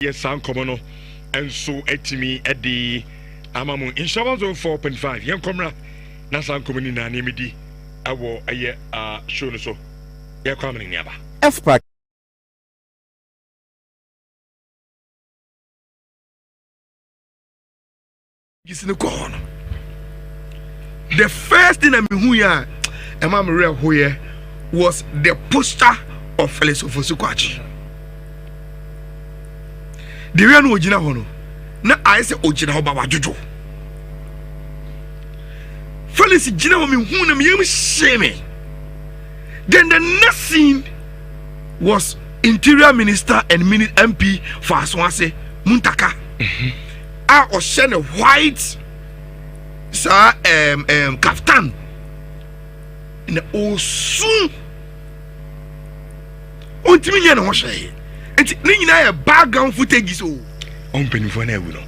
Yes, San Comono, and so etimi at the Amamu in Shaban Zone 4.5. Young Comra, Nasan Community Nanimidi, I will a year show so. You're coming never. FPAC. It's in the corner. The first thing I mean who ya and Mama Real who was the poster of Felix Ofosukwachi. The real no Ojina Hono. Na I say Ojina Hoba Jojo. Felix Jina Homi who na me shame. Then the next scene was Interior Minister and MP for Aswase Muntaka. I was showing a white kaftan in the old soon. On Timmy and Washay. And Nina a background footage is all. On penny for never.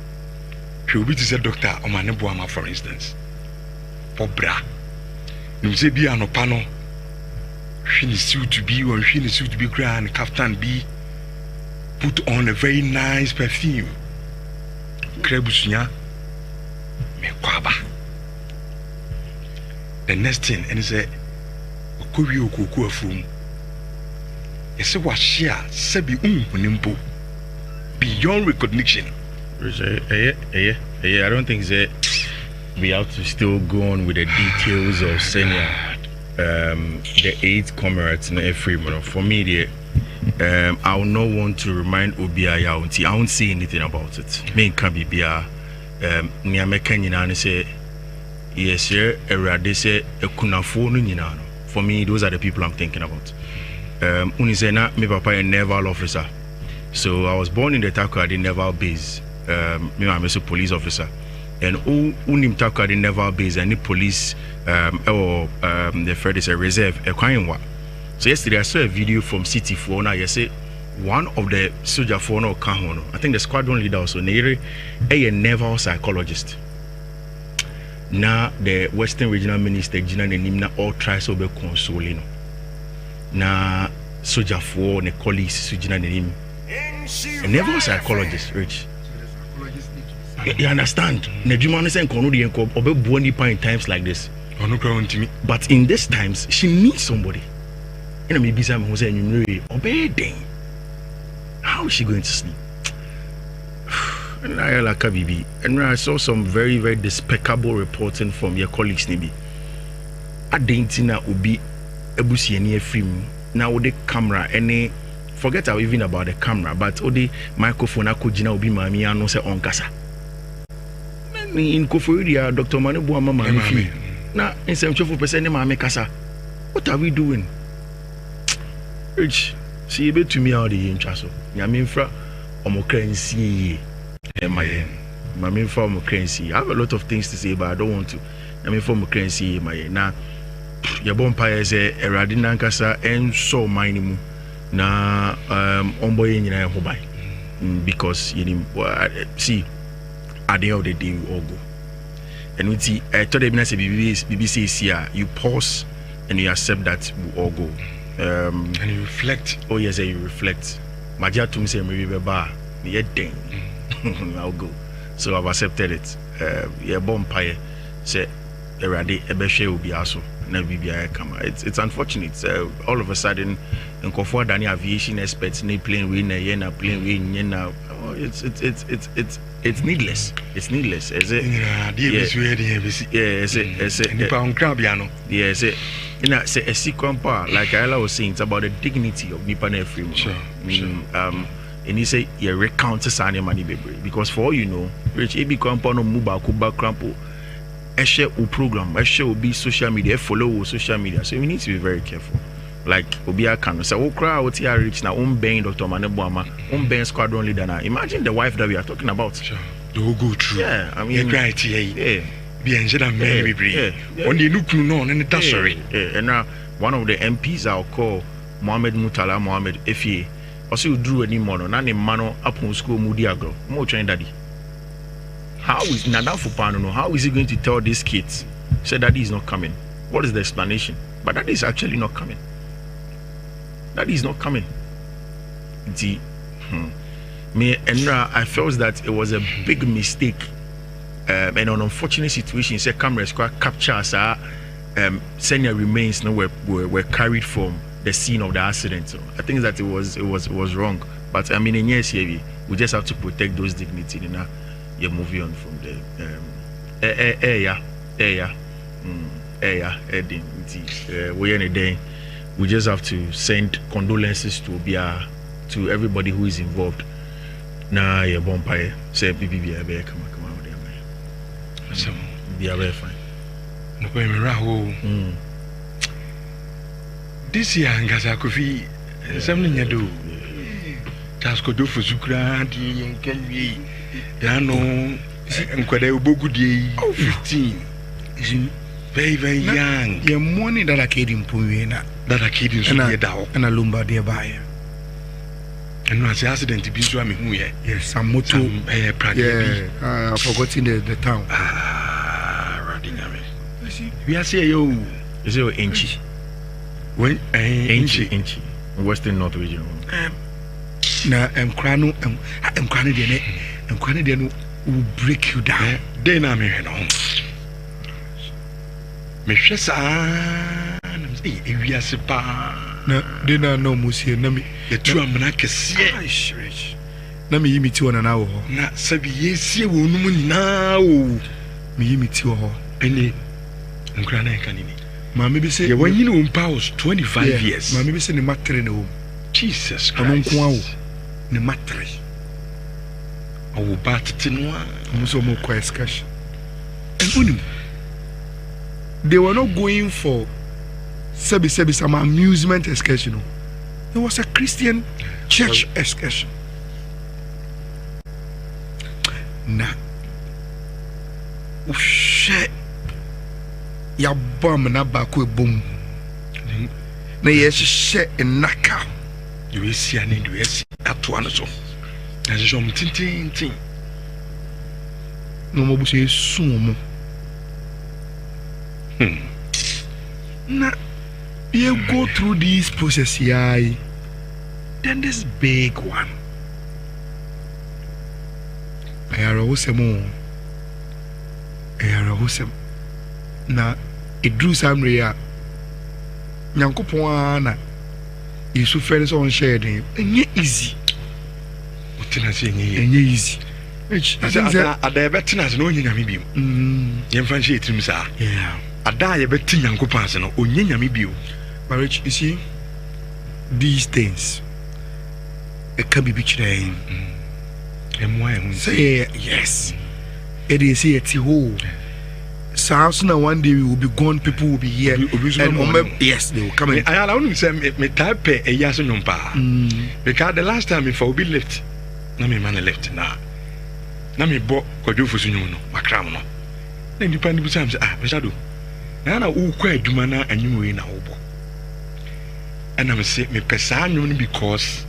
She will be to say Doctor Omanebuama, for instance. For bra. You say be an opano. She is suit to be or she is suit to be grand kaftan be put on a very nice perfume. Krebusunya me kwaba. The next thing and say okowi okoko afum. Yese wa share sebi unimpo beyond recognition. I don't think that we have to still go on with the details of senior the 8 comrades in LIVESTREAM. For me, I will not want to remind Obiaya. I won't say anything about it. Me can be near Mekanina say yes, sir. Erade say a kunafo no. For me, those are the people I'm thinking about. Unisena, my papa a naval officer. So I was born in the Takoradi Naval Base. Me I'm a police officer. And unim Takoradi Naval Base and the police the third is a reserve a crime. So yesterday I saw a video from City 4. Now you say one of the soldier for no Kahono. I think the squadron leader also Nhyira, a naval psychologist. Now the Western Regional Minister Gina Nimna all tries to be consoling. Now soldier for the colleagues Gina Nim. A naval psychologist, Rich. You understand? Nejuma is saying Konodi and Obe Buonipa in times like this. But in these times, she needs somebody. And maybe some who say obey. How is she going to sleep? And I saw some very, very despicable reporting from your colleagues. Maybe I didn't know would be ebusi any film. Now the camera any forget even about the camera, but the microphone I could will be mami and no say on casa. In Koforia, Dr. Manebuama Mami. Now in 74% mami casa. What are we doing? Rich, see a bit to me how the interest. Yaminfra Omokrensi. Maminfra Omokrensi. I have a lot of things to say, but I don't want to. Yaminfra Omokrensi. Now, your bonfire say a Radina Casa and so mine. Now, Omboy in your hobby. Because you see, at the end of the day, we all go. And we see, I told them, BBC is here. You pause and you accept that we all go. And you reflect. Oh yes, you reflect. Maja to me say maybe bar. Yeah, dang. I'll go. So I've accepted it. Yeah, bonfire. Say, Erade, Ebeshe will be also. Never be a camera. It's unfortunate. All of a sudden, in Kofor Dani aviation experts, they playing with Yena, playing with Yena. It's needless. It's needless. Is it? Yes. Say a second part, like I was saying, it's about the dignity of Nippon LIVESTREAM. Sure. And he say you recount Sani money baby. Because for all you know, Rich AB Compound Muba Kuba Crampo, a share program, a share will be social media, follow social media. So we need to be very careful. Like Obia Kano, so crowd here rich now, bang Dr. Manebuama, bang squadron leader now. Imagine the wife that we are talking about. Sure. They will go through. Yeah, I mean, yeah. Be enjoyed very on the look no and that's sorry. And now one of the MPs I'll call Mohammed Mutala Mohammed Efie. Also drew any mono, nani mano upon school Mudiago, more train daddy. How is Nadafu Pano? How is he going to tell these kids? Say daddy is not coming. What is the explanation? But daddy is actually not coming. Daddy is not coming. Me and I felt that it was a big mistake and an unfortunate situation. Say cameras capture us. Senior remains were carried from the scene of the accident. So I think that it was wrong. But I mean, in yes, we just have to protect those dignity. You move on from there. We in a day. We just have to send condolences to everybody who is involved. Nah, your bumpire say BBB come out there, man. So be very fine. No problem, this year, Ngasa Kofi, something you do. Tasko do for Zukradi and Kenvi. Yano, and Quade Bogudi, 15. Very, very young. Your money that I kid in Pumina, that I kid in Sudao, and a lumba nearby. And was the accident to be so I mean, yes, some motor, I forgot in the town. We are saying you is it Inchy? When Inchy, Western North Region. Now, Crano and Canadian will break you down. Then I'm here now. Mistress, we are sepa. No, dinner no Monsieur Nami. The two Amanakis, Nami meet you on an hour. Not Sabi, yes, you will now. Me meet you all. Any Grana Canini. Mammy say, when you know, powers 25 years. Mammy say, the matter in the home. Jesus Christ. The matter. I will bat it in one. Also, more quiet cash. And they were not going for some amusement excursion. It was a Christian church excursion. Nah. Shit. Ya bomb na baku boom. Na yes shit in naka. You will see an Indu at one so. As some tin. No more say sumo. Nah. You go through this process here. Then this big one. I na it drew some rea Nyankopon na Yesu fere so on shared enye easy otina se enye easy ada betina se no onye nyame bio yemfa she etrim sa yeah ada ye beti Nyankopon se no onye nyame bio marriage you see these things it can be betraying say yes it is here to hold. So now one day we will be gone, people will be here. Yes, they will come in. I allow him say me type a yes or no pa. Because the last time if I will be left, na me man left na. Na me bo kojo fosu nyu no, makram no. Na nipa ni busam say me shado. Na wo kwa aduma na anyum we na wo bo. And I say me pesa anyu no because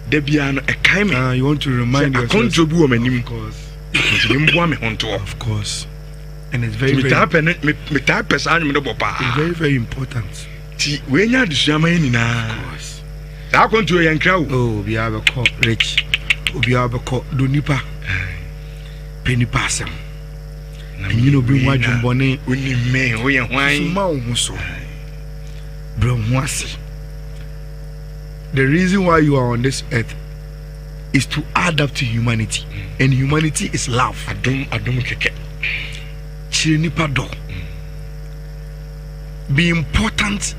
there be an a kind you want to remind yourself. I can't do woman because of course. And it's very very important. When you of course. I want to young crowd. Oh, we have a call rich. We have a call Dunipa Penny Passam. And you know, bring one bonnet when you may, we are wine. So, Bromwasi. The reason why you are on this earth is to add up to humanity, and humanity is love. I don't care. Chirinipado. Be important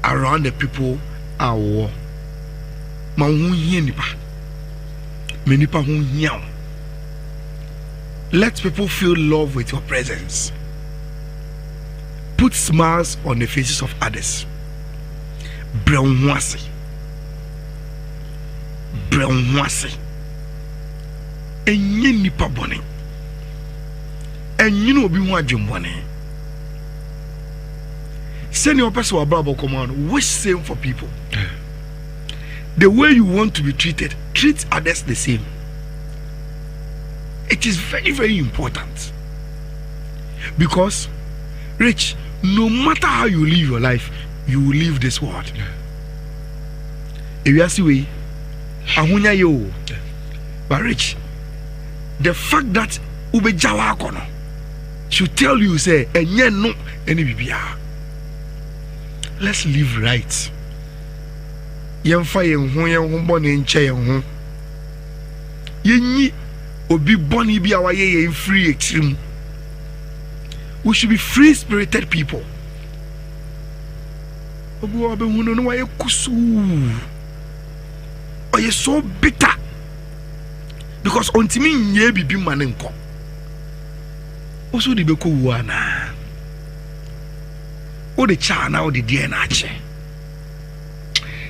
around the people are war. Ma hunye nipa. Me nipa hunya. Let people feel love with your presence. Put smiles on the faces of others. Brewasi. Enye nipa bone. Enye no obi hu adwembone. Send your person about command. Wish same for people. The way you want to be treated, treat others the same. It is very, very important. Because, Rich, no matter how you live your life, you will leave this world. If you ask me, Ahunya yo. But Rich, the fact that ube jawa kono should tell you say enye no any bibia. Let's live right. Yemfa yen ho bone nche yen ho. Yenyi obi bone bi awaye yen free extreme. We should be free-spirited people. Obu obe hunu no waye kusu. Oye so bitter. Because ontimi nye bibi mane nko. Oso di beko wana. O de cha na o de die na ache.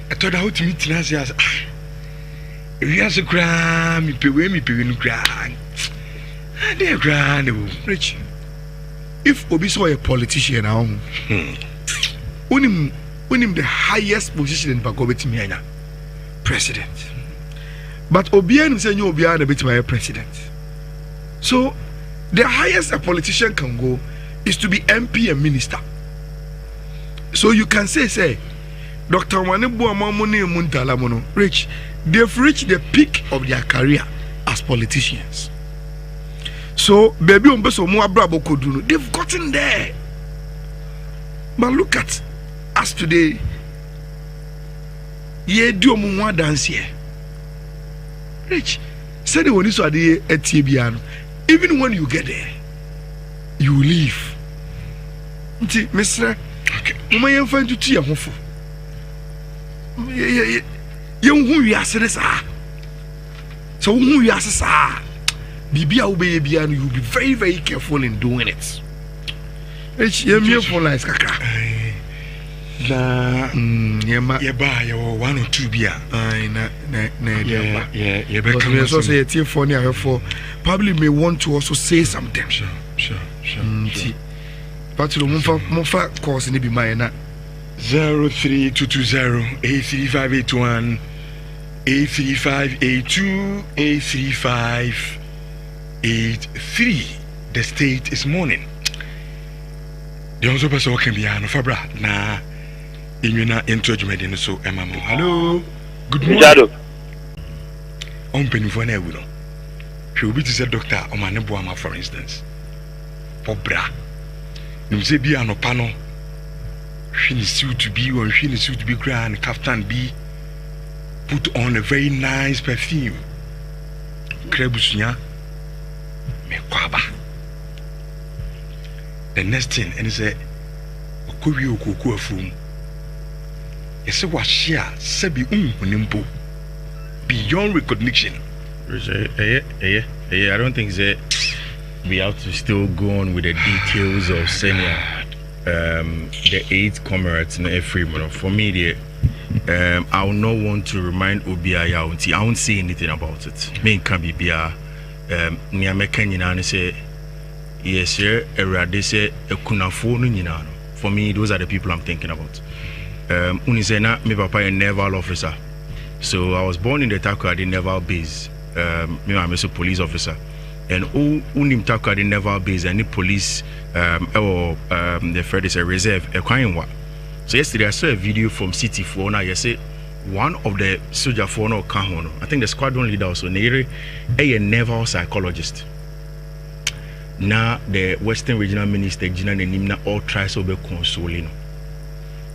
Eto da hotimi tinase as. Ewiase kra mi pewe no kra. Ade kra ne wo. Rich. If Obi saw a politician now, unim the highest position in Bagobetimiana, president. But Obian say you Obian a bit my president. So the highest a politician can go is to be MP and minister. So you can say, Dr. Wanebu Amamuni Muntalamono, Rich, they've reached the peak of their career as politicians. So, baby, they've gotten there. But look at us today. Ye do more dance here. Rich, said the one is at TBN. Even when you get there, you leave. Mr. Okay, you may find to tea a hopeful. Young who you are, so who you are, Bibia baby, and you'll be very, very careful in doing it. It's your mere phone like Kaka. Yeba, 1 or 2 beer. Yeah, but we also say a team for near for probably may want to also say something. Sure. But to Mofa course in the Bimayana 03220 83581 83582 83583. The state is mourning. The also person can be an Fabra na inuna encouragement in so emamo. Hello. Good morning. On penny for na wuno. She will be to say doctor Omaneboama, for instance. For bra. You say be an opano. She needs you to be or she needs you to be grand captain be put on a very nice perfume. Krebusunya. The next thing, and he said, Okowi Okoko afum. He said, "What share? Sebi unimpo beyond recognition." I don't think that we have to still go on with the details of senior the 8 comrades in every month. For me, I will not want to remind Obiaya. I won't say anything about it. Me can be near Mekanyina say, yes, sir, Erade say, a kunafo no. For me, those are the people I'm thinking about. Unisena, my papa a naval officer. So I was born in the Takoradi naval base. Me I'm a police officer. And unim Takoradi naval base and the police the Fred is a reserve a kwanywa. So yesterday I saw a video from City 4 now. You say one of the soldier for no Kahono. I think the squadron leader also Nhyira, a naval psychologist. Now the Western Regional Minister Gina Nimna all tries to be consoling.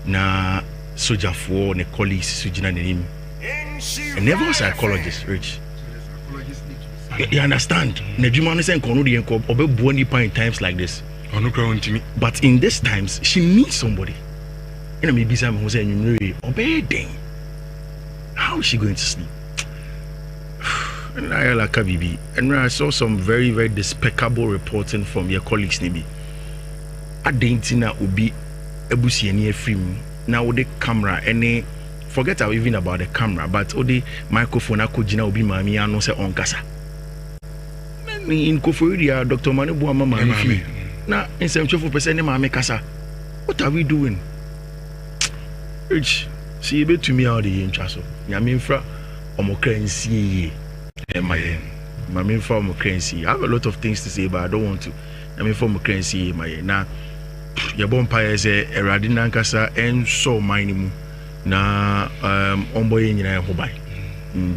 Now soldier for the colleagues Gina Nim. A naval psychologist, Rich. You understand? Nejuma is saying Konodi and Obe Buonipa in times like this. But in these times, she needs somebody. And maybe someone who said, obey. How is she going to sleep? And I saw some very, very despicable reporting from your colleagues. I didn't be able to see any film. Now the camera, any forget even about the camera, but the microphone I could be mommy and no say on casa. In Koforia, Dr. Manebuama Mami. Now in 74% Mami Casa. What are we doing? Rich, see a bit to me out the interest. Yaminfra Omokrensi. My main form of currency. I have a lot of things to say, but I don't want to. I mean, form of currency, my now. Your bonfire is a Radinankasa and so minimum. Na omboy in your hobby.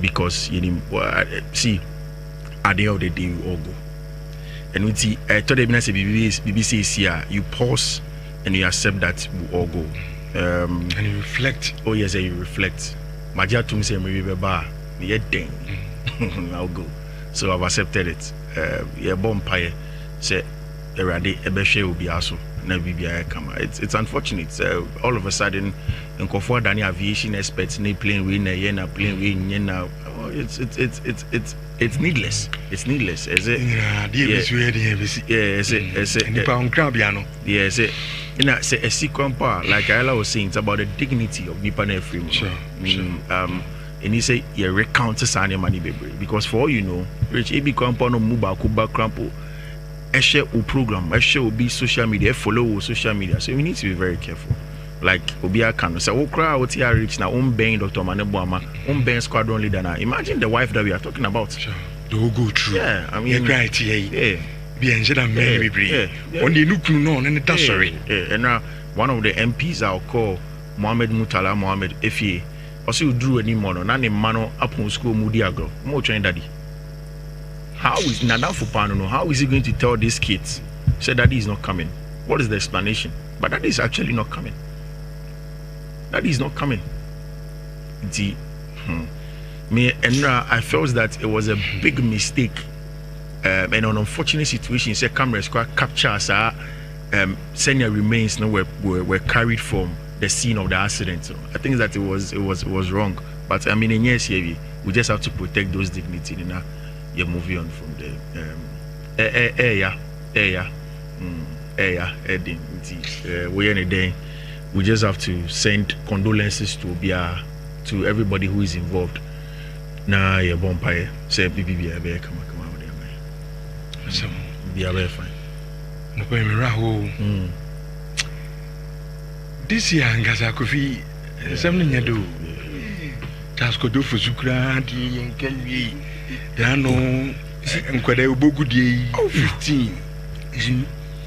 because you know, see, at the end of the day, we all go. And we see, I thought BBC is here. You pause and you accept that we all go. And you reflect. Oh yes, you reflect. Magia to me say maybe bar, yeah, dang, I'll go. So I've accepted it. Yeah, bonfire. Say, already a best will be also. It's unfortunate. All of a sudden, in Kofor Dani aviation experts, they playing with na playing with now. It's needless. It's needless. Is it? Yeah, is it? Nipa on Crabiano. Yes, it. You know, say a second part, like I was saying, it's about the dignity of Nipa and free. Sure. And he say you recount the money baby because for all you know, rich AB compound no move back crampo. I share a program, I share will be social media, follow social media. So we need to be very careful. Like Obia can say, oh, crowd, what's here rich now? Bang Dr. Maneboama, bang squadron leader now. Imagine the wife that we are talking about. Sure. They'll go through. Yeah, I mean, yeah. Be enjoyed Mary. Only look no, and that's sorry. And now one of the MPs I'll call Mohammed Mutala Mohammed Efie. Also drew any mono, none mano upon school Mudiago, more train daddy. How is Nada Fupano? How is he going to tell these kids? Say daddy is not coming. What is the explanation? But daddy is actually not coming. Daddy is not coming. Me and I felt that it was a big mistake and an unfortunate situation. Say cameras capture senior remains were carried from the scene of the accident. So I think that it was wrong. But I mean, in yes, we just have to protect those dignity. You know, you move on from there. We any day. We just have to send condolences to everybody who is involved. Nah, yeah, bonfire. Say, BBB, come on, there, So, be very fine. No, Raho. This year, Ngaza Kofi, something you do. Tasko do for Zukradi and Kelly. Yano, and Quade Bogudi, 15.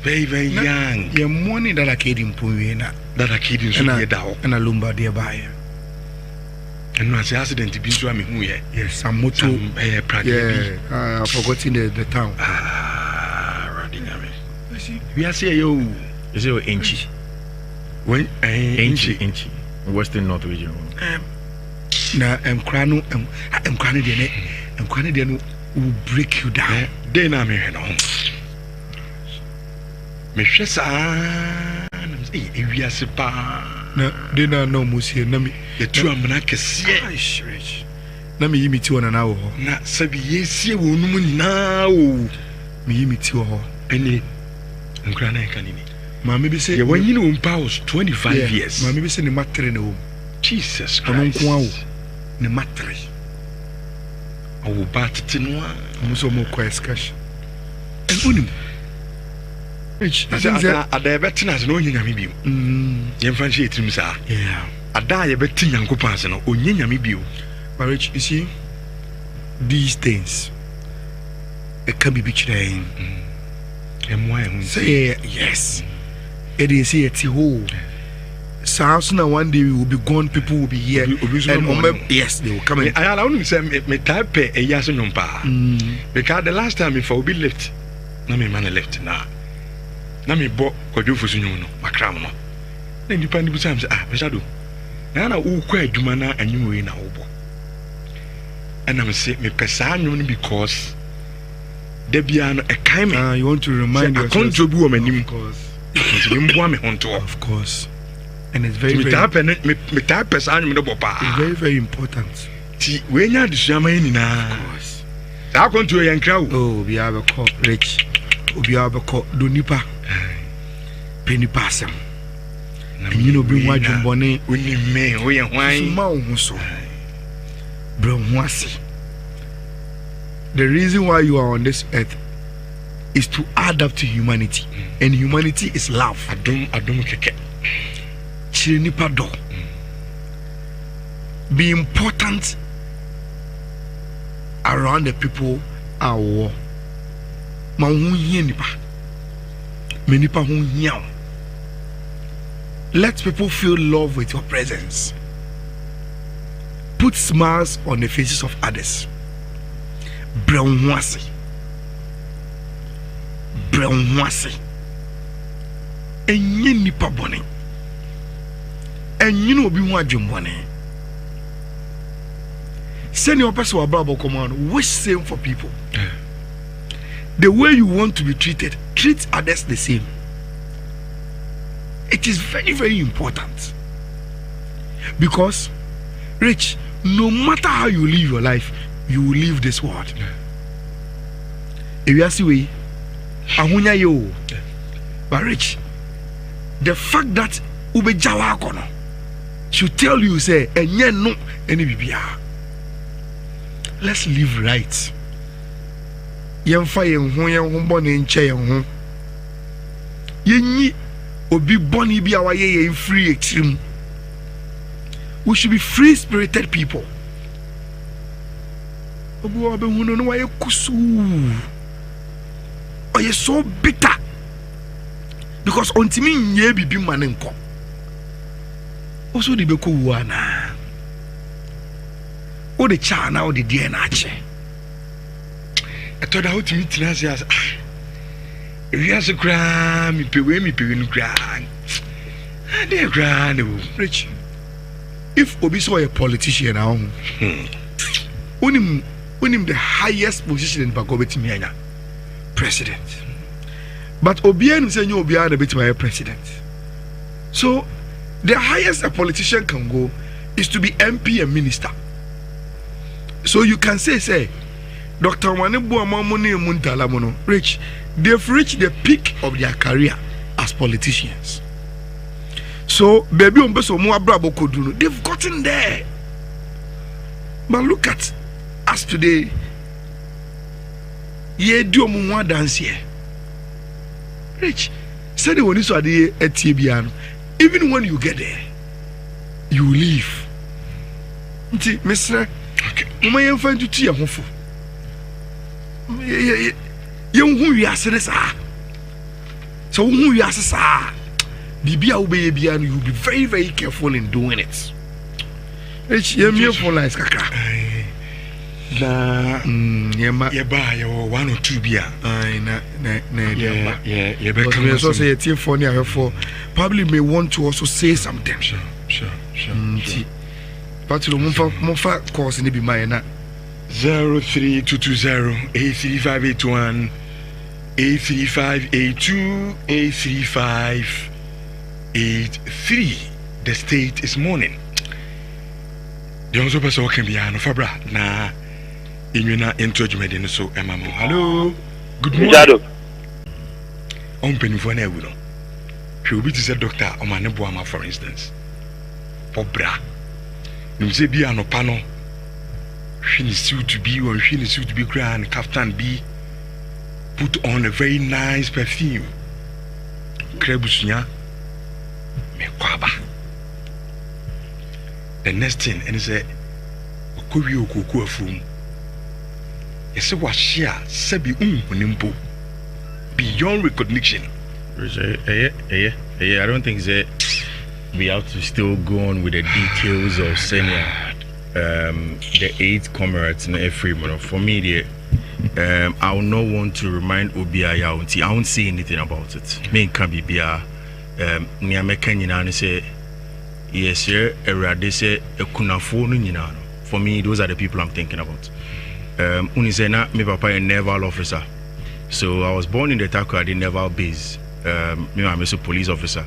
Very, very young. Your money that I kid in Puena, that I kid in Sudao and a Lumba nearby. And was the accident to be to me who yes, some motor I forgot in the town. We are saying you is it inchy? When inchy Western North region. Now I'm crying will break you down. Then I'm here now. Meshesa we are sepa. They no Musia Nami, the two Amanakes. Nami me 2 an hour. Not Sabi, yes, you will now. Me 2 hours. Penny and Grana Canini. Mammy say, when you know, powers 25 years. Mammy say, the matter in the home. Jesus Christ. The matter. I will bat it in one. Muso more quiet cash. And only. I think that I bet as no Yamibu. Yamfanshi him, sir. Yeah. I die a betting young coupons and only Yamibu. Marriage, you see, these things, it can be bitched in. And why say yes. It is here to hold. Sounds now one day we will be gone, people will be here. Yes, they will come in. I only say me type a yes and no pa. Because the last time if I will be left, no me man left now. Na me bo kwadwo fosu nyum no makram no na nipa ni busam say besado na wo kwa adwuma na anyum we na wo bo and I'm say me pesa anyum no because da bia no e kai me you want to remind yourself control bi wo manim because me mbo me honto of course and it's very me tap pesa anyum no bo pa it's very very important ti we nya adusua man ni na of course that control yan kra wo oh we have a call rich obi abeko do nipa penny passam you know be wadwum bone oni me wo ye hwan ma wo so bro mwasi the reason why you are on this earth is to add up to humanity and humanity is love adom keke chiri nipa do be important around the people awo ma hu hia nipa me nipa hu hia let people feel love with your presence put smiles on the faces of others. Brownwasi. And ye nipa bone. And you know be one jumbone. Send your person about command. Wish same for people. The way you want to be treated, treat others the same. It is very, very important. Because, Rich, no matter how you live your life, you will leave this world. If you ask me, ahunya yo. But Rich, the fact that ube jawa kono should tell you say enye no eni bibia. Let's live right. Yemfa yen ho bone nche yen ho. Yenyi obi boni bi awaye yen free extreme. We should be free spirited people. Obu obe hunu no waye kusu. Oye so bitter. Because ontimi nye bibi mane nko. Oso di beko wana. O de cha na o de die na ache. Eto da o timi tina se as. Ewi as kra mi pewe no kra. Ade kra no. Rich. If Obi so a politician now, unim the highest position in Bagobetimianya, president. But Obian say you Obian a bit my president. So the highest a politician can go is to be MP and minister. So you can say, Dr. Wanebu Amamoni Muntalamono, Rich, they've reached the peak of their career as politicians. So, baby, they've gotten there. But look at us today. Ye do more dance here. Rich, said the one is at TBN. Even when you get there, you leave. Mr. Okay, you may find to tea a home. You who you are, so who you are, Bibia baby, and you'll be very, very careful in doing it. It's your mere for life, Kaka. One or two beer. Also say a team for near for probably may want to also say something. Sure. But to Mofa course in the be mine 03220 83581 83582 83583. The state is mourning. The also person can be an Fabra na inuna encouragement in so emamo. Hello. Good morning. On penny for ne wuno. She will be to say doctor Omaneboama, for instance. For bra. You say be an opano. She is suit to be or she is suit to be grand kaftan be. Put on a very nice perfume. Krebusunya. The next thing, and he said, Okurio Kuku from. He said, was share, Sebi Nimpo beyond recognition. I don't think that we have to still go on with the details of senior the 8 comrades in every month. For me, I will not want to remind Obiaya. I won't say anything about it. Me can be near Mekanyina say, yes, sir, Erade say, a kunafo no. For me, those are the people I'm thinking about. Unisena, my papa a naval officer. So I was born in the Takoradi naval base. Me, I'm a police officer.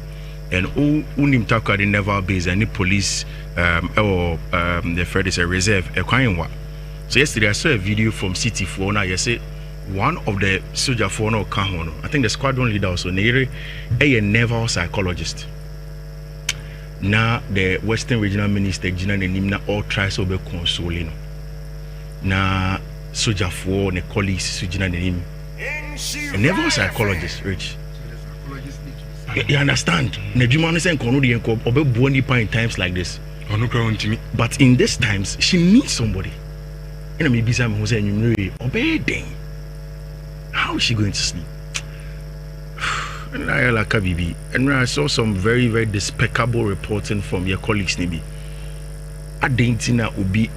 And unim Takoradi naval base, and the police, the Fred is a reserve, a Kwainwa. So yesterday I saw a video from City 4. Now, you say, one of the soldier for no Kahono, I think the squadron leader also Nhyira, a naval psychologist. Now the Western Regional Minister Gina Nimna all tries to be consoling. Now soldier for the colleagues Gina Nim. A naval psychologist, Rich. You understand? Nejumani saying Konodi and Obe Bonipa in times like this. But in these times, she needs somebody. And maybe someone who said obey. How is she going to sleep? And I saw some very, very despicable reporting from your colleagues, Nibi. adentina obi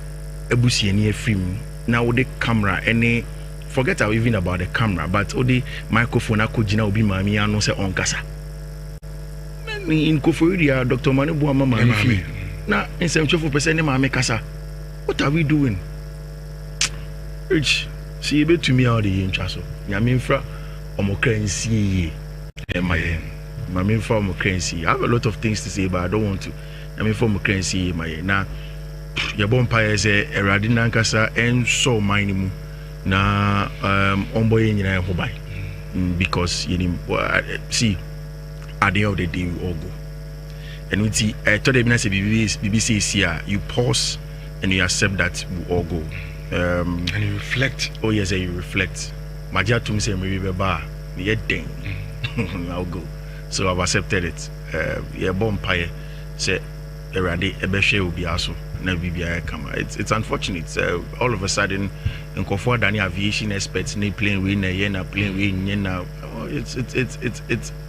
ebusiani afrim na wo the camera any forget even about the camera but the microphone akogina obi maami anu se onkasa in koforia Dr. Manebu mama fi na insemchofo person maami kasa what are we doing rich see be to me out the intro so nyame mfra omokransi my mfra omokransi I have a lot of things to say but I don't want to nyame mfra omokransi my na your bonfire say erade nankasa enso mine mu na omboye nyina hobai because you see at the end of the day we all go and we see I thought even say BBC is here you pause and you accept that we all go and you reflect. Oh yes, you reflect. Magia to me say maybe beba me thing. I'll go. So I've accepted it. Yeah, bonfire say erade ebehwe will be also na bibia come. It's unfortunate. All of a sudden in Kofor Dani aviation experts need plane we na yen na plane we na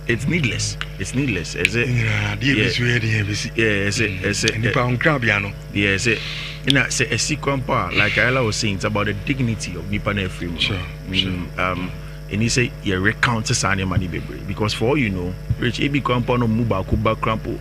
it's needless. It's needless. Is it? Yes, you know, say a sequence like Ayla was saying, it's about the dignity of Nipa and Freeman. Sure. And he say you recount Sanya money baby because for all you know, Rich AB compound of Muba Kuba Crampo,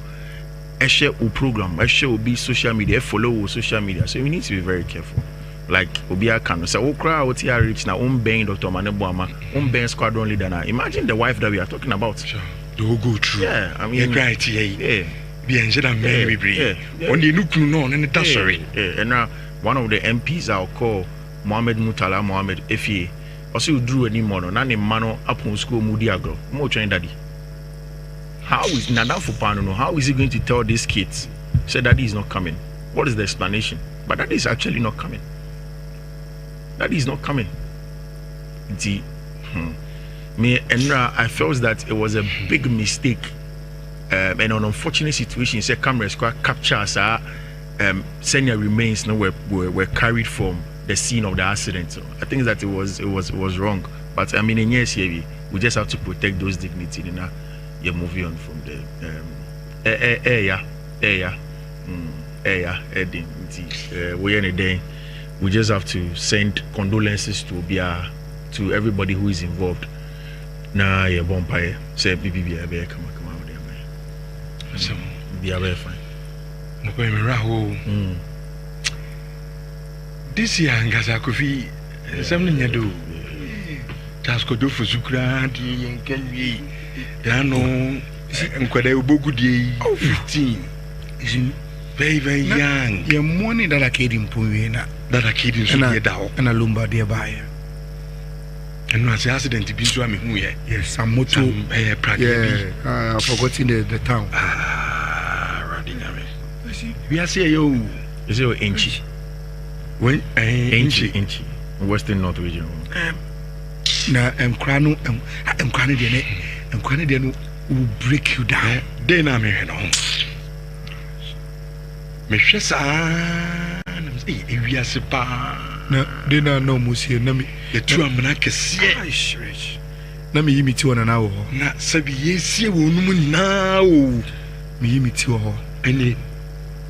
a share will program, a share will be social media, follow social media. So we need to be very careful. Like Obia can say, oh, crowd here rich now, bang Dr. Manebuama, bang squadron leader now. Imagine the wife that we are talking about. Sure. They'll go through. Yeah, I mean, yeah. Be and Mary. Only look no, and that's sorry. And now one of the MPs I'll call Mohammed Mutala Mohammed Efie. Also, you drew any mono, none mano upon school Mudiagro, more train daddy. How is Nadafu Pano? How is he going to tell these kids? Say daddy is not coming. What is the explanation? But daddy is actually not coming. Daddy is not coming. Me and I felt that it was a big mistake and an unfortunate situation. Say cameras capture senior remains were carried from the scene of the accident. So I think that it was wrong. But I mean, in yes, we just have to protect those dignity. Now you're moving on from there. We're in a day. We just have to send condolences to everybody who is involved. Nah, yeah, bonfire. Say, baby, come out there, man. So, be very fine. No, but me this year, Ngasa Kofi, something you do. Just go do for Sukra, and can be. Yano, and quite a good day. 15. Very, very young. Your money that I kid in Puena. That I kid in Sunia and a lumber nearby. And was the accident to be to me who yes, some motor I've forgotten the town. Running away. We are saying you is it inchy? When inchy Western North region. Now Crano and Canadian will break you down. Then I'm here now. Meshesa we are sepa. No, they know Monsieur Nami. The two Amanakes. Nami yimiti one an hour. Na sabi yesi wonumu now. Me yimiti ho. Any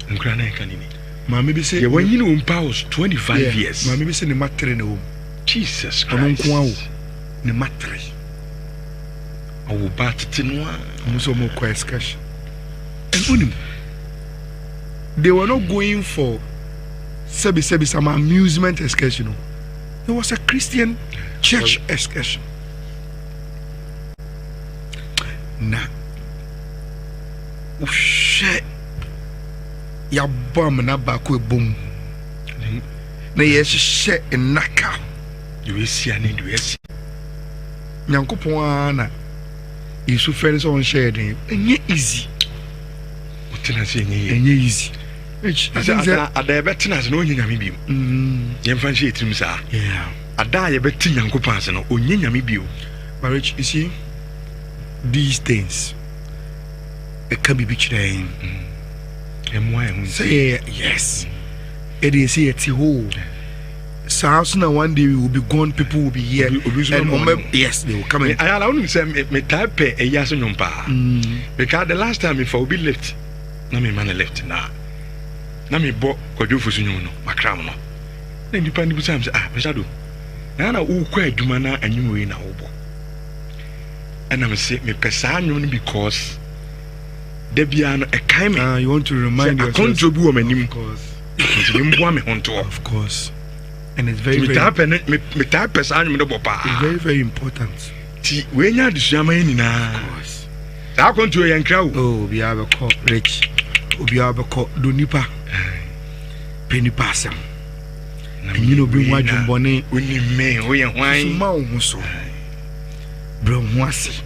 Nkrana kanini. Ma maybe say yeah, when you know was 25 years. Ma maybe say ne matre no. Jesus Christ. Ne matre. Awu batitenwa. Muso mo kwa excursion. And unim. They were not going for some amusement excursion. It was a Christian church excursion. Na shit. Ya bomb na baku boom. Na yes shit in naka. You see an indwesi. Nyankopon na Isu friends on shared him. Enye easy. Enye easy. Ada betina se no nyame biom yemfa nche etim sa ada ye beti Nyankopon se no onye nyame biom marriage you see these things it can be chirain say yes it is here to hold so now one day we will be gone, people will be here and yes they will come in. I allow him say me type a year so nyompa because the last time if I will be left na me man left now na me bo kwadwo fosu nyum no makram no na nipa ni busam say Meshado na wo kwa aduma na anyum we na wo bo and me say me pesa anyum no because debia no e kai me you want to remind yourself contribute wo manim of course of course and it's very me tap pesa anyum no bo pa it's very very important ti we nya adisuama nyina of course ta control yan krawo obi abeko rich obi abeko do nipa penny passam you know bring waju mbone oni me o ye hwan ma wo so bro mwasi.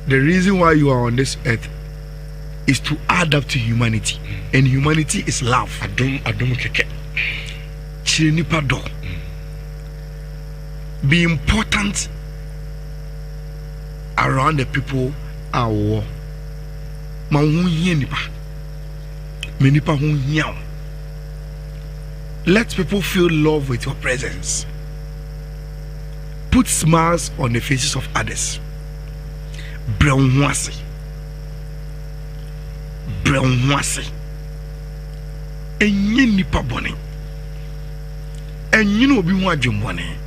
The reason why you are on this earth is to add up to humanity, and humanity is love. Adom keke Chiri nipa do. Be important around the people awo. Ma hunye nipa. Me nipa hunye. Let people feel love with your presence. Put smiles on the faces of others. Brown wasi. Enye nipa bone. Enye no obi hu adwembone.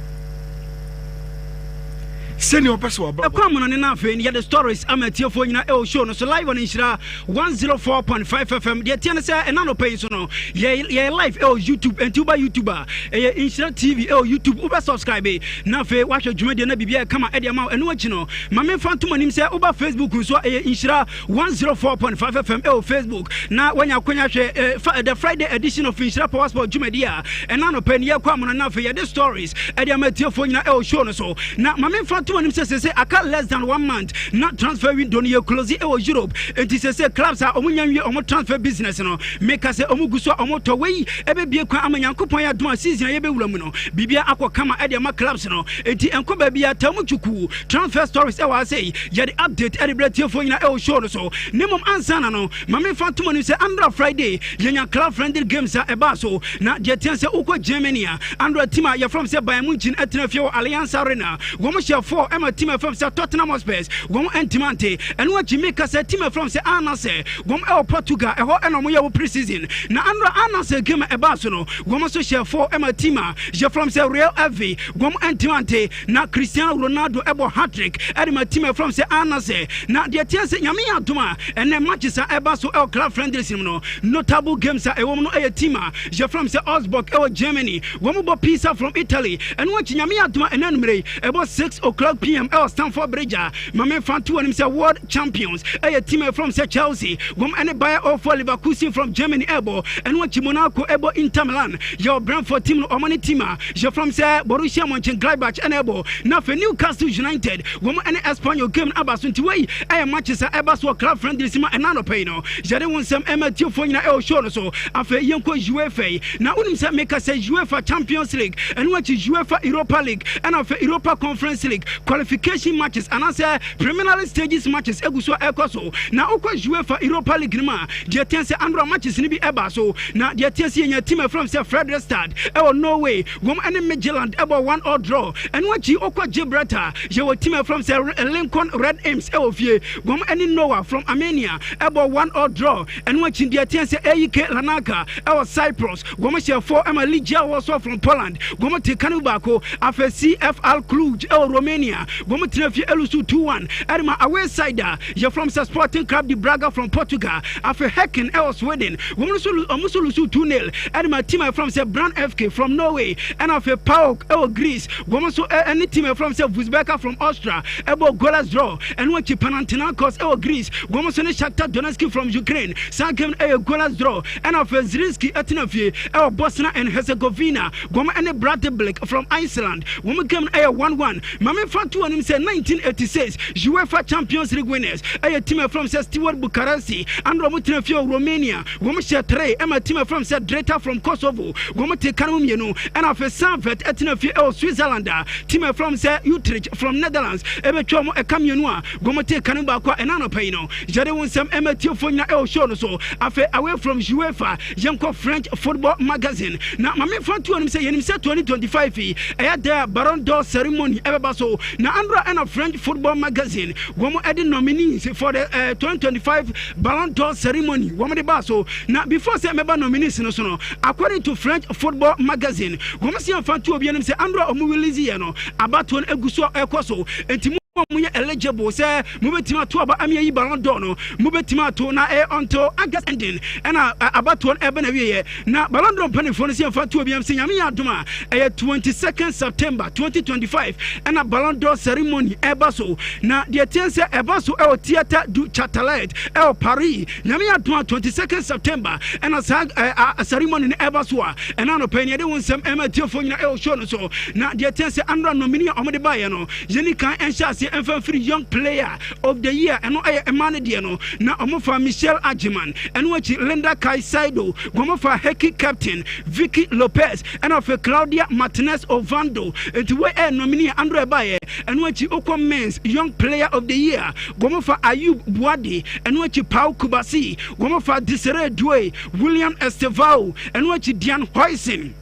Senior person about Kwamona ne na afi the stories amatiefo nyina e show no so live on Nhyira 104.5 FM de tie ne say enano pay so no ye live YouTube and tuba YouTuber e Nhyira TV YouTube uba subscribe na afi wa hwe dwuma de na bibia kama e de ma eno achi no ma me fantom anim say uba Facebook so e Nhyira 104.5 FM Facebook na wanya kwanya hwe the Friday edition of Nhyira Power Sport dwuma dia enano pay ye Kwamona na afi the stories e de amatiefo nyina e show no so na ma me fantom anim say I can't less than 1 month not transfer window near close Europe and it say clubs are omo transfer business no make us say omo guso omo to we ebe bie kwa amanyankopon ya duma season ye be wura mu no bibia akokama e de ma clubs no enti enko ba bia tamu chuku transfer stories e wa say ye the update e de blatiefo nyina e show no so nemom ansana no mame fantom ni say andra Friday yenya club friendly games e ba so na de ten say uko Germany andra team ya from say Bayern Munich etena fie Allianz Arena wo mo share Emma team from say Tottenham Hotspur, wom Antimante, and what Jamaica said team from say Anna say, wom El Portugal, a ho eno mo ye pre-season. Na andra Anna say game e basono, wom so share for Emma team, je from say Real Ave, wom Antimante, na Cristiano Ronaldo ebo hat-trick, and my team from say Anna say, na de tie say nyame adoma, and then matches are e baso El club friendly no, notable games are e wom no e team, je from say Augsburg, Germany, wom bo Pisa from Italy, and what nyame adoma and enumere about 6 o'clock PM Stanford Bridge. Mame Fantu and himself world champions. A team from Chelsea. Wom any buyer of for Leverkusen from Germany Ebo and what Monaco Ebo Inter Milan. Your Brentford team or money team. You from say Borussia Mönchengladbach and Ebo. Now for Newcastle United. Wom any Espanyol game Abasun to way. I am matches are Ebaswa club friendly sima and nano payno. Jade won some MTO for El show so. After Yanko UEFA. Now unim say make us say UEFA Champions League and what is UEFA Europa League and after Europa Conference League qualification matches and answer preliminary stages matches eguso ekoso na okwa UEFA Europa League ma de tense andro matches ni bi eba so na de tense nya team from say Fredrikstad e Norway wom ene Midtjylland eba 1-1 draw and wachi okwa Gibraltar je wo team from say Lincoln Red Imps e ofie wom ene Noah from Armenia eba 1-1 draw and wachi de tense AEK Larnaca e Cyprus wom share 4 Legia also from Poland wom te kanu bako afa CFR Cluj e Romania wom tenafie elusu 2-1 Edma away side you from Sporting Club de Braga from Portugal after Hecken el Sweden wom so lusu 2-0 Edma team from say Brand FK from Norway and after PAOK el Greece wom so any team from say Vuzbeka from Austria ebo goalless draw and what Panathinaikos el Greece wom so ne Shakhtar Donetsk from Ukraine some game a goalless draw and after Zrinski etenafie el Bosnia and Herzegovina wom any Bratislava from Iceland wom game a 1-1 mame fantu anim say 1986 UEFA Champions League winners a team from Stewart Bucharest and Romutinafio Romania wom share 3 a team from Dreta from Kosovo wom te kanum yenu and after Sanford etenafie Switzerland team from Utrecht from Netherlands ebe twa e kamyenu wom te kanum ba kwa enano pay no jade won sam ematio fonya show no so after away from UEFA yenko French football magazine na mame fantu anim say yenim say 2025 e ya there Baron d'Or ceremony ebe ba so na Andra and a French football magazine woman adding nominees for the 2025 Ballon d'Or ceremony woman the baso now before say member nominees no according to French football magazine woman see fan to obianim say Andra omuwilizi no about one eguso ekoso enti muye eligible say mubetima to aba amia yi Ballon d'Or no mubetima to na until August ending and about one ebe na wiye na Ballon d'Or panifo no say fan to obiam say nyame adoma 22nd September 2025 and a Ballon d'Or ceremony eba so na the ten say eba so e theater du Châtelet e Paris nyame adoma 22nd September and a ceremony eba so and no penye de won sem ema tiofo nyina e show no so na the ten say Andra nominee omode baye no yeni kan enhya and free young player of the year and a man no na omofa Michelle Ajiman and watch Linda Caicedo gomofa Heki captain Vicky Lopez and of Claudia Martinez Ovando and we nominee Andrea Baye and watch Oko men's young player of the year gomofa Ayub Boadi and watch Pau Kubasi gomofa Desiree Doué William Estevao and watch Diane Hoysen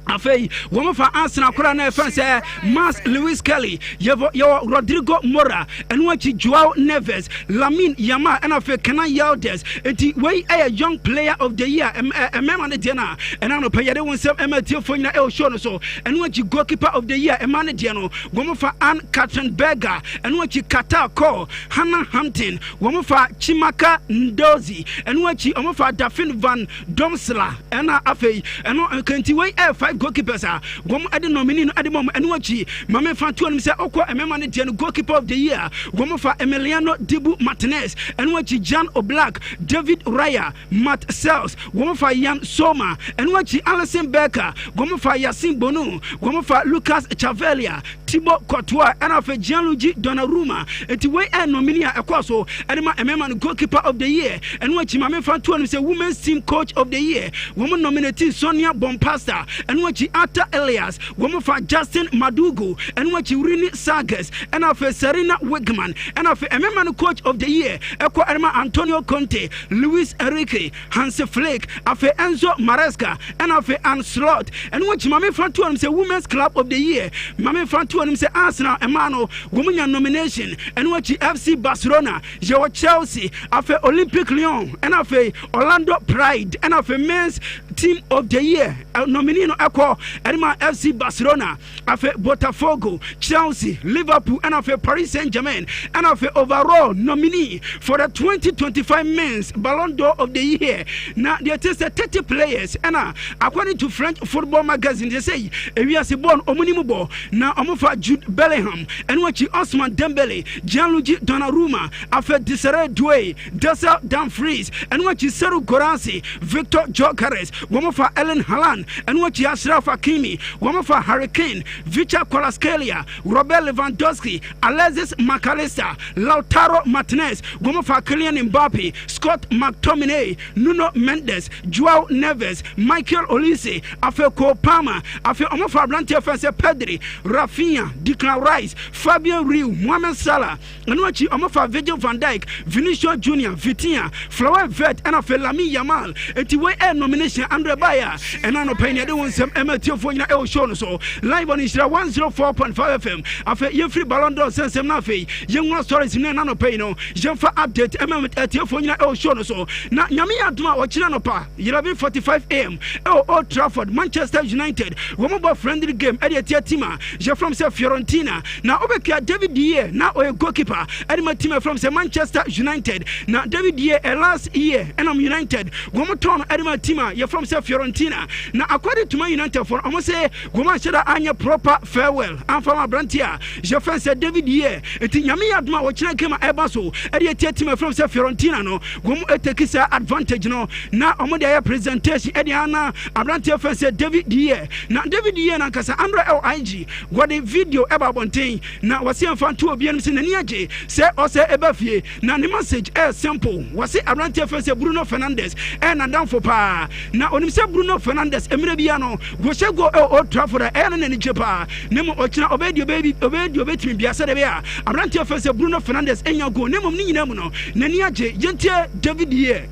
afei woman for Arsenal kora na fan say Mas Lewis Kelly yo Rodrigo Mora and watch Joao Neves Lamine Yamal and afei Kenan Yildiz enti we a young player of the year man de na and no pay de won sem ematio for na el show no so and watch goalkeeper of the year man de no woman for Anne Catherine Berger and watch Qatar call Hannah Hampton woman for Chimaka Ndozi and watch woman for Daphne van Domsela and afei and no kenti we 5 goalkeepers are one at the nominee at the moment and watchy Mame Fantuan say Oko Emmanuel goalkeeper of the year woman for Emiliano Dibu Martinez and watchy Jan Oblak David Raya Matt Sells woman for Jan Soma and watchy Alison Becker woman for Yasin Bonu woman for Lucas Chavelia Thibaut Courtois and of Gianluigi Donnarumma and to way and nominee Ekoso and my Emmanuel goalkeeper of the year and watchy Mame Fantuan say women's team coach of the year woman nominated Sonia Bompasta and watch Atta Elias, woman for Justin Madugu, and watch Rini Sagas, and of Serena Wigman, and of a member coach of the year, Eko Erma Antonio Conte, Luis Enrique, Hanse Flake, of Enzo Maresca, and of Anne Slot, and watch Mame Fantuan say Women's Club of the Year, Mame Fantuan say Arsenal, Emano, woman nomination, and watch FC Barcelona, Joe Chelsea, of Olympic Lyon, and of Orlando Pride, and of Men's Team of the Year, nominee no Edma FC Barcelona, afe Botafogo, Chelsea, Liverpool, and afe Paris Saint-Germain, and afe overall nominee for the 2025 Men's Ballon d'Or of the Year. Now, they tested 30 players, and according to French football magazine, they say, we are born Omunimubo, now Omofa Jude Bellingham, and watch Osman Dembele, Gianluigi Donnarumma, afe Desiree Doué, Dessel Dumfries, and watch Seru Goransi, Victor Gyökeres, Womofa Ellen Haaland, and watch Ashraf Hakimi, woman for Hurricane, Victor Kvaratskhelia, Robert Lewandowski, Alexis McAllister, Lautaro Martinez, woman for Kylian Mbappe, Scott McTominay, Nuno Mendes, Joao Neves, Michael Olise, Afe Cole Palmer, Afe Omofa Abrante Offense Pedri, Rafinha, Declan Rice, Fabian Riu, Mohamed Salah, and watch Omofa Virgil van Dijk, Vinicius Junior, Vitinha, Flower Vet, and Afe Lamine Yamal, and to way nomination Andre Bayer, and I know Penny, they want some Ematio for your show so live on Nhyira 104.5 FM. After your free Ballon d'Or sense nafe, young stories in nano pay no, young for update Ematio for your show so. Now Nyami Aduma or Chinanopa, 11:45 AM. Old Trafford, Manchester United, woman friendly game, Eddie Tima, you're from Fiorentina. Now Obeka David Dier, now a goalkeeper, Eddie Matima from Manchester United. Now David Dier, last year, and I'm United. Woman Tom Eddie Matima, you're from Fiorentina. Now according to my United for almost say woman should anya proper farewell and from Abrantia je fan say David Ye enti nyame aduma wo kina kema eba so e dey team from say Fiorentina no gom take sa advantage no na omo dey presentation e dey ana Abrantia fan say David Ye na David Ye na kasa Andra LIG got a video eba bonten na wase fan to obi anu se nani age say o say eba fie na the message is simple wase Abrantia fan say Bruno Fernandes e na down for pa na onim say Bruno Fernandes emre bia no go she go Old Trafford and any chepa nemo ochina obedio betimi biasa de bia Abrantia fan say Bruno Fernandes enya go nemo ni nyina mu no nani age yentie David Ye.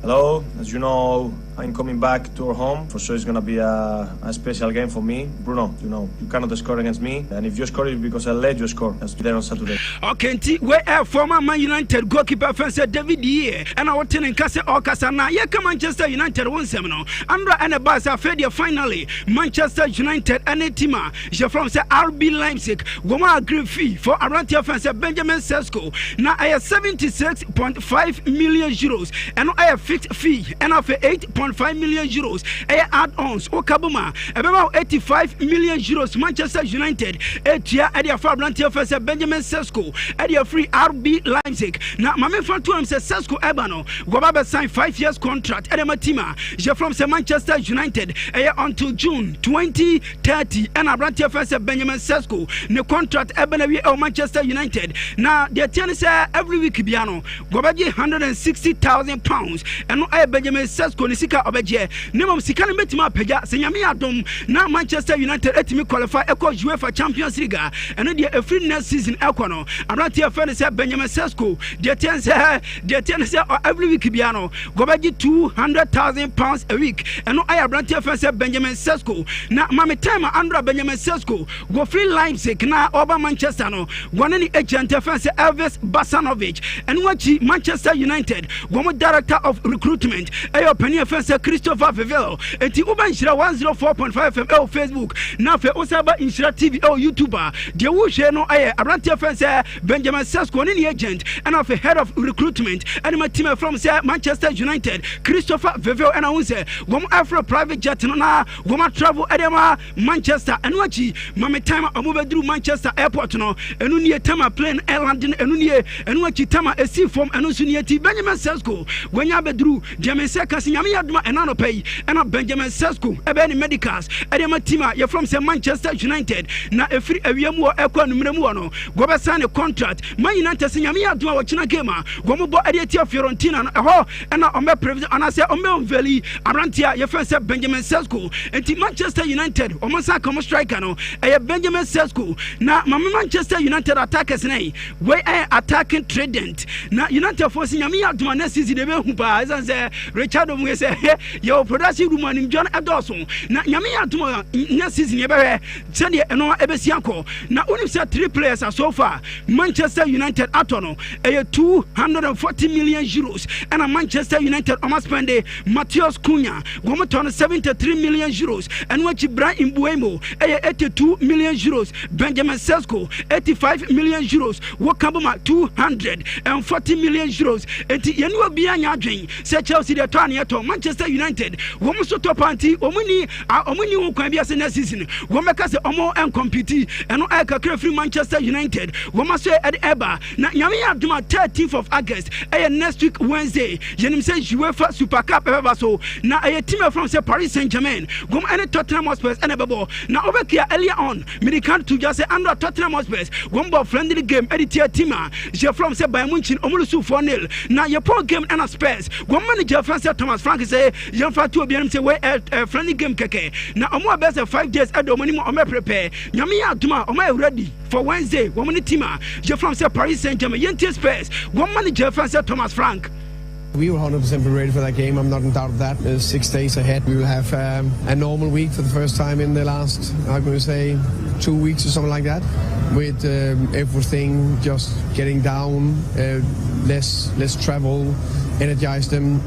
Hello, as you know, I'm coming back to our home. For sure, it's going to be a special game for me. Bruno, you cannot score against me. And if you score, it's because I let you score. That's there on Saturday. Okay, where former Man United goalkeeper fence David Ye and our tenant Casa or Casana. Yeah, Manchester United won seminal. Andra and a bus are fed finally. Manchester United and a teamer. She from say RB Leipzig. Woman agree fee for Arantia fence Benjamin Sesko. Now I have 76.5 million euros. And I have fixed fee. And after 8.5 million euros. I add-ons. Okabuma. About 85 million euros. Manchester United. Etia at your Arantia fence Benjamin Sesko. At your free RB Leipzig. Now, my man from Tuam says Sesko Ebano. Wababa signed 5 years contract. Edema Tima. She from Manchester United. Until June 2030. And Arantia fence Benjamin Sesko. The contract Ebenewi of Manchester United. Now, the tennis say every week Biano. Wabaji £160,000. And no Benjamin Sesko Nisika Obeje. Nemo Sikana Betima Peja. Senyami Adom. Now Manchester United etimi qualify Eco UEFA Champions League. And then a free next season Econo. Arantia fence Benjamin Sesko. The tennis say every week Biano. Wabaji £200,000 a week. And no Arantia fence Benjamin Sesko. Now Mami Time Andra Benjamin Sesko. Go free Leipzig na over Manchester no. One any agent fence Elvis Basanovic. And watch Manchester United. One director of recruitment. Ayo penny fence Christopher Vivelo. And the Uber Nhyira 104.5 FM Facebook. Now for Osaba Nhyira TV YouTuber. The Wushe no Arantia fence Benjamin Sesko any agent. And of head of recruitment. And my team from Manchester United. Christopher Vivelo and I say one Afro private jet no na one travel Edema Manchester and watch Mama time I move through Manchester Airport no and unie time plane airlanding and unie and watch time a sea from and usunieti Benjamin Sesko when you be through Jamin Sekas Yami Adma and ano pay and a Benjamin Sesko ebeni medicals Edema Tima you're from Manchester United na a free aviamu equa numero no go sign a contract Man United Yami Adma watching gamer go bo Editia Fiorentina and I'm president and I say Omel Valley Arantia your first Benjamin Sesko and Manchester United Omasa come striker no Benjamin Sesko na Manchester United attackers nay where attacking Trident na United force Yami Adma next season they be hupa as say Richard we say your production room in John Adoson na Yami Adma next season you be send you no ebesianko na only say 3 players are so far Manchester United atono 240 million euros and a Manchester United almost spend Matheus Cunha go turn 73 million euros and what Brian Mbuemo 82 million euros Benjamin Sesko 85 million euros Wakabuma 240 million euros and yenu bia nyadwen say Chelsea the turn to Manchester United wo so top anti omuni wo kwan bia se next season wo meka se omo en compete eno aka free Manchester United wo ma so at eba na nyame aduma 13th of August next week Wednesday yenim say UEFA Super Cup eba so na team from say Paris Saint-Germain go any Tottenham Hotspur and eba na obekia earlier on me can't to just say under Tottenham Hotspur one ball friendly game editor team je from say Bayern Munich omulusu 4-0 na your pro game and Spurs one manager Francis Thomas Frank say you fat to be say we friendly game keke na omo best 5 days ado money mo prepare nyame aduma omo ready for Wednesday one team je from say Paris Saint-Germain yenti Spurs one manager Francis Thomas Frank. We were 100% ready for that game. I'm not in doubt of that. 6 days ahead, we will have a normal week for the first time in the last, I'm going to say, 2 weeks or something like that, with everything just getting down, less travel, energize them,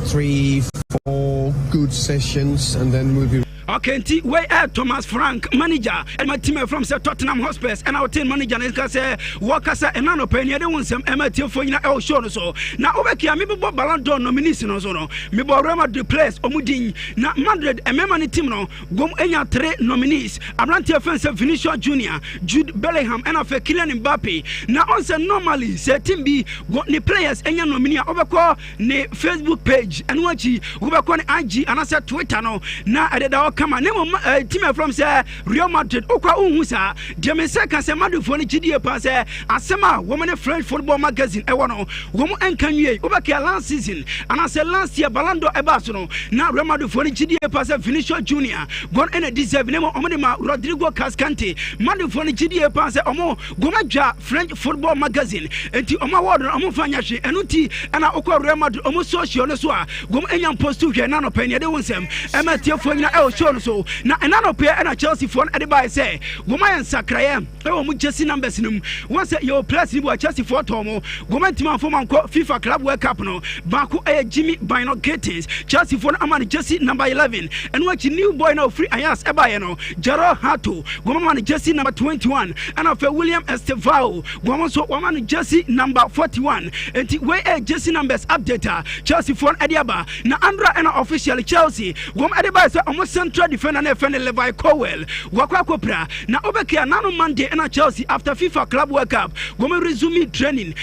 3-4 good sessions, and then we'll be. Okay, where Thomas Frank, manager, and my team from Tottenham Hotspur, and our team manager, and say, Wakasa, and Nano Penny, I don't want some MT for you now, show so. Now, over here, maybe Bob Ballon d'Or nomination or so, maybe Roma de Place, Omudin, not Madrid, and Memani Timno, Gom Enya 3 nominees, Abrante Offensive Vinicius Jr., Jude Bellingham, and of Kylian Mbappe. Now, also normally, say Team B, what the players, and your nominee, overcall the Facebook page, and watch you, overcall IG, and I said Twitter, no, now I did our come ma nemo team from say Real Madrid okwa unhu sa de me say kan say madufo ni gidie pa say asema woman French football magazine e wono wo mo enkanwie obeka last season and I say last year Balando eba so no na Real Madufo ni gidie pa say Vinicius Junior gon ene deserve nemo omode ma Rodrigo Cascante madufo ni gidie pa say omo gomadwa French football magazine enti omo award omo fanya hwe enuti na okwa Real Madrid omo social no so a gom enyam post hwe na no pe ne de wonsem ematiefo nyina e o show no so na na no pe na Chelsea fo e de buy say goma yan sakraye e o mu jersey numbers num won say your place ni bo Chelsea fo to mo goma ntima fo man ko FIFA Club World Cup no ba ko Jimmy Bino Gates Chelsea fo na man jersey number 11 and watch new boy now free ayas e buy no Jaro Hato goma man jersey number 21 and of William Estevao goma so man jersey number 41 enti we jersey numbers updater Chelsea fo Ediaba na Andra and official Chelsea gom Ediaba say almost central defender na defend Levi Cowell wakwa kopra na obeka nano Monday na Chelsea after FIFA Club World Cup gom resume training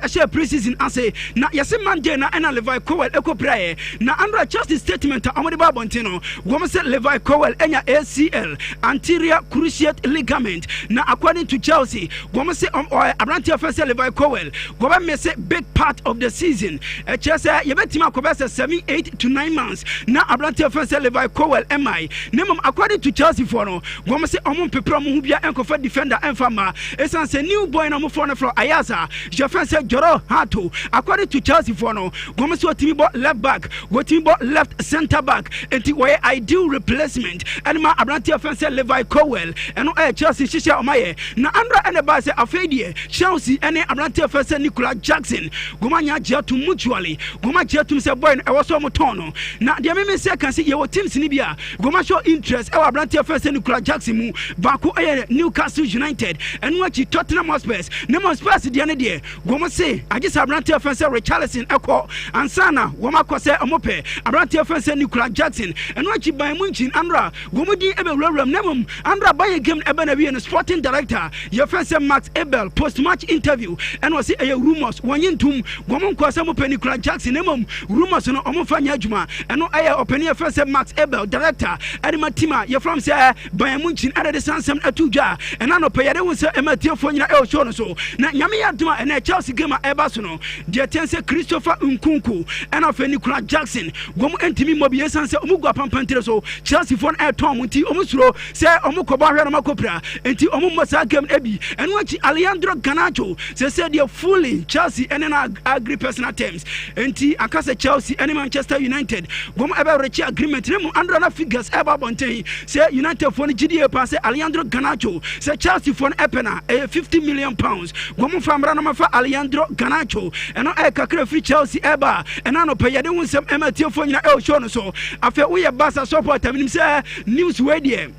share pre-season ase na yese Monday na Levi Cowell ekopra na Andra Chelsea statement amode ba bontino gom say Levi Cowell enya ACL anterior cruciate ligament na according to Chelsea gom say Abrantia first Levi Cowell gom me say big part of the season Chelsea yebetima kobesa 7-8 to 9 months na Abrantia first Levi Cowell MI nemom according to Chelsea for no gom say omon pepra mo hubia enkofa defender enfama esan say new boy na mo for no from Ayasa je fan say Joro Hato according to Chelsea for no gom say otimi bo left back otimi bo left center back enti way ideal replacement and ma Abrantia first Levi Cowell and no Chelsea shisha omaye na Andra and ba say afedie Chelsea and Abrantia first Nicolas Jackson gomanya jetu mutually goma jetu say boy e was so mo tono na de me say kan say your teams ni bia goma show interest e wa Abrantia first Nicolas Jackson mu bako Newcastle United and watch Tottenham Hotspur Nemo Spurs de ne de goma say agisa Abrantia first Richarlison eko ansana goma ko say omope Abrantia first Nicolas Jackson and watch Bayern Munich Andra gomo di ebe wrawram nemom Andra Bayern game ebe na be sporting director your first Max Ebel post match interview and was say rumors wonyentum goma ko say omope Nicolas Jackson nemom rumors no omofanya adwuma eno openia first Max Ebel director Matima you from say Bayern Munich ada de sansam atudwa ena no peyade won say ematiefo nyina e show no so na nyame yaduma ena Chelsea game eba so no de tense Christopher Nkunku ena of Nicolas Jackson gom entimi mobie sanse omugwa pampantere so Chelsea fon e ton munti omusuro say omukoba hwe no makopra enti omumasa game ebi eno achi Alejandro Garnacho say they fully Chelsea ena agree personal terms enti akase Chelsea and Manchester United gom ebe reach agreement nemu andra na figures eba bonten say United for GDA pass Alejandro Garnacho say Chelsea for epena 50 million pounds gom famra na mafa Alejandro Garnacho eno kakra free Chelsea eba ena no payade wonsem ematie for nyina e show no so afa we Barca supporter minim say news we there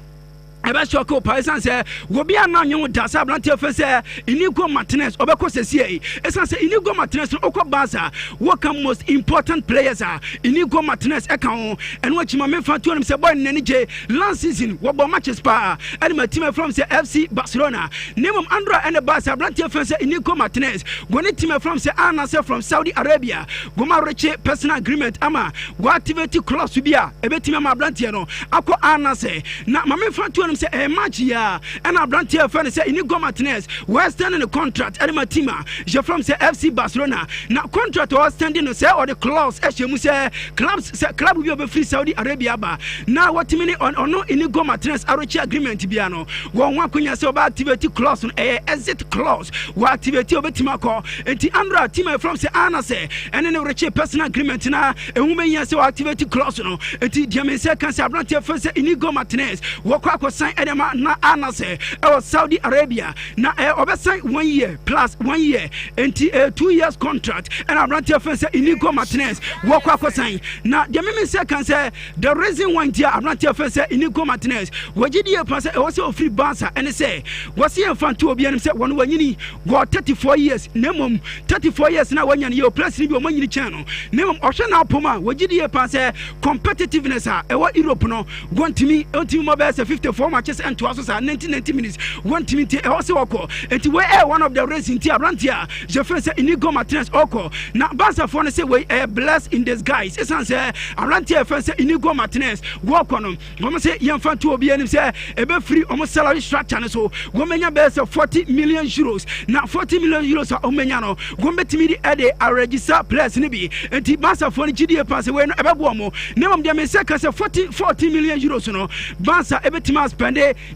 ebe shoko paisan say wo bia na nyu da sa Abrantia fe say Inigo Martinez obeko sesie esan say Inigo Martinez okọ Barca what come most important players are Inigo Martinez e kan eno achima me fa to say boy nani je last season wo bo matches pa and my team from say FC Barcelona name Andra and Barca Abrantia fe say Inigo Martinez go ne team from say Anase from Saudi Arabia go ma reach personal agreement ama go activate clause bia ebe team ma Abrantia no akọ Anase na ma me fa to say a match ya and Abrantia fan say Inigo Martinez was standing the contract and my team je from say FC Barcelona na contract was standing say or the clause e say clubs say club will be free Saudi Arabia ba na what mean on no Inigo Martinez arochi agreement bia no won wakonya say oba activate clause no exit clause wa activate obetima ko enti Andra team from say Anase and then reach personal agreement na ehuma nya say activate clause no enti dia say can say Abrantia fan say Inigo Martinez wakwa edema na Anase Saudi Arabia na obesign 1 year plus 1 year enti 2 years contract and Abrantia fan say Inigo Martinez wakwa sign na the me say can say the reason why dia Abrantia fan say Inigo Martinez wagidi e pass e was free Barca and say was here fan to obi an say won wanyini go 34 years nemom 34 years na wanyani your plus ni bi o manyini channel nemom ohwe na apoma wagidi e pass competitiveness e wa Europe no go ntimi mo be say 54 matches and to us 90 minutes 1 minute also oko enti we one of the race inti abrantia je feel say Inigo Martinez oko na Barca for say we blessed in disguise esan say abrantia feel say Inigo Martinez work on no say yemfa to obi anim say ebe free omo salary structure no so wo menya be say 40 million euros na 40 million euros o menya no wo betimi di ede a register players ni bi enti Barca for GDA pass we no ebe bo omo nemam de me say ka say 40 million euros no Barca ebetima spend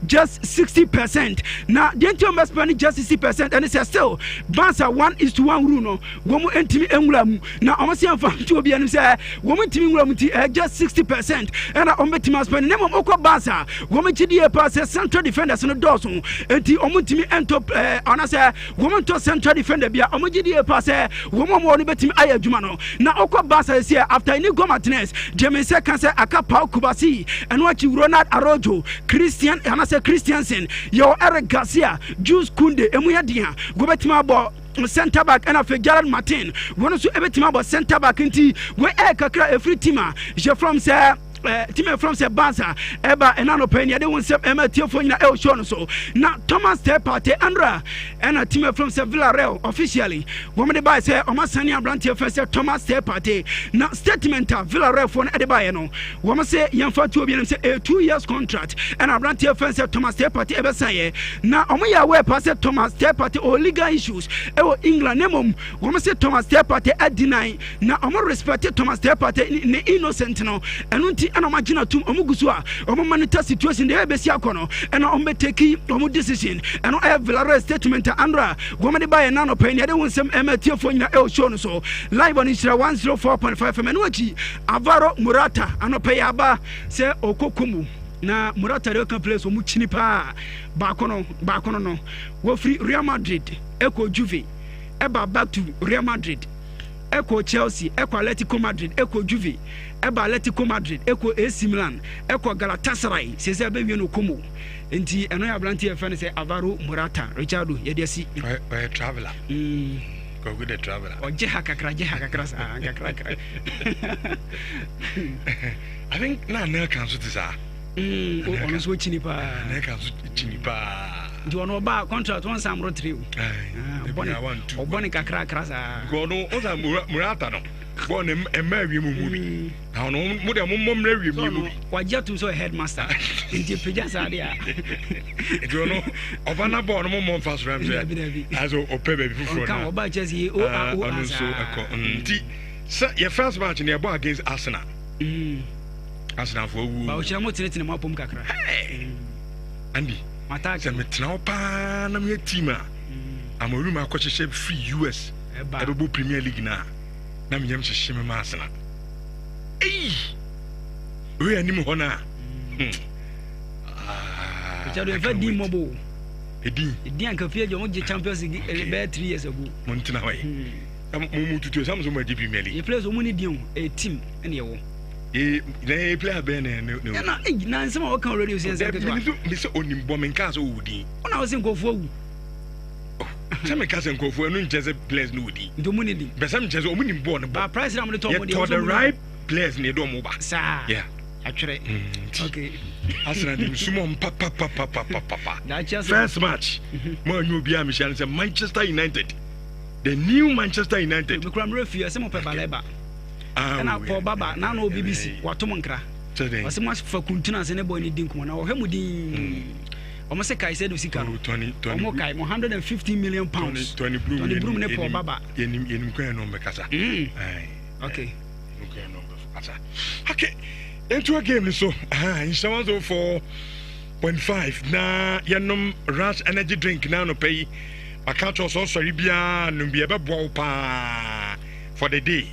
just 60%. Now the entire spend just 60% and it's still Barca 1:1 rule no wo mo entimi enwura na omo se amfa to obi anim say wo mo entimi enwura muti just 60% and omo betima spend nemam okọ Barca wo mo GDA pass central defenders no doso enti omo entimi entop ona say wo mo to central defender bia omo GDA pass wo mo no betimi ayadwuma no na okọ Barca say after Inigo Martinez James say kan say aka Pau Kubasi and what you Ronald Arojo Christiansen your Eric Garcia Jules Kunde emuya dia go betima bo center back and after Gerald Martin one so ebetima bo center back nti we kakra every teamer je from say team from say Barca eba enano pen ya de won say ema tiefo nyina e show no so na Thomas Tepate Andra and a team from say Villarreal officially woman de buy say omasani abrantie first say Thomas Tepate na statement Villarreal for na de buy no woman say yemfa to obi say a 2 years contract and abrantie first say Thomas Tepate ebe say na omo ya we pass Thomas Tepate o legal issues e o England nemom woman say Thomas Tepate deny na omo respect Thomas Tepate ne innocent no enunti and imagine tum omugusua omo monitor situation dey ebesi akono and omo take omo decision and I have Villarreal statement Andra woman buy na no pen dey won sem ematiefo nyina e show no so live on Nhyira 104.5 FM no achi Alvaro Morata anope aba say okokomu na Morata dey can place omu chini pa ba kono no wo free Real Madrid eko Juve eba back to Real Madrid eko Chelsea eko Atletico Madrid eko Juve eba Atletico Madrid eko AC Milan eko Galatasaray sese be no komo enti eno ya branti e fane say Alvaro Morata Richardo ye dey si traveler go good the traveler oje hakakra sa kakra I think na kan so tisa ono so chini pa na kan so chini pa ndi ono ba contract one sam ro 3 oboni kakra sa go no o sa Morata no go na emawie mu bi na ono mo de mo mrawie mu bi waje to so headmaster ndi peja sa dia do no obana bo no mo fast ram say aso opebe bi fufuro na kan oba chesi o ono so eko ndi sa your first match na bo against Arsenal Arsenal for wu ba o chira mo tinetine mo apom kakra Andy mata se metna opa na me team a amoru ma kwacheshe free US ebo Premier League na me yam cheshe me Arsenal we anim ho na Richardo e fa di mobo edi anka fie je mo je Champions League be 3 years ago mo ntina wa mo tutu sam so mo di Premier League e play so mo ni dion e team ene ye wo na player ben no na nsema wo kan radio sense ke so me se onimbo men ka so wudi ona wo se nkofo wu se me ka se nkofo enu nchese players no wudi ndo mu ni di be se nchese omu nimbo no ba price na mo to mo di the right players ne do mo ba sa yeah atwere okay Arsenal dim sumo papa first match mo anyu bia me share say Manchester United the new Manchester United we kram refi se mo pe baleba na Paul Baba na no BBC watom nkra wase mo fa kuntuna se ne boy ni din kuma na wo hemu din omo se kai se do sika omo kai 150 million pounds 20 broom ne Paul Baba yenim kwa no mbekasa okay okay into a game so in 4.5 na yenom Rush energy drink na no pay akato so sorry bia no bia be bo pa for the day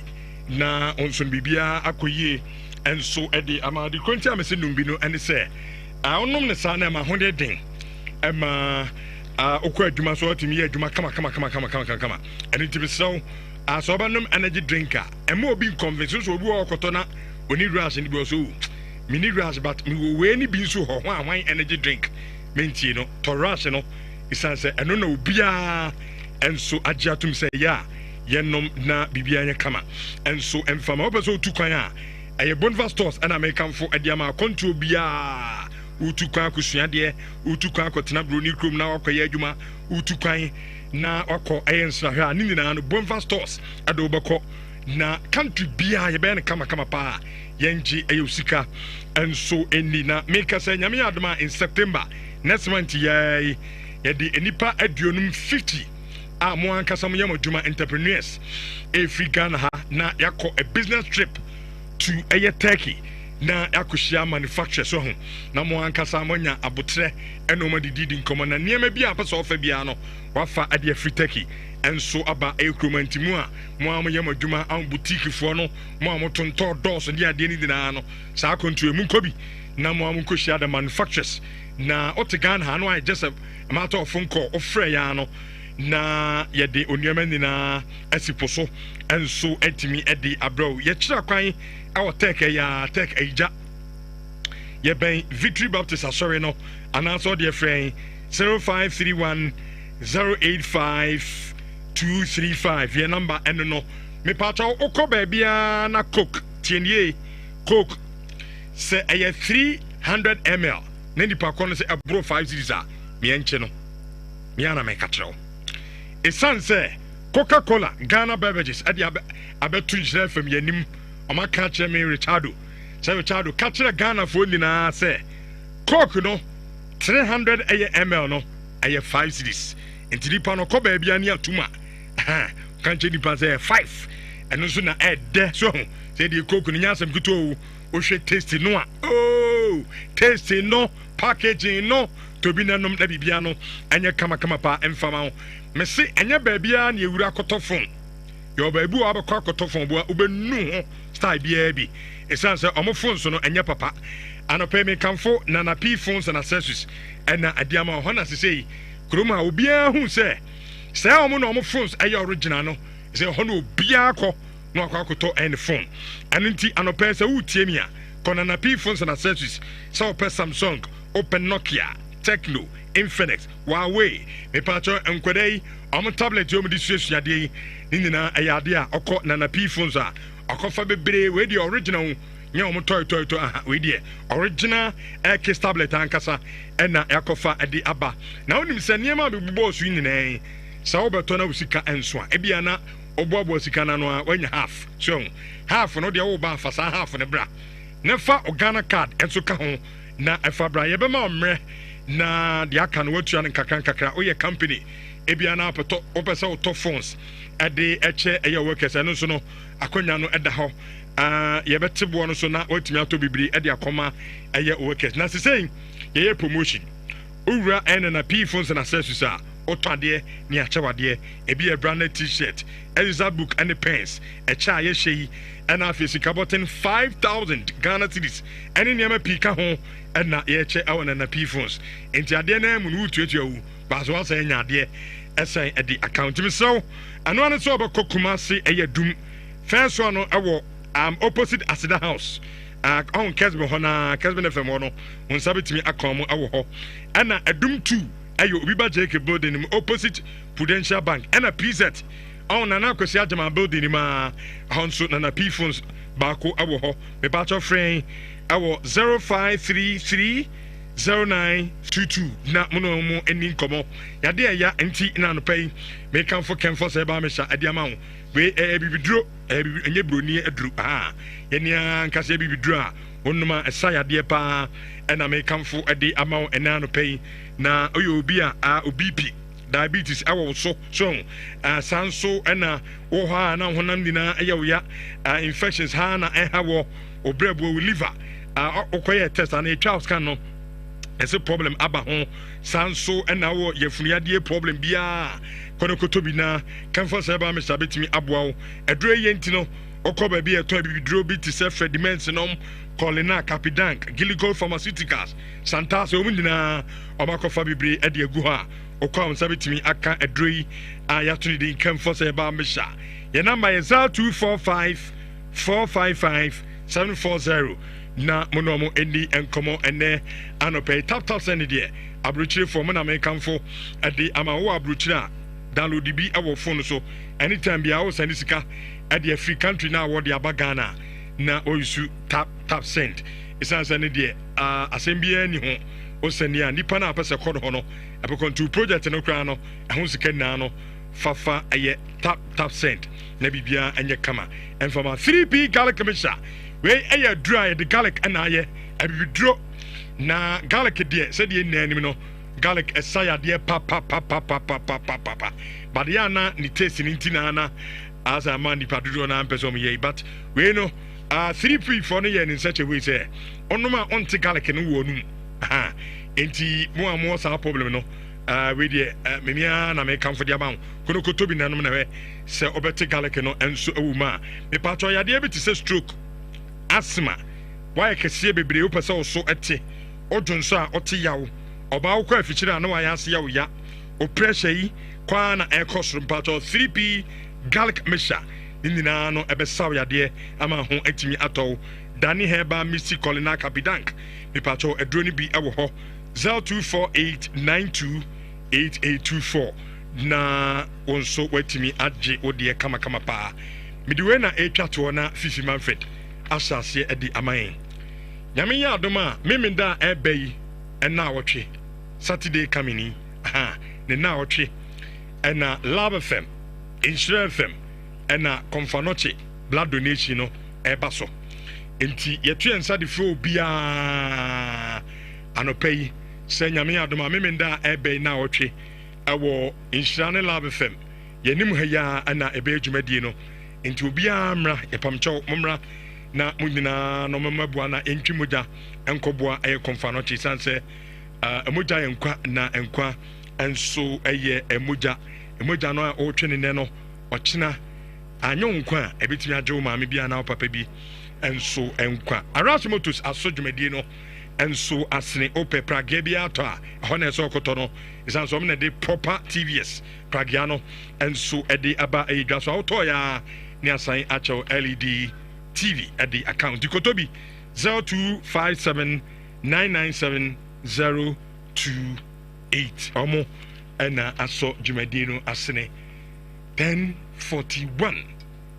na onson bibia akoyie enso ede amadi konti amese numbi no ene se onom ne sa na ma honde den ema okwa adwuma so otimi adwuma kama ene tibi so so ba nom energy drinker ema obi convince so obi okoto na oni Rush ni bi so mini Rush but mi we ni bi so ho hwan energy drink mentie no to Rush no isanse eno na obia enso agiatum se ya yenom na bibia nya kama enso emfama obeso tu kwan a eye Boniface stores and American for ediama control bia utu kwan akosua de utu kwan akotena broni krom na wakoye adwuma utu kwan na wakɔ ɛyɛ nsrahwɛ a ne nyinaa no Bonfa stores ade wobɛkɔ na country bia yɛbɛyɛ no kama paa yɛngye ɛyɛ osika ɛnso ɛni na meka sɛ nyame adoma in September next month yɛde nipa aduonum 50 a mo ankasa mo yɛ mo adwuma entrepreneurs ɛfiri Ghana ha na yɛakɔ a business trip to ɛyɛ Turkey na yakohyia manufacture so ho na mo ankasa monya abotre ɛno ma didi nkɔmɔ na nneɛma bi a pɛsɛ ɔfa bia no wafa ade afiri Turkey enso aba ekromanti mu a mo amoyɛ madwuma an boutique foɔ no mo amotontɔ dɔɔso de ade ni dinaa no saa kontu emu nkɔbi na mo amonkohyia the manufacturers na otegan ha no I just a matter of phone call ofrɛ ya no na yɛde onuama nyinaa asipo so enso etimi ɛde abrɛw yɛkyerɛ kwan our tech agya yɛbɛn Victory Baptist asɔre no anaasɛ ɔde ɛfrɛn 0531 085 235 yɛ number ɛno no mepatɔ wokɔ baabia na coke tienie coke sɛ ɛyɛ 300 ml na nipa kɔ no sɛ ɛboro 5 series a meɛnkye no meana meka kyerɛw ɛsiane sɛ Coca-Cola Ghana beverages ɛde abɛto nhyerɛ fam yɛnim ɔma ka kyerɛ me Richardo ka kyerɛ Ghana fo nyinaa sɛ Coke no 300 ml no ɛyɛ 5 series nti nipa no kɔ baabia ne atuma ka kyerɛ nipa sɛ 5 ɛno nso na ɛdɛ so ho sɛ deɛ Coke no nyasɛm kitoo wohwɛ tasty no a tasty no packaging no tobi nanom na bibia no ɛnyɛ kama pa ɛmfama ho mese ɛnyɛ baabia ne ewura akɔtɔ phone yɛ baabi wa abɛkɔ akɔtɔ phone boa wobɛnu ho style biara bi ɛsiane sɛ ɔmo phones no ɛnyɛ papa anɔpɛ me kamfo Nana P phones and accessories ɛna adiama hɔ na sesei kurom a obiara hu sɛ ɔmo na ɔmo phones ɛyɛ original no sɛ hɔ na obiara kɔ na akɔ akɔtɔ ɛne phone ɛno nti anɔpɛ sɛ wotie mi a kɔ Nana P phones and accessories sɛ wopɛ Samsung open Nokia Tecno Infinix Huawei mepatɔ nkwada yi ɔmo tablet yi ɔmo de suasuadeɛ yi ne nyinaa ɛyɛ ade a ɔkɔ Nana P phones a ɔkɔfa bebree wei deɛ original nyɛ ɔmo tɔi aha wei deɛ original X tablet ankasa ɛna ɛkɔfa ɛde aba na wonim sɛ nneɛma a bɛbobɔ so yi nyinaa sɛ wobɛtɔ na wo sika ɛnso a ebia na ɔboaboa sika na no a wanya half so half no deɛ woba afa saa half no bra na fa Ghana card ɛnso ka ho na ɛfa bra yɛbɛma ɔmmerɛ na deɛ aka no watua no nkakra woyɛ company ebia na apɛtɔ wopɛ sɛ wotɔ phones ɛde ɛkyɛ ɛyɛ workers ɛno nso no akonya no ɛda hɔ yɛbɛte boɔ no so na watumi atɔ bibiri ɛde akɔma ɛyɛ workers na sesɛn yɛyɛ promotion owura Nana P phones and accessories a wotɔ adeɛ ne akyɛwadeɛ ebi yɛ branded t-shirt Elisa book and pens ɛkyɛ a yɛhyɛ yi ɛna afei sika bɔten 5,000 Ghana cedis ɛne nneɛma pii ka ho ɛna yɛkyɛ ɛwɔ Nana P phones nti adeɛ no mu no wotuatua wo baaso wasɛ nya adeɛ ɛsɛn ɛde account mi sɛw ɛno ano sɛ ɔbɛkɔ Kumasi ɛyɛ dum first one no ɛwɔ opposite Asida house on Kesbe hɔ na Kesbe FM hɔ no wɔn nsa betumi akɔn mu ɛwɔ hɔ ɛna ɛdum 2 ɛyɛ obi ba JK building mu opposite Prudential Bank ɛna PZ ɔn Nana Kwesi Agyeman building mu a hɔ nso Nana P phones baako ɛwɔ hɔ mepaatɔ frɛn ɛwɔ 0533 0922 na mono mu eni nkɔmɔ yade ɛya nti na no pɛyi mekamfo kɛmfo sɛ ba mehyɛ ade ama wo we bibiduro enye broni aduru yɛnia nkasa bibiduro a wonuma ɛsa yadeɛ paa ɛna mekamfo ɛde ama wo ɛna no pɛyi na ɔyɛ obi a obipi diabetes ɛwɔ so sanso ɛna wo hɔ a na honam nyinaa ɛyɛ wo ya infections ha na ɛha wɔ obrɛbo liver ɔkɔyɛ test ana etwa scan no ɛsɛ problem aba ho sanso ɛna wɔ yɛfunuyadeɛ problem biara kɔnɔkɔtɔ bi na kamfa sɛ ba mesa betumi aboa wo ɛduro yɛ nti no ɔkɔ baabi ɛtɔ bibiduro bi te sɛ Frediments nom Colina Capidank Gilico Pharmaceuticals Santas ɔmu nyinaa ɔbakɔfa bibire ɛde agu hɔ a ɔkɔ a nsa betumi aka ɛduro yi a yɛato ne din kamfa sɛ ba mesa yɛ namba yɛ 0245 455 740 na mono mo eni enkomo ene anope tap send deɛ abrochire for mo na mekamfo ade ama wo abrochire a download bi ɛwɔ phone so anytime bia wo send sika ade free country na wo de aba Ghana na oyisu tap send ɛsiane sɛ ne deɛ asɛm biara ni ho ɔsɛne a nipa no a apɛ sɛ kɔ no hɔ no ɛbɛkɔntu project no koraa no ɛho sika nyinaa no fafa ɛyɛ tap send na biribiara ɛnyɛ kama ɛmfama 3p garlic mixture wei ɛyɛ aduro a yɛde garlic ɛna ayɛ abibiduro na garlic deɛ sɛdeɛ nna anim no garlic ɛsa yadeɛ pa badeɛ ana ne taste ne nti na asa ama nipa dodoɔ na mpɛ sɛ ɔmo yɛ but wei no 3p for no yɛ ne such a way sɛ ɔnom a ɔnte garlic no wɔ num enti mo a mo saa problem no we deɛ memia na mekamfo de aba wo kono kotobi nanom na hwɛ sɛ ɔbɛte garlic no ɛnso ɛwɔ mu a mepatɔ yadeɛ bi te sɛ stroke asthma wayɛ kɛseɛ bebree wopɛ sɛ wo so ɛte ɔdwo nso a ɔte yaw ɔbaa wo kɔ afikyire a na wayɛ ase yaw ya o pressure yi kwaa na ɛkɔ soro mpatɔ 3p garlic mixture ne nyinaa no ɛbɛsaw yadeɛ ama ho atumi atɔw dani heba misi colina capidank mepatɔ aduro no bi ɛwɔ hɔ 0248928824 na wo nso watumi agye wo deɛ kamakama paa mede wei na ɛtwa toɔ na fifi manfred ahyɛ aseɛ adi aman nyame yɛ adom a memenda a ɛbɛ yi ɛna wɔtwe saturday coming ne na wɔtwe ɛna love fm Nhyira fm ɛna Komfanoche blood donation no ɛba so enti yɛtu yɛn nsa de fo biaa anɔpa yi sɛ nyame adom a memenda a ɛbɛ yi na wɔtwe ɛwɔ Nhyira ne love fm yɛnim ha ya ɛna ɛbɛyɛ dwumadie no enti obiaa mmra yɛpamkyɛw mommra na mo nyinaa no mamaboa na ɛntwi mogya ɛnkɔboa ɛyɛ Komfanoche san sɛ ɛmogya yɛ nkwa na nkwa ɛnso ɛyɛ ɛmogya no a ɔtwe ne nɛ no ɔkyena anyɛ nkwa a ɛbɛtumi agye wo maame bi anaa papa bi ɛnso ɛnkwa Aras Motors aso dwumadie no ɛnso asene opɛ pragea bi atɔ a ɛhɔ na ɛsɛ ɔkɔtɔ no ɛsiane sɛ ɔm na de proper tvs pragea no ɛnso ɛde aba ɛyɛ dwa so a wotɔɔ yɛ ne asan akyɛw led tv ɛde account dikoto bi 0257997028 ɔmo ɛna asɔ dwumadie no asene 1041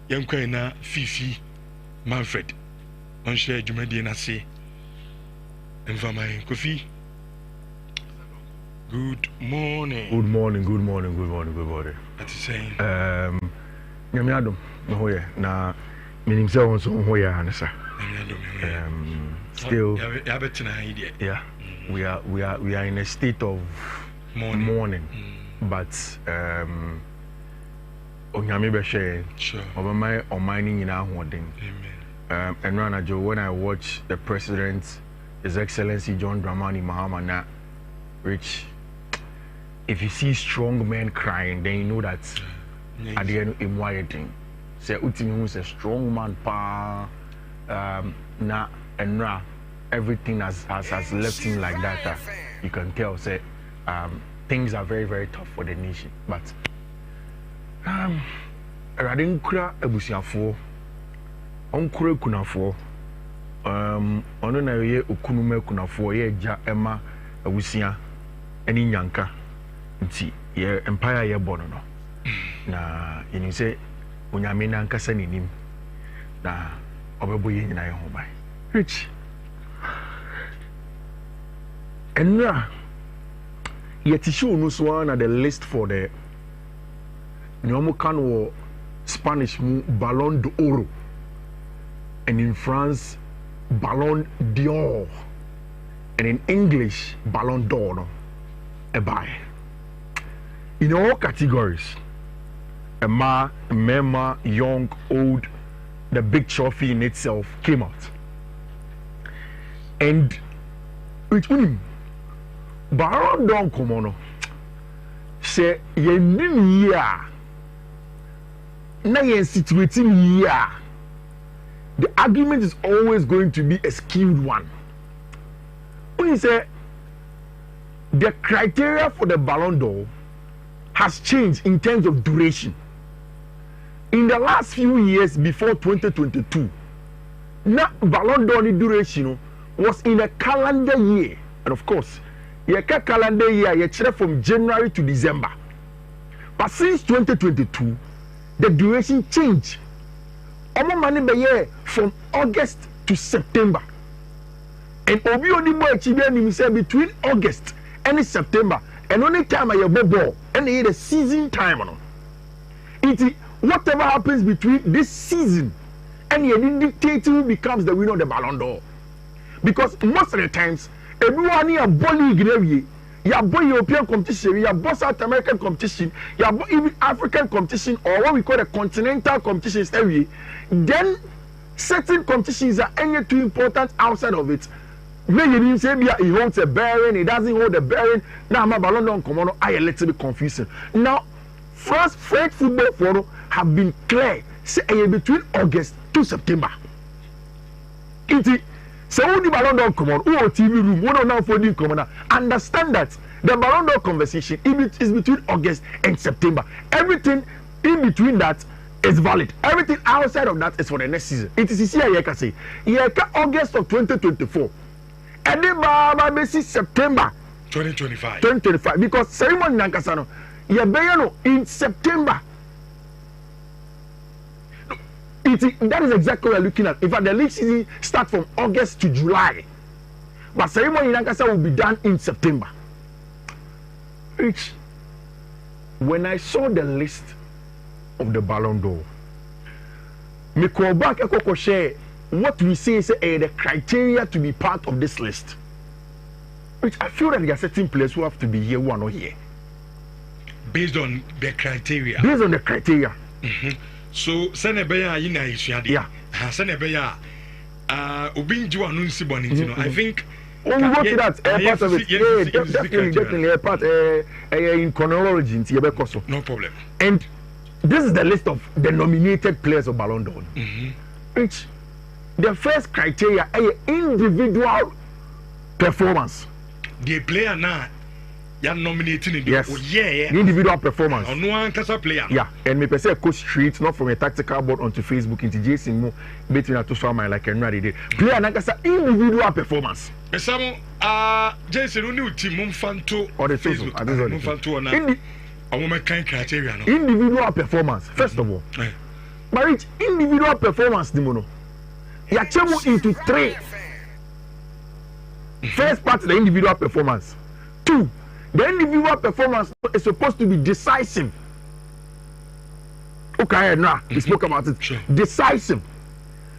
yɛnkwan na fifi manfred ɔnhyɛ dwumadie no ase mfamae kofi good morning ati sɛn nyame adom me ho yɛ na menim sɛ wo nso ho yɛ ane sa still yeah we are in a state of mourning. But onyame bɛhwɛ ɔbɛma ɔman no nyinaa ahoɔden and Ranajo, when I watch the president, His Excellency John Dramani Mahama na Rich, if you see strong men crying, then you know that at the end of thing. Say Utimi is a strong man pa na and ra everything has left him like that. You can tell say things are very, very tough for the nation. But Radinkura Ebusiafo Onkure Kunafo ono na ye okunume kunafo ye ja ema Ebusia eni nyanka nti ye empire ye bono no na you say onyame na nkasa nenim na obebo ye nyina ye ho bai rich enra yet show no so na the list for the nyomo kan wo Spanish mu Ballon d'Oro and in France Ballon d'Or and in English Ballon d'Or no e buy in all categories Emma, Mema, young, old, the big trophy in itself came out. And which means Baron Don Komono say ye nim ya na ye situating ya. The argument is always going to be a skewed one. When you say the criteria for the Ballon d'Or has changed in terms of duration. In the last few years before 2022, na Ballon d'Or duration was in a calendar year, and of course, calendar year from January to December. But since 2022, the duration changed. Omo mani be from August to September. And Obi only more achievement say between August and September. And only time I have ball and the season time on it. Whatever happens between this season and the dictate who becomes the winner of the Ballon d'Or. Because most of the times, everyone here ball league, you have European competition, you have South American competition, you have even African competition, or what we call the continental competitions every. Then certain competitions are any too important outside of it. When you didn't say he holds a bearing, he doesn't hold a bearing. Now my Ballon d'Or come on, I a little bit confusing. Now, French football forum have been clear, say between August to September. So when the Ballon d'Or come on, who on TV room, who don't know for the come on, understand that the Ballon d'Or conversation is between August and September. Everything in between that is valid. Everything outside of that is for the next season. It is here you can say, August of 2024. And then by September 2025 because ceremony nankasano you in September. That is exactly what we're looking at. In fact, the league season starts from August to July, but ceremony in Nankasa will be done in September. Which, when I saw the list of the Ballon d'Or, me call back a share what we say is the criteria to be part of this list. Which I feel that there are certain players who have to be here who are not here. Based on the criteria. Based on the criteria. So Senebeya ina isuade. Yeah. Senebeya Obi Njiwa Nunsi Bonintino. I think we go to that part of it. Definitely part in chronology no problem. And this is the list of the nominated players of Ballon d'Or. Which the first criteria is individual performance. The player now you are nominating yes. Individual performance. No one player. Yeah, and me say coach street not from a tactical board onto Facebook into Jason Mo between to Swama like Nhyira did. Player nakasa individual performance. Some Jason only team Mumfanto or the Facebook. Mumfanto na. A woman kind criteria no. Individual performance first of all. But it's individual performance the mono. You are into three. First part the individual performance. Two, the individual performance is supposed to be decisive. Okay, now we spoke about it. Sure. Decisive.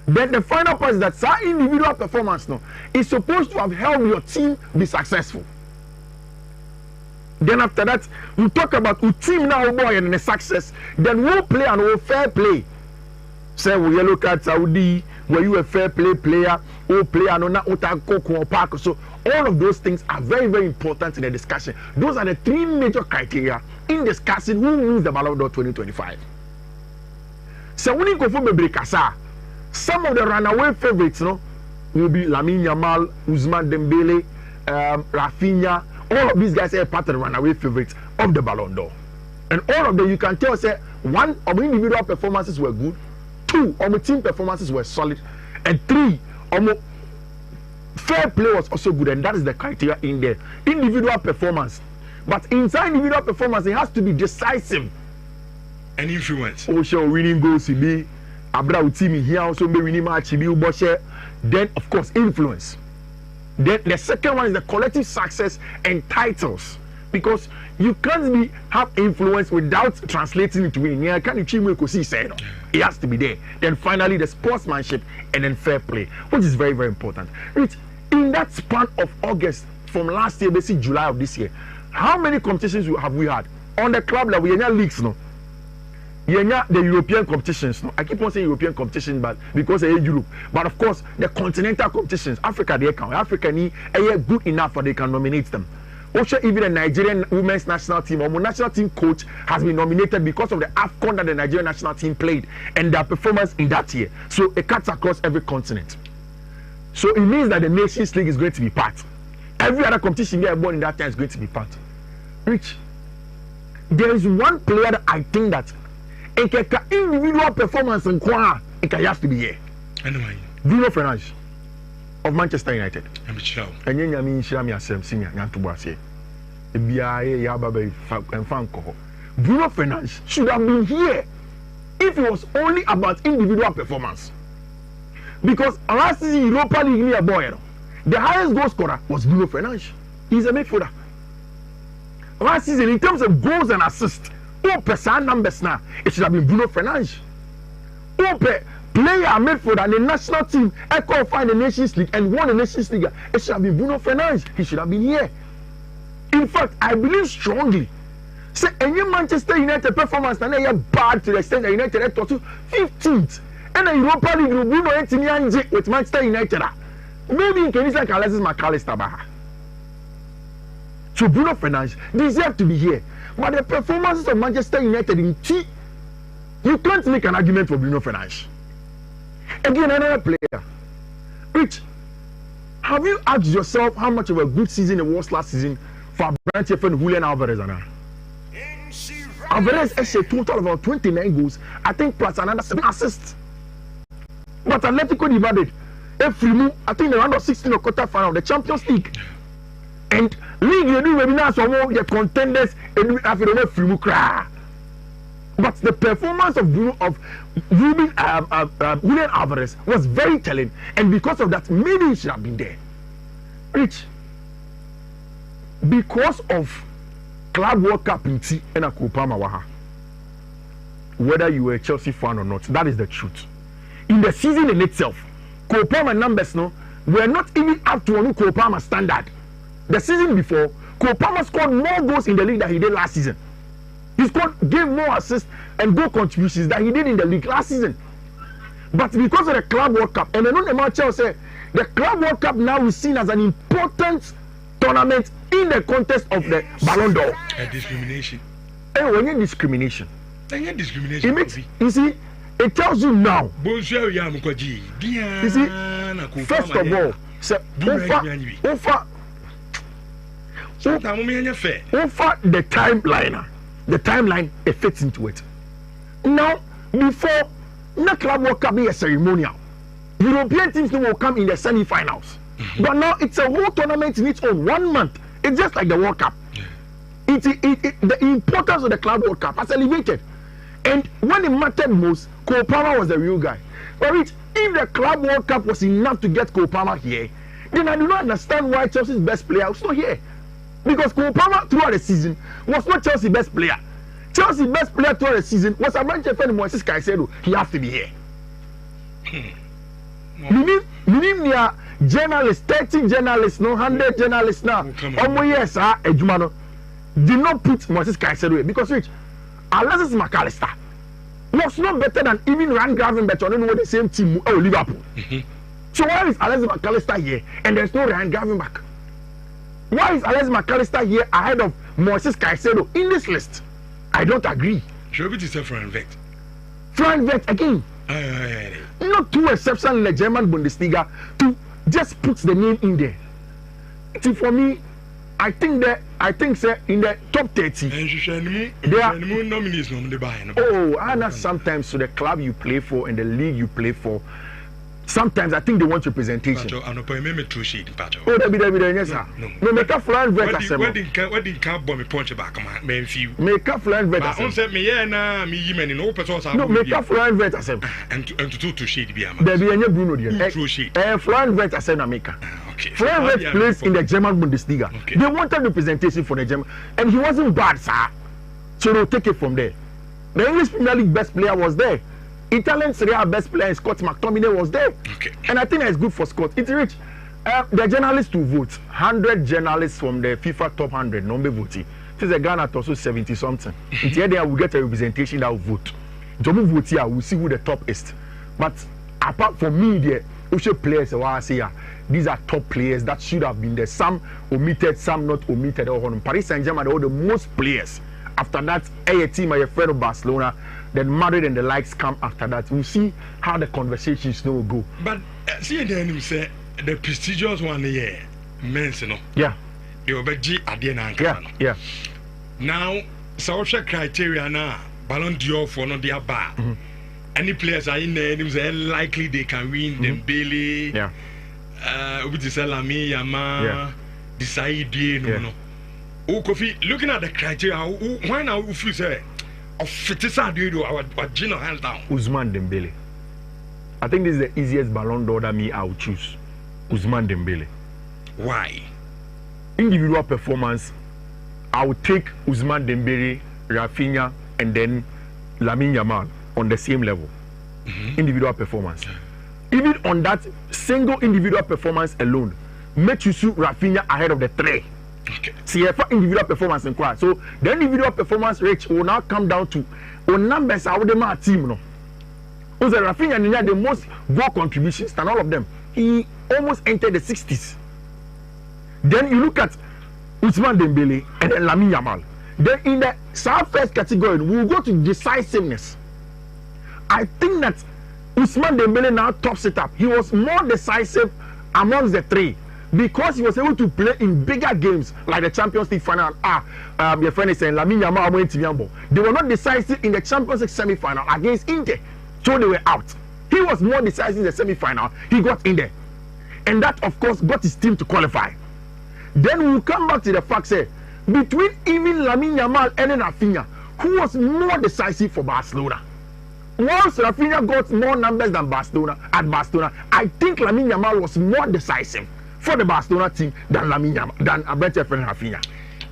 Then the final part is that our individual performance no, is supposed to have helped your team be successful. Then after that, we talk about who team now boy and the success. Then we'll play and we'll fair play. Say we yellow card Saudi, were you a fair play player, or player no na or park. So all of those things are very, very important in the discussion. Those are the three major criteria in discussing who wins the Ballon d'Or 2025. So when you go for Mebrekasa, some of the runaway favorites no, will be Lamine Yamal, Ousmane Dembele, Rafinha. All of these guys are part of the runaway favorites of the Ballon d'Or. And all of them, you can tell, say, one, of individual performances were good. Two, the team performances were solid. And three, fair play was also good. And that is the criteria in there. Individual performance. But inside individual performance, it has to be decisive. And influence. Also, winning goals, be Abra team here, also be winning match, be Uboshe. Then, of course, influence. Then the second one is the collective success and titles. Because you can't have influence without translating it to winning. It has to be there. Then finally the sportsmanship and then fair play, which is very, very important. In that span of August from last year, basically July of this year, how many competitions have we had? On the club level, we have leagues, no? The European competitions, no? I keep on saying European competition, but because they're Europe. But of course, the continental competitions, Africa, they count. Africa need good enough for they can nominate them. Also, even the Nigerian women's national team or national team coach has been nominated because of the AFCON that the Nigerian national team played and their performance in that year. So it cuts across every continent. So it means that the Nations League is going to be part. Every other competition they are born in that time is going to be part. Rich, there is one player that I think that individual performance in Kwa it has to be here. Anyway, Bruno Fernandes of Manchester United. I'm sure. And then Nhyira me asem senior nyanto boase. Ebia ya baba and fan ko. Bruno Fernandes should have been here if it was only about individual performance. Because last season Europa League near boy, The highest goal scorer was Bruno Fernandes. He's a midfielder. Last season, in terms of goals and assists, all numbers now, it should have been Bruno Fernandes. All player, midfielder, and the national team, qualified the Nations League and won the Nations League, it should have been Bruno Fernandes. He should have been here. In fact, I believe strongly. Say, any Manchester United performance, and they are bad to the extent that United are to 15th. And the Europa League will be with Manchester United. Maybe in case like Alexis McAllister. So Bruno Fernandes deserves to be here. But the performances of Manchester United in T, you can't make an argument for Bruno Fernandes. Again, another player. Rich, have you asked yourself how much of a good season it was last season for Brandt and Julian Alvarez? Alvarez has a total of about 29 goals, I think, plus another 7 assists. But Atletico de Madrid, I think the round of 16 or quarter final of the Champions League. And league you do maybe now some of the contenders and after the but the performance of Julian Alvarez was very telling, and because of that, maybe he should have been there. Rich, because of Club World Cup in T and a Kupama Waha, whether you were a Chelsea fan or not, that is the truth. In the season in itself, Kupama numbers were not even up to one Kupama standard. The season before, Kupama scored more goals in the league than he did last season. He gave more assists and goal contributions than he did in the league last season. But because of the Club World Cup, and I know the match say the Club World Cup now is seen as an important tournament in the context of the Ballon d'Or. A discrimination. And when you discrimination, discrimination. It makes, you see, it tells you now. You see, first of all, over the timeline it fits into it. Now, before the Club World Cup be a ceremonial, European teams will come in the semi-finals. But now it's a whole tournament in its own 1 month. It's just like the World Cup. The importance of the Club World Cup has elevated. And when it mattered most, Cole Palmer was the real guy. But if the Club World Cup was enough to get Cole Palmer here, then I do not understand why Chelsea's best player was not here. Because Cole Palmer throughout the season was not Chelsea's best player. Chelsea's best player throughout the season was a Manchester fan Moises Caicedo. He has to be here. You need journalists, 30 journalists, 100 journalists now. Yes, did not put Moises Caicedo here because which Alexis McAllister was not better than even Ryan Gravenberch on the same team. Oh, Liverpool. So why is Alexis McAllister here and there's no Ryan Gravenberch? Why is Alexis McAllister here ahead of Moises Caicedo in this list? I don't agree. Should be to say Frank Vect. Frank Vect again. Not too exceptional in the German Bundesliga to just put the name in there. See, for me, I think sir, in the top 30 there are nominees. and sometimes to the club you play for and the league you play for. Sometimes I think they want representation. Oh, yes, sir. No, make a flying vet as What did bomb punch back, man? Few. Make a flying vet as no, make a flying vet as and to shade be a there be any Bruno there. Flying vet as an America. Flying vet plays in the German Bundesliga. They wanted representation for the German, and he wasn't bad, sir. So they'll take it from there. The English Premier League best player was there. Italian Serie A best player Scott McTominay was there, and I think that's good for Scott. It's rich. The journalists to vote. 100 journalists from the FIFA top 100 number voting. This is a Ghana also 70 something. It's here they will get a representation that will vote. Don't vote here. We'll see who the top is. But apart from me, the Osho players, I say these are top players that should have been there. Some omitted, some not omitted. Paris Saint-Germain, all the most players. After that, a team, a friend of Barcelona. Then Madrid and the likes come after that. We'll see how the conversations will go. But see then say the prestigious one here, men's no. Yeah. You be G Adiana. Yeah. Now, social criteria now, Ballon d'Or for no their bar. Any players are in there, likely they can win Dembele. Yeah. With the Salami, Yama, decide no. Oh, Kofi, looking at the criteria, why now if you say of Fitisa do our Gino hands down. Ousmane Dembele. I think this is the easiest Ballon d'Or that I will choose. Ousmane Dembele. Why? Individual performance, I would take Ousmane Dembele, Rafinha, and then Lamine Yamal on the same level. Individual performance. Even on that single individual performance alone, make you see Rafinha ahead of the three. Okay. See, for individual performance in quite. So the individual performance rate will now come down to numbers out of the team. No, because Rafinha had the most goal contributions than all of them. He almost entered the 60s. Then you look at Ousmane Dembele and then Lamine Yamal. Then in the first category, we will go to decisiveness. I think that Ousmane Dembele now tops it up. He was more decisive amongst the three because he was able to play in bigger games like the Champions League final. Your friend is saying Lamine Yamal went to Yambo. They were not decisive in the Champions League semi-final against Inter, so they were out. He was more decisive in the semi-final. He got in there, and that of course got his team to qualify. Then we'll come back to the fact say between even Lamine Yamal and Rafinha, who was more decisive for Barcelona. Once Rafinha got more numbers than Barcelona, I think Lamine Yamal was more decisive for the Barcelona team than Lamine Yamal, than Abrante and Rafinha.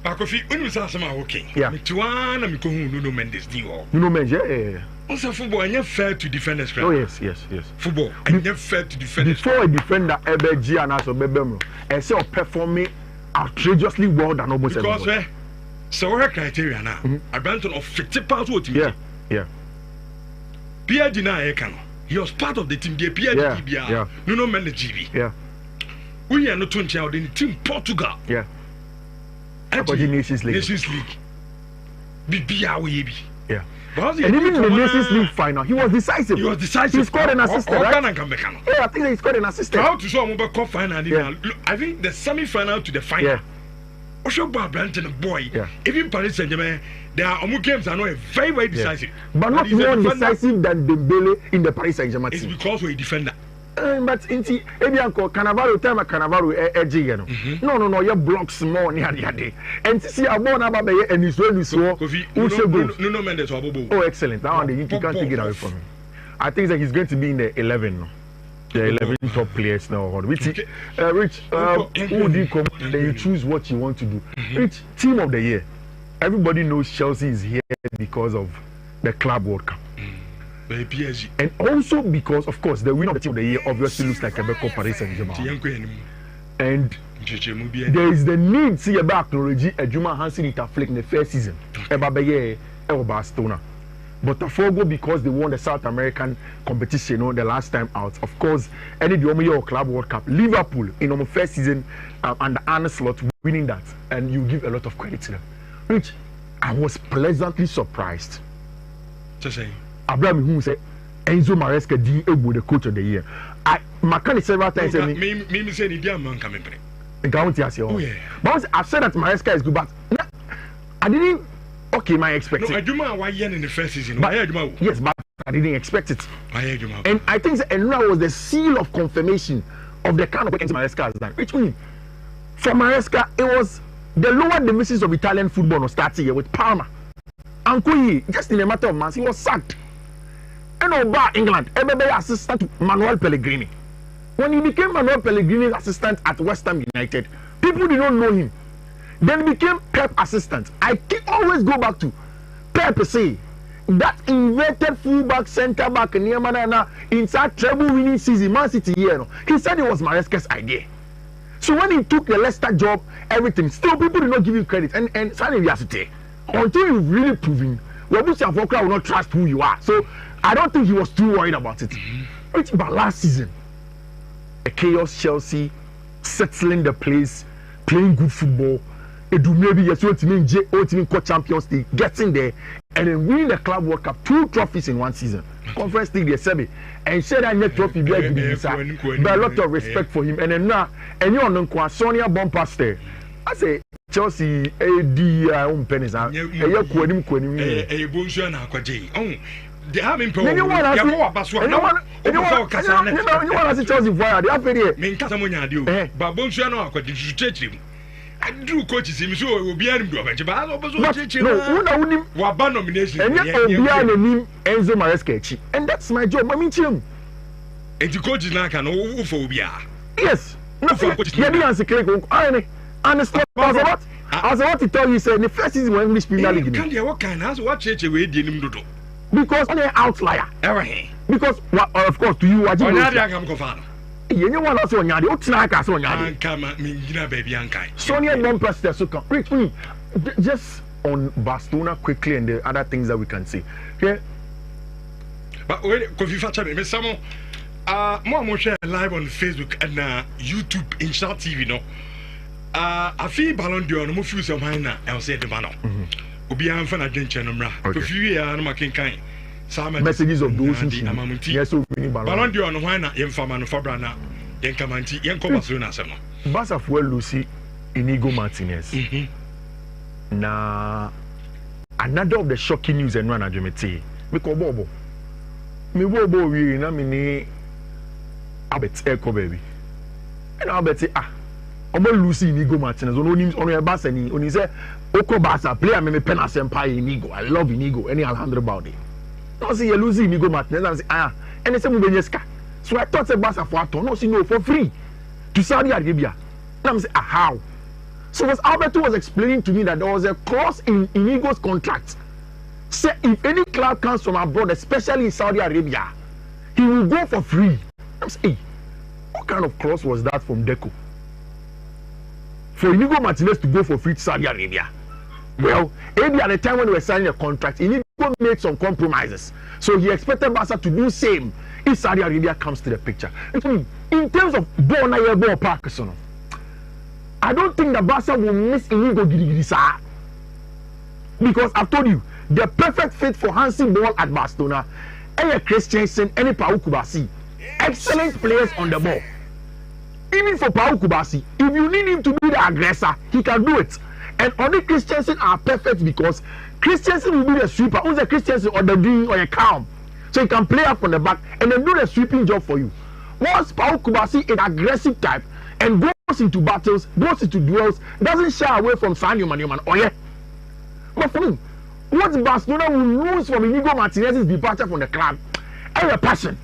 Bakofi, when you say something okay, yeah. Mituana Mikohu Nuno Mendes deal. Nuno Mendes, yeah. Also, football, and you're fair to defenders. Oh yes. Football, and you're fair to defenders. Before a defender ever G and also Bebemo, and so performing outrageously well than almost everybody. Because so our criteria now, Abrante of 50 parts what yeah. Pierre Dina Ekano. He was part of the team. The Pierre yeah. Nuno Mendes GB. Yeah. We are not 20 out in the team Portugal. Yeah. Nations League. BBA. Yeah. And even in the Nations League final, he was decisive. He scored an assist. Right? Yeah, I think he scored an assist. How to show a cup final? Yeah. I think the semi-final to the final. Yeah. Osho Brandon boy. Yeah. Even Paris Saint-Germain, their games are not very, very decisive. Yeah. But not more decisive than Dembele in the Paris Saint-Germain team. It's because we're a defender. But in the Ebianco, Cannavaro time at Cannavaro, no, your blocks more near the day. And to see a born about and his way is so. No, Mendes. Oh, excellent. That one, you can't take it away from him. I think that he's going to be in the 11 now. The 11 top players now. Rich, who do you come? Then you choose what you want to do. Rich, team of the year. Everybody knows Chelsea is here because of the Club World Cup. And also because, of course, the winner of the team of the year obviously looks like Quebec Paris Saint-Germain. And there is the need to see about technology Ejuma Hansen Interflick in the first season. Barcelona. But Botafogo, because they won the South American competition the last time out, of course, any the Club World Cup, Liverpool in the first season under Arne Slot winning that, and you give a lot of credit to them. Which I was pleasantly surprised. Just saying. Abraham who said Enzo Maresca the coach of the year. I Makani several times said me say the dear man coming back. Oh yeah. But I've said that Maresca is good, but I didn't. Okay, my expectation. No, why in the first season? Yes, but I didn't expect it. And I think that Enra was the seal of confirmation of the kind of work Maresca has done. Which means for Maresca, it was the lower divisions of Italian football was starting here with Parma. Ankoyi, just in a matter of months, he was sacked. And over England, everybody assistant to Manuel Pellegrini. When he became Manuel Pellegrini's assistant at West Ham United, people did not know him. Then he became Pep assistant. I always go back to Pep say that inverted fullback, centre back, inside treble winning season, Man City here. He said it was Maresca's idea. So when he took the Leicester job, everything, still people did not give him credit. And Sunny Viasite, until you've really proven, Wabusi Avoka will not trust who you are. So I don't think he was too worried about it. But last season, a chaos Chelsea, settling the place, playing good football, maybe yes, ultimate Champions League, getting there, and then winning the Club World Cup, 2 trophies in one season. Conference League, the semi, and said that net trophy, but a lot of respect for him. And then now, and you're on Sonia Bompaster. I say Chelsea, own pennies. They have been Chelsea I do coaches him so will be able to nomination. And Enzo Maresca, and that's my job. I mean, Chim. And the coach is not an over. Yes, Yeah, the answer click. And the what? As what to tell you, say the first season when English Premier League. Can't you what kind of what church we did him do? Because on an outlier. Because of course to you, I just. You want to say on yadi, what's like us on yadi? Come, me, baby, Ankai. Sonia non-president, so come. Just on Barcelona quickly and the other things that we can see. Yeah. But wait, could you fetch me? Some more share live on Facebook and YouTube in Short TV, no. I feel Ballon d'Or, no few some high now. I'll say the man. Obi am fan against Chenomra. To few years, no making kind. Some messages of those who yes, so many Ballon d'Or, no why not? Yen Famano Fabrana, Yen Kamanti, Yen Comasuna. Basa for Lucy Inigo Martinez. Na another of the shocking news and run ajumete. Because Bobo. Me Bobo we na me ni Albert Echo baby. And Albert say Omo Lucy Inigo Martinez. Ono ni ono e Basa ni. Oni say Oko Basa player me pen asempa Inigo. I love Inigo. Any Alejandro Balde. No see you Lucy Inigo Martinez and say and say Mubenyeska. So I thought say Basa for ato. No see no for free to Saudi Arabia. And I'm say how? So as Alberto was explaining to me that there was a clause in Inigo's contract. Say if any club comes from abroad, especially in Saudi Arabia, he will go for free. I'm saying, what kind of clause was that from Deco? For Inigo Martinez to go for free to Saudi Arabia? Well, maybe at the time when we were signing a contract, Inigo made some compromises. So he expected Barca to do same if Saudi Arabia comes to the picture. In terms of ball park, I don't think the Barca will miss Inigo Girigirisa. Because I've told you, the perfect fit for Hansi ball at Barcelona, any Christensen, any Pau Kubasi, excellent players on the ball. Even for Pau Kubasi, if you need him to be the aggressor, he can do it. And only Christensen are perfect because Christensen will be the sweeper. Who's the Christensen or the D or a calm? So he can play up on the back and then do the sweeping job for you. Once Pau Kubasi is aggressive type and goes into battles, goes into duels, doesn't shy away from Newman. Oh yeah. But for me, what Barcelona will lose from Inigo Martinez's departure from the club is a passion.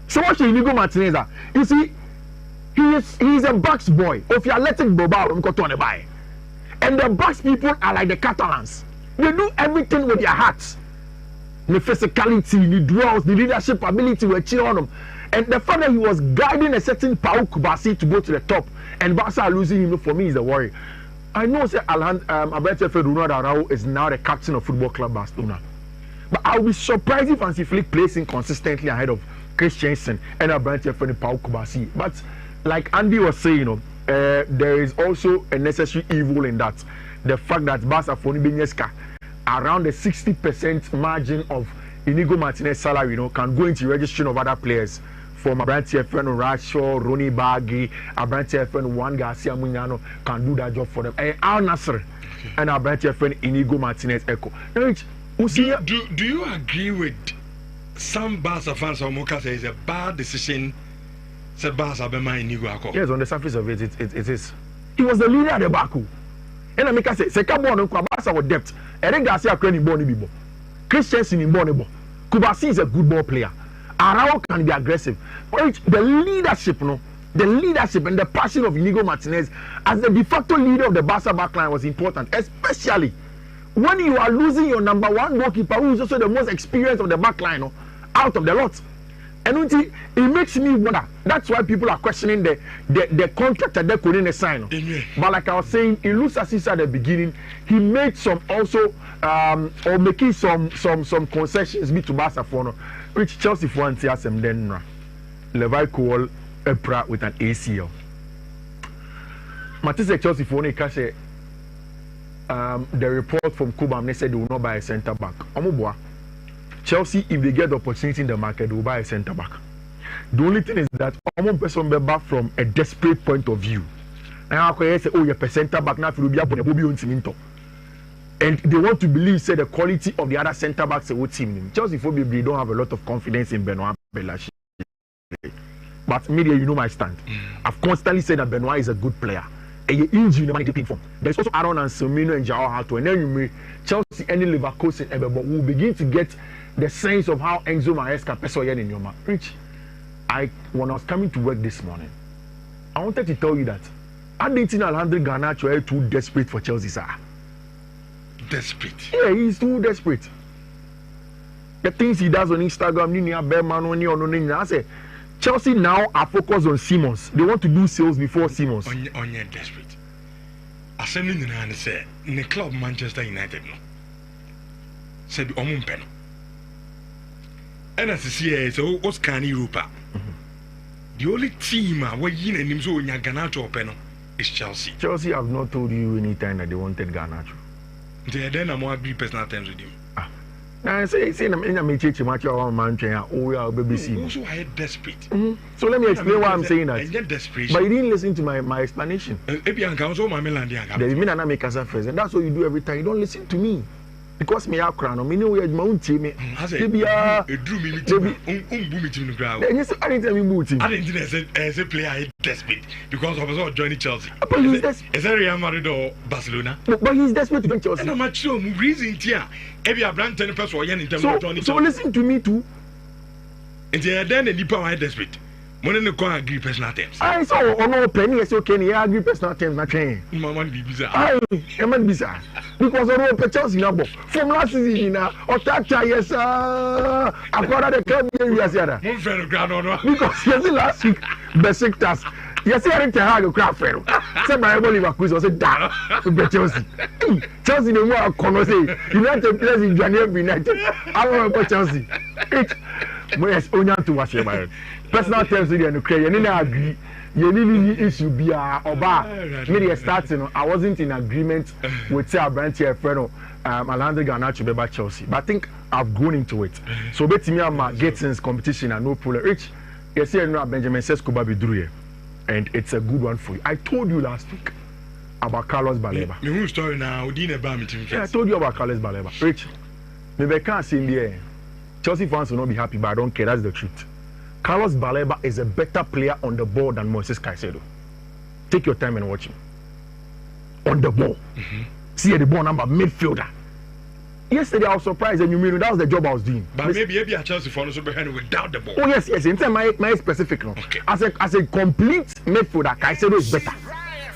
So what Inigo Martinez are? You see, he is a Bucks boy. If you are letting Boba and the Bucks people are like the Catalans. They do everything with their hearts. The physicality, the duels, the leadership ability will cheer on them. And the fact that he was guiding a certain Pau Kubasi to go to the top and Barca losing him, for me, is a worry. I know that Alberto Araujo is now the captain of Football Club Barcelona. But I'll be surprised if Hansi Flick plays him consistently ahead of Christensen and Alberto Pau Kubasi. But like Andy was saying, there is also a necessary evil in that. The fact that Barca for Benyeska, around the 60% margin of Inigo Martinez salary, can go into registration of other players. From Abranti friend Rasho, Ronnie Baggy, Abranti friend Juan Garcia Muñano can do that job for them. And Al Nasser and Abranti friend Inigo Martinez Echo. Do you agree with some Barca fans or Moka say it's a bad decision? Said Barca Bema Inigo Echo. Yes, on the surface of it is. He was the leader at the Baku. And I make say Sekabon and Barca with depth. Eric Garcia Krenny Boni Bibo. Christensen in Bonibo. Kubasi is a good ball player. Araujo can be aggressive. But the leadership, the leadership and the passion of Inigo Martinez as the de facto leader of the Barca backline was important, especially when you are losing your number one goalkeeper, who is also the most experienced of the backline, out of the lot. And it makes me wonder. That's why people are questioning the contract that they couldn't sign. But like I was saying, it looks as if at the beginning he made some also or making some concessions to Barca for which Chelsea for and then Levi Cole Epra with an ACL. Matisse Chelsea for the report from Kubam, they said they will not buy a centre back. Chelsea, if they get the opportunity in the market, they will buy a centre back. The only thing is that one person be back from a desperate point of view. Now I say, oh, you're a centre back now. And they want to believe, say, the quality of the other centre backs a team. Chelsea probably don't have a lot of confidence in Benoit Belashi. But media, you know my stand. I've constantly said that Benoit is a good player. And your injury never get form. There's also Aaron and Semino and Joao Hato. And then you may Chelsea any Leverkusen ever, but we'll begin to get the sense of how Enzo Maresca Pesoyen in your match. Rich, when I was coming to work this morning, I wanted to tell you that. I didn't think Alejandro Garnacho is too desperate for Chelsea, sir. Desperate. Yeah, he's too desperate. The things he does on Instagram, I say, Chelsea now are focused on Simmons. They want to do sales before Simmons. On desperate. Assembling the hand say, in the club Manchester United, no. Said Omun and as I see, so what's can Europa? The only team where you and him so in Garnacho Peno is Chelsea. Chelsea have not told you any time that they wanted Garnacho. They then are more agree personal terms with him. Now say I'm in a match one man train. Oh, we are BBC. Also, I desperate. So let me explain why I'm saying that. I get desperation. But you didn't listen to my explanation. If you can also my melody, there's mean I make us first, and that's what you do every time. You don't listen to me. Because me are crown, me know where my own team. Maybe it drew me to the ground. I didn't tell me booting. I didn't think as a player I desperate because I was all joining Chelsea. But he's desperate. Is that Real Madrid or Barcelona? But he's desperate to join Chelsea. No much so reason here. If you have brand 10 person or in terms of joining. So listen to me too. And then the power I desperate. Money no can agree personal terms. I saw no penny as okay, yeah, agree personal terms na train. Mama be bizarre. I man bizarre. Because I don't Chelsea number. From last season na Otata yes according the club area here. Mon friend ground on. Because yes last week Besiktas. Yes I didn't have a crowd fair. Say my Leverkusen was da with Chelsea. Chelsea no more kono say United players in January United. I want to Chelsea. Yes, only to watch it. Personal terms with you create. You agree. You need issue be oba. Me starting. I wasn't in agreement with say branch here friend Alejandro Garnacho be Chelsea. But I think I've grown into it. So bet me I'm getting competition and no problem. Rich, you see Benjamin Sesko be drew here, and it's a good one for you. I told you last week about Carlos Baleba. Me who story now? Yeah, I told you about Carlos Baleba. Rich, me can't say in the air. Chelsea fans will not be happy, but I don't care. That's the truth. Carlos Baleba is a better player on the ball than Moises Caicedo. Take your time and watch him. On the ball. See the ball number, midfielder. Yesterday I was surprised and you mean that was the job I was doing. But maybe a Chelsea fan also behind without the ball. Oh yes. In terms of my specific no. Okay. As a complete midfielder, Caicedo is better.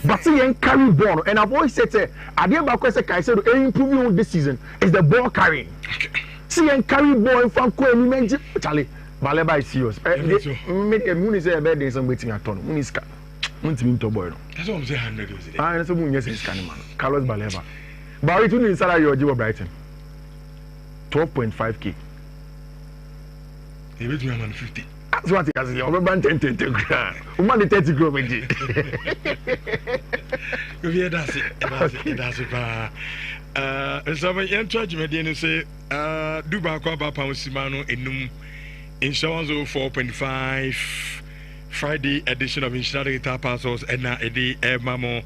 But see and carry ball. And I've always said I didn't Caicedo improving this season is the ball carrying. Okay. See and carry ball in front of Charlie. Baleba is serious. Me say about this and waiting at turn. Muniska. Munti to boy. That's what I'm saying. 100 years. That's what Munya says man. Carlos Baleba. But it will salary your job Brighton. 12.5k. He bet me a man 50. That's what he has. Over ban 10 man the 30 grow with it. Yeah, that's it. So I'm charge me dey say do ba kwa ba pound simano enum insurance 4.5 Friday edition of Insurance Guitar Parcels and na edi mamo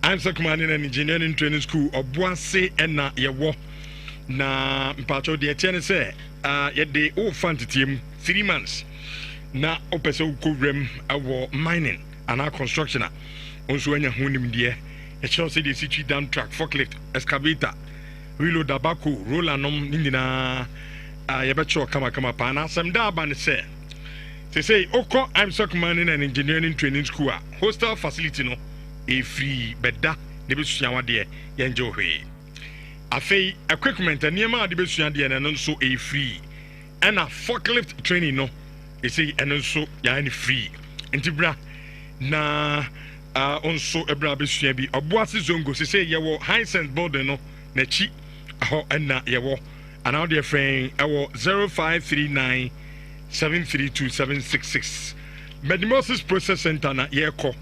answer commanding and engineering training school obuase na yewo na mpacho de tiene say ye de o fan team 3 months na opese ko rem awo mining and construction onso anya honim de a Chelsea the city down track forklift excavator reload tobacco roller nom nina yebecho kama pa na asem da ba ne say oko I'm stock mining and engineering training school hostel facility no e free beda de besuan de ye enjoy hwe afei equipment niema de besuan de na no so e free and a forklift training no e say eno so ya ni free entibra na onso ebra besua bi oboase zongo se yewo high sense building no na chi ho na yewo ana de friend ewo 0539 732 Medimosis Process Center na yeko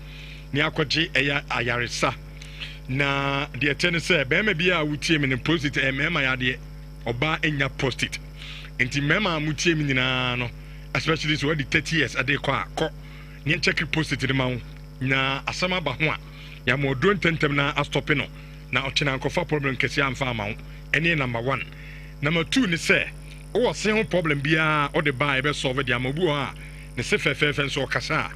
ni akwaje eya ayaresa na de tene se be ma bia wutie me ne prostate emema ya de oba enya prostate enti mema mutie me nyina no especially so the 30 years ade kwa akọ ni check prostate ma wo na asama ba ho a ya mo do ntentem na astope no na ochina nkofa problem kesi amfa ma wo ene number 1 number 2 ni se o se ho problem bia o de ba e be solve dia mabu ha ne se fefefe so kasa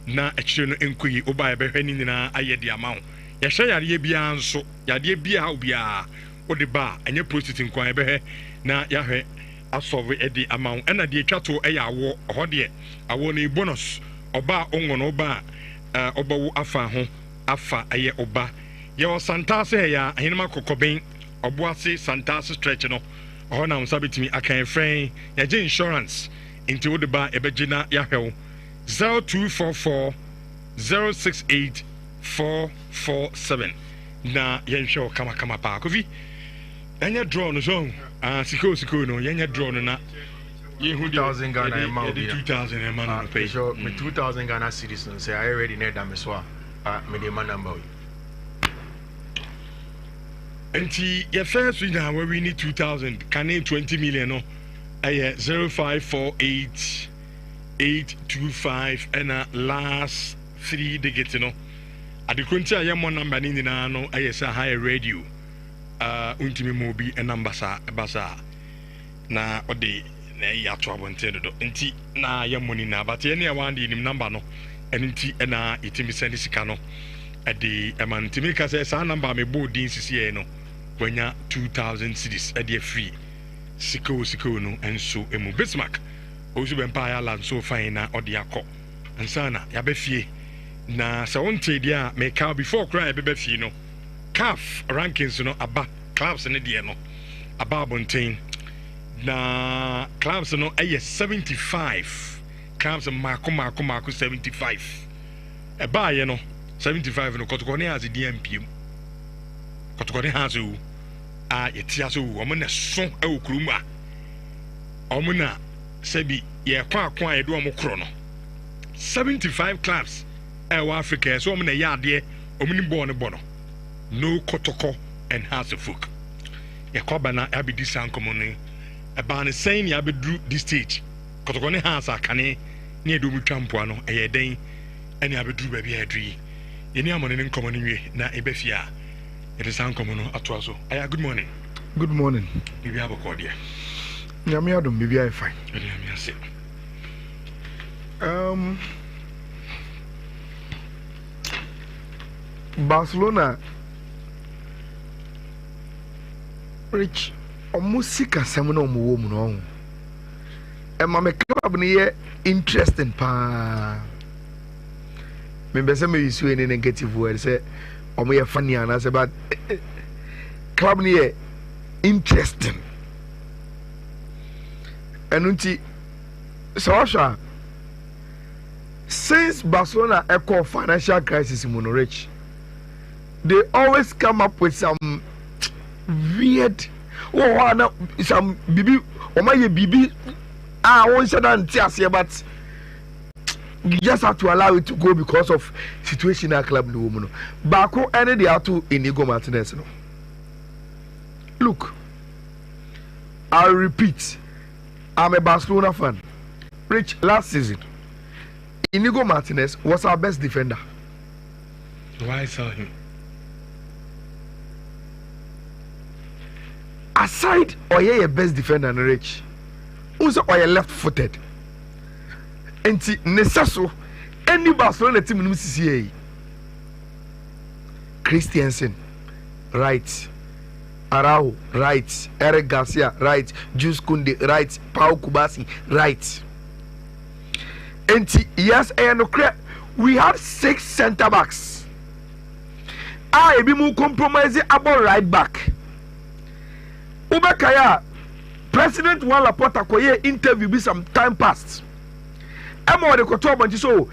na ekire no enkoyi o ba e be hwani nyina aye dia ma wo ya hye yare bia nso yade bia obia o de ba enye prostate nkwan e be he na ya hwe asolve e di ama wo ena de twato e ya wo ho de awo ne bonus oba onwo no ba obawo afa ho afa aye oba ye o santase ya ahinema kokoben oboase santase stretch no ho na unsa betimi akan friend ya je insurance into wo de ba ebegina ya hwew 0244 068 447 na yenhwe kama pa kofi enya draw no so siko no yenya draw no na yehu 2000 Ghana amount 2000 amount no pay so me 2000 Ghana cedis no say I already need that me so me dey man number enti your first win na we need 2000 can 20 million no 0548 825 and last 3 digits no adekunti ayemo number ni nyina no ayesa high radio untimi mo bi number sa basa na ode na ya to abonte do enti na ayemo ni na but ye na wandi nim number no enti na itimi send sika no ade emantimi ka say sa number me boarding sisi no wanya 2000 cedis ade free siko no enso emu Bismarck ozu bempa ya land so fine na ode akọ ansana ya be fie na sa wonte dia me ka before cry be fie no CAF rankings no aba clubs ne de no aba bonten na clubs no 75 clubs mako 75 eba ye no 75 no kotoko ne as DMP kotoko ne hazu yetia so omo na so e okuru mu a omo na sebi ye kwa ye do omo kro no 75 clubs Africa so omo na ya ade omo ni ball ne bono no kotoko and has a folk ye koba na abidi sankomo ne eba ne saying ya bedru this stage kotoko ne has akane ne edo mu twampo no eye den ene abedru ba bia adri ye ni amone ne nkomo ne nwie na ebefia it is sankomo no atwaso aya good morning bibi aboko dia nyame adom bibi ay fine nyame ase Barcelona rich omusika sem na omuwo mu no ma me club ni ye interesting pa me be say me use any negative word say omo ye funny and say but club ni ye interesting enunti so since Barcelona echo financial crisis in Rich, they always come up with some weird some bibi my bibi one said but you just have to allow it to go because of situation at club no woman. Bako any they are to Inigo Martinez. No. Look, I'll repeat, I'm a Barcelona fan. Rich, last season, Inigo Martinez was our best defender. Why saw him? Aside Oye best defender and Rich, also Oye left-footed. And necessary any Barcelona team in CCA. Christiansen, right. Arau, right. Eric Garcia, right. Jules Kunde, right. Pau Kubasi, right. And yes, we had 6 center backs. I be more compromising about right back. Ubakaya, President Juan Laporta koye interview be some time past. Emo de koto banji so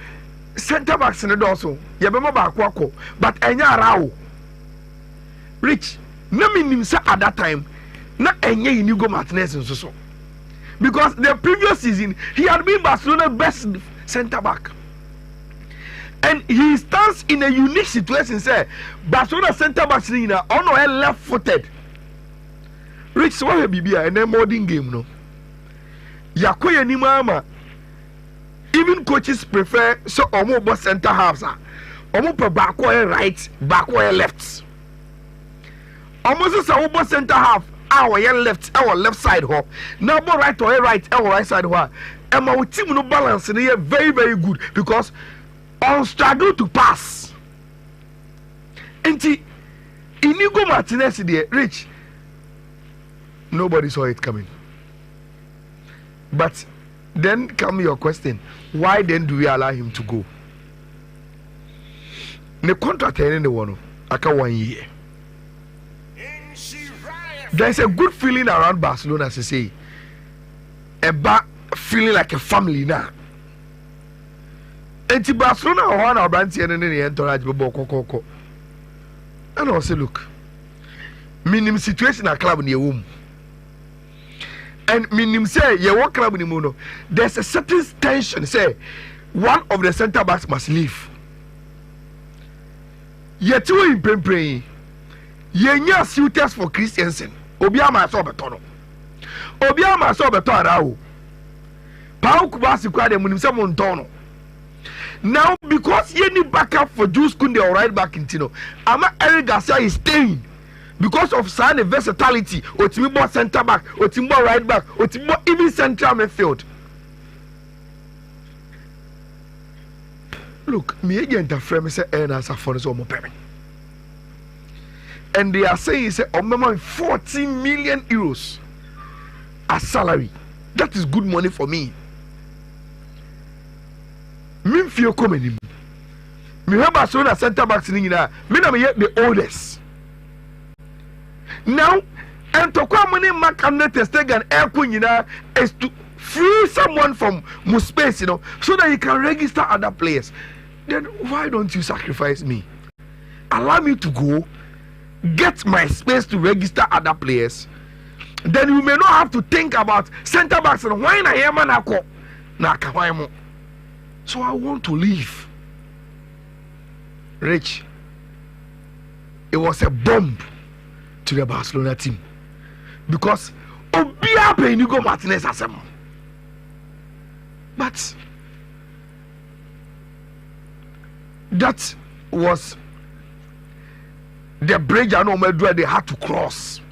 center backs in the doso. Ya be mo ba kwako, but enya Arau. Rich, na minim say at that time na enye Inigo Martinez so. Because the previous season he had been Barcelona's best center back. And he stands in a unique situation. Say Barcelona center backs on left footed. Rich so have BBI and then modern game no. Yakoye ni mama. Even coaches prefer so omo center halves are. Omo per backward right, backward left. Almost so center half. Our left side ho. Now more right or right, our right side ho. And our team no balance in here very very good because on struggle to pass. And Inigo Martinez there, Rich. Nobody saw it coming. But then come your question, why then do we allow him to go? the contract in the one aka 1 year. There's a good feeling around Barcelona, as I say. Feeling like a family now. And to Barcelona or one of Branty and the entourage Boko. And I say, look, minimum situation at club in your womb. And minimum say, you walk club in the mono. There's a certain tension, say, one of the centre backs must leave. Yet two in praying. Yenya suitors for Christiansen. Obiama saw betono. Obiama saw betono. Pau Kubasi cried and when someone tono. Now, because you need backup for Jules Kunde or right back in Tino, Ama Eric Garcia is staying because of sign versatility. Or Timbo centre back, or Timbo right back, or Timbo even central midfield. Look, me again the frame say as a phone so payment. And they are saying say oh 14 million euros as salary. That is good money for me. Me feel coming. Me have Barcelona centre backs in here. Me na me yet the oldest. Now, and to come money Mark and Testegen Air Queen is to free someone from more space, so that you can register other players. Then why don't you sacrifice me? Allow me to go, get my space to register other players. Then you may not have to think about centre backs and why na yema na ko na kawaimo. So I want to leave. Rich, it was a bomb to the Barcelona team because Obia Penigo Martinez asem. But that was the bridge I know they had to cross.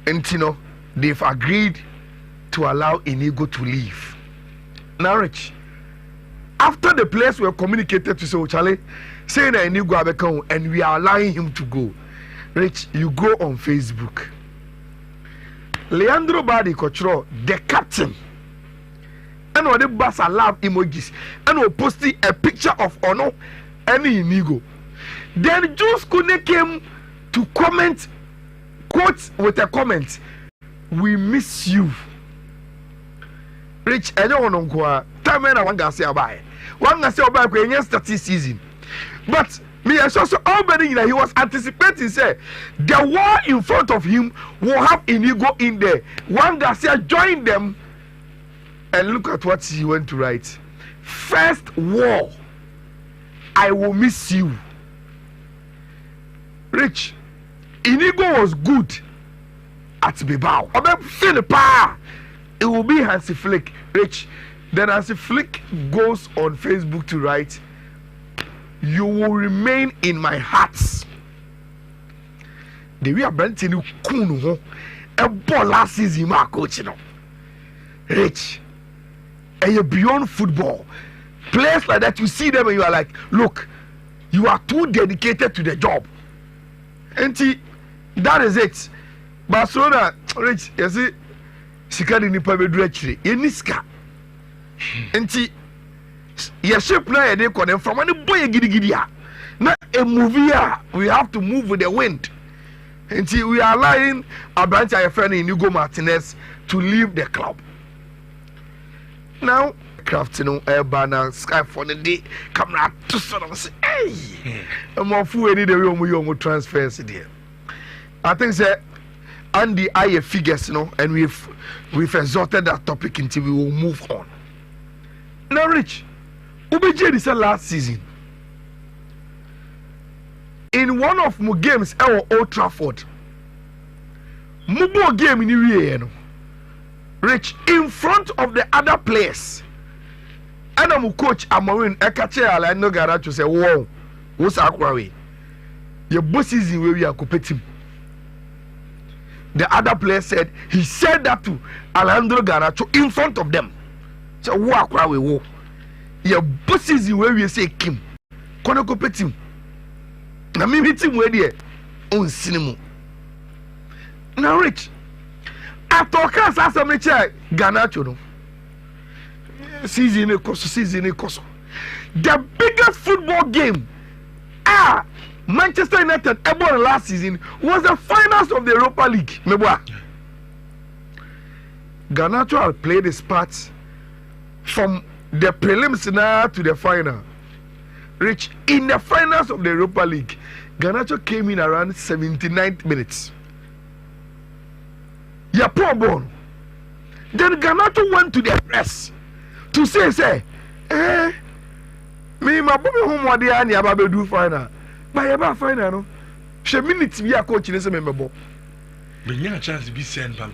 And they've agreed to allow Inigo to leave. Now, Rich, after the players were communicated to say, Charlie, saying that Inigo Abekon and we are allowing him to go. Rich, you go on Facebook. Leandro Badi Cochro, the captain, and all the bus love emojis, and we're posting a picture of Ono and Inigo. Then Jules Kune came to comment, quote with a comment, we miss you. Rich, I don't want to time when I want to say about it. One to say about it, starting season. But me, I saw already he was anticipating, say, the war in front of him will have Inigo in there. One Garcia joined them, and look at what he went to write. First war, I will miss you. Rich, Inigo was good at Bilbao. It will be Hansi Flick. Rich, then Hansi Flick goes on Facebook to write, you will remain in my hearts. The way I brought in Kuno, a ball last season, my coach, Rich, and you're beyond football. Players like that, you see them and you are like, look, you are too dedicated to the job. And that is it. Barcelona, Rich, you see, Sikadi ni pabedu actually. Yeniska. And your ship now they call them from any boy giddy. Not a movie. We have to move with the wind. And we are allowing our branch our friend Inigo Martinez to leave the club. Now, crafting banner sky for the day, camera to sort of say, hey, I'm more fool any the room we transfers there. I think that Andy I figures, and we've exhausted that topic until we will move on. Now, Rich, Ubiji is last season. In one of my games, our Old Trafford, Mubo game in the year, Rich, in front of the other players. And I'm coach Amarin Ekache I know Garacho say, wow, what's Aquawi? Your boss is in where we are competing. The other player said, he said that to Alejandro Garnacho in front of them. So, walk away, walk. Your boss is in where we say, Kim, Kono competing. Now, me meeting where they on cinema. Now, Rich, after Okas has a mecha Garnacho, no. Season. The biggest football game Manchester United won last season was the finals of the Europa League. Meboa. Garnacho played his part from the prelims now to the final. Rich, in the finals of the Europa League, Garnacho came in around 79th minutes. Yeah, poor ball. Then Garnacho went to the press to say, me my boy home what they are about do final. But about final, no. She minutes we are coaching is a member. But you have a chance to be sent from.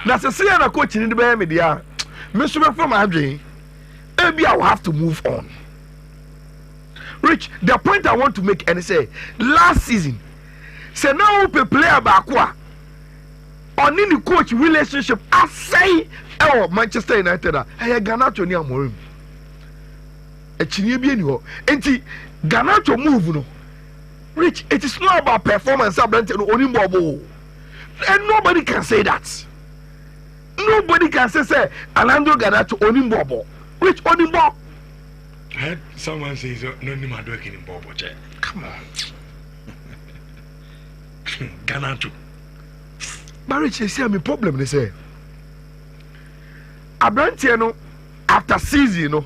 That's a say I'm coaching in the Bay Media. Mr. From Adrian, maybe I will have to move on. Rich, the point I want to make and say last season, say now we player back on in the coach relationship. I say, Manchester United, I Garnacho near Morim. A Chinibian, and Garnacho move no. Rich, it is not about performance and nobody can say that. Nobody can say Alejandro Garnacho Onimbobo. Rich Onimbo. I heard someone say no need working in Bobo. Come on. Garnacho. But Rich, you see a problem they say. Abrantiano after season, you know,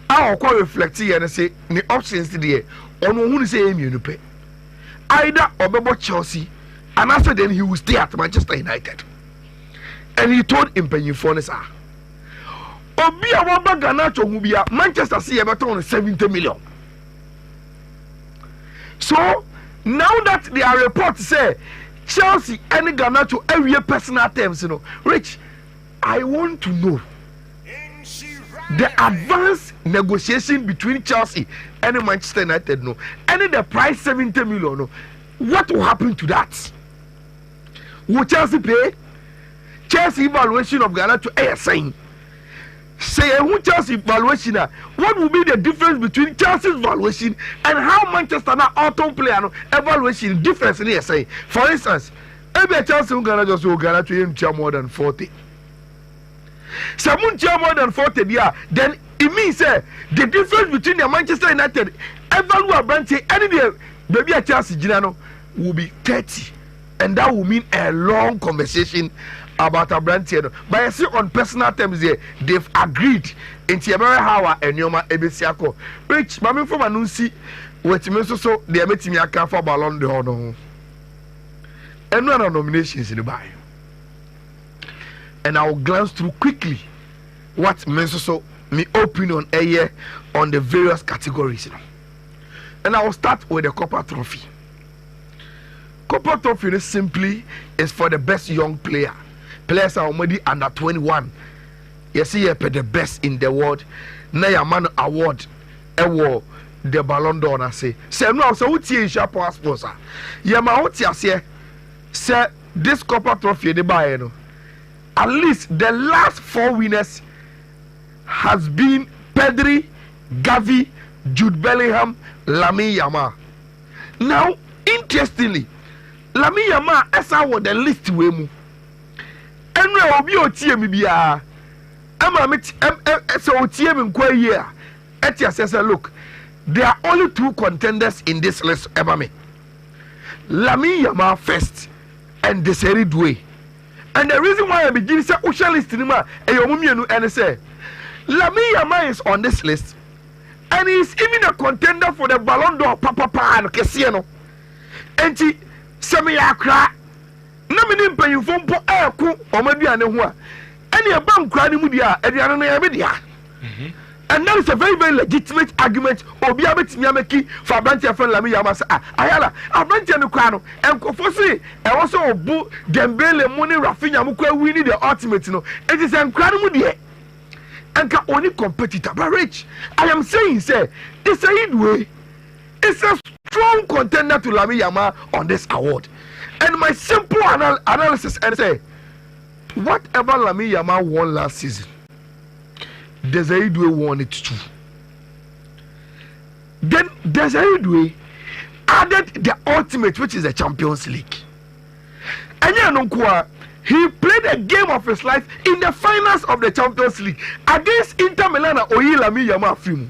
I will call reflect here and say the options today. On who say you pay. Either Obebo Chelsea, and after then he will stay at Manchester United. And he told him paying for this. Obi Awaba Garnacho will be at Manchester City about 70 million. So now that there are reports say Chelsea and Garnacho every personal terms, you know, Rich, I want to know the advanced negotiation between Chelsea and Manchester United, no, and the price 70 million, no. What will happen to that? Will Chelsea pay? Chelsea evaluation of Garnacho saying, say who Chelsea evaluation? What will be the difference between Chelsea's valuation and how Manchester now autumn player no evaluation difference in say? For instance, every Chelsea Garnacho so Garnacho more than 40. Someone more than 40 there, then it means the difference between the Manchester United evaluate branch any day maybe a Chelsea Girano will be 30, and that will mean a long conversation about a branch. But I see on personal terms there, they've agreed into a very how and Yoma Ebesiako. Rich, Mammy from Anunsi, what me so they are making me a car for Ballon d'Or. And one of nominations in the bio. And I will glance through quickly what Mensoso me opinion a year on the various categories. You know. And I will start with the Copper Trophy. Copper Trophy is simply is for the best young player. Players are already under 21. You see, you the best in the world. Now your man award the Ballon d'Or. I say no. So what you share power sponsor? Yeah, my what you say this Copper Trophy the buy no. At least the last 4 winners has been Pedri, Gavi, Jude Bellingham, Lamine Yamal. Now, interestingly, Lamine Yamal as I the list we mu. And we will be on TM bia. So TM in year. Etia says, look, there are only 2 contenders in this list ever me. Lamine Yamal first and Desiree Doué. And the reason why I begin to say Ocean list in and say Lamine Yamal is on this list, and he is even a contender for the Ballon d'Or Papa and Kesiano. And he Semi Akra Naminim paying for Airco or maybe and any a bank crying media at the other media. And that is a very, very legitimate argument. Obiabet Miameki for Brantia friend Lamine Yamal. Ayala, Abrantia no Crano, and Kofosi, and also Boo Dembele, Moni, Rafinha, Mukwe, winning the ultimate. No, it is incredible. And can only competitor, but Rich, I am saying, say, it's a headway. It's a strong contender to Lamine Yamal on this award. And my simple analysis and say, whatever Lamine Yamal won last season, Desiree Doué won it too. Then Desiree Doué added the ultimate, which is the Champions League. And he played a game of his life in the finals of the Champions League against Inter Milan. Lamine Yamal film.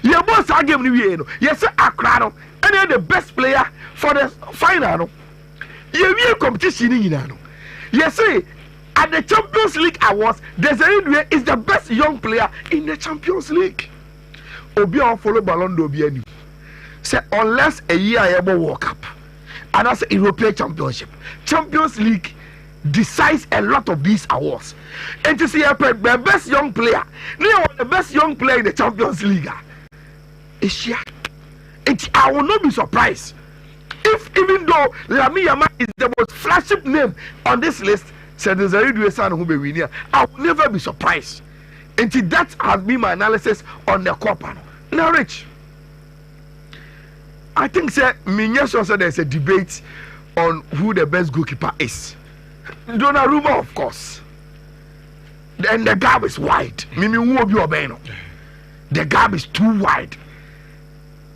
Your boss are game no. Yes, Accra no. And the best player for the final no. You competition in no. Yes, say at the Champions League Awards, Desiree is the best young player in the Champions League. Obi on follow Ballon d'Or bi ani. Say unless a year ever World Cup and that's a European Championship, Champions League decides a lot of these awards. And to see the best young player, the best young player in the Champions League is she. And I will not be surprised if even though Lamine Yamal is the most flagship name on this list, said there's a radio son who be winning, I will never be surprised. And that has been my analysis on the Copa. Now, Rich, I think said there's a debate on who the best goalkeeper is. Donnarumma, of course. And the gap is wide. The gap is too wide.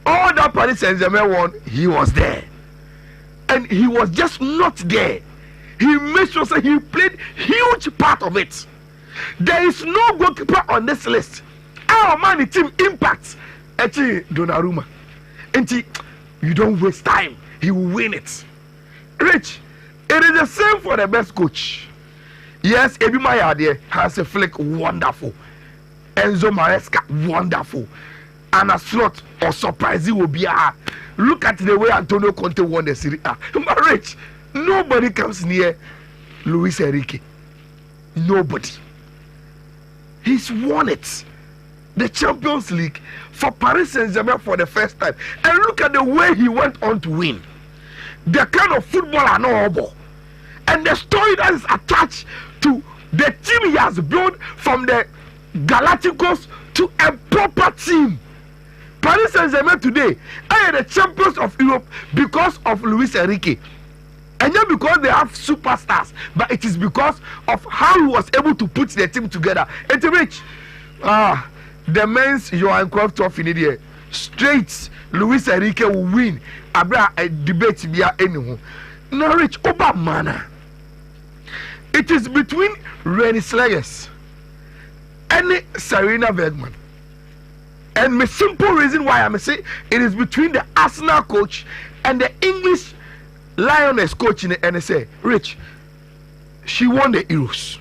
All that Paris Saint-Germain won, he was there. And he was just not there. He made sure that he played huge part of it. There is no goalkeeper on this list. Our man, the team impacts. Actually, Donnarumma. And you don't waste time. He will win it. Rich, it is the same for the best coach. Yes, Ebi Mayade has a flick, wonderful. Enzo Maresca, wonderful. And a slot or surprising will be look at the way Antonio Conte won the Serie A. But Rich, nobody comes near Luis Enrique. Nobody. He's won it. The Champions League for Paris Saint-Germain for the first time. And look at the way he went on to win. The kind of footballer no. And the story that is attached to the team he has built from the Galacticos to a proper team. Paris Saint-Germain today are the champions of Europe because of Luis Enrique. And not because they have superstars, but it is because of how he was able to put the team together. And Rich, the men's Johan Cruyff Trophy in the straight Luis Enrique will win. Abra a debate via anyone. Now Rich, Obama. It is between Rennie Slayers and Serena Bergman. And the simple reason why I'm saying it is between the Arsenal coach and the English Lioness coach in the NSA. Rich, she won the Euros.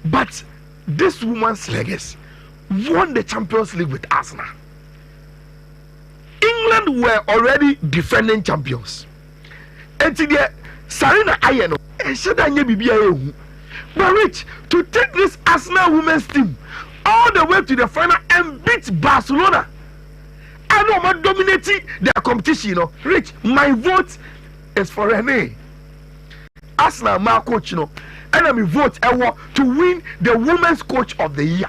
But this woman's legacy won the Champions League with Arsenal. England were already defending champions. And today, Serena Ayeno, and Shadanya Bibia. But Rich, to take this Arsenal women's team all the way to the final and beat Barcelona, I know I'm dominating their competition. You know, Rich, my vote is for Renee. Arsenal, my coach, you know, and I vote to win the women's coach of the year.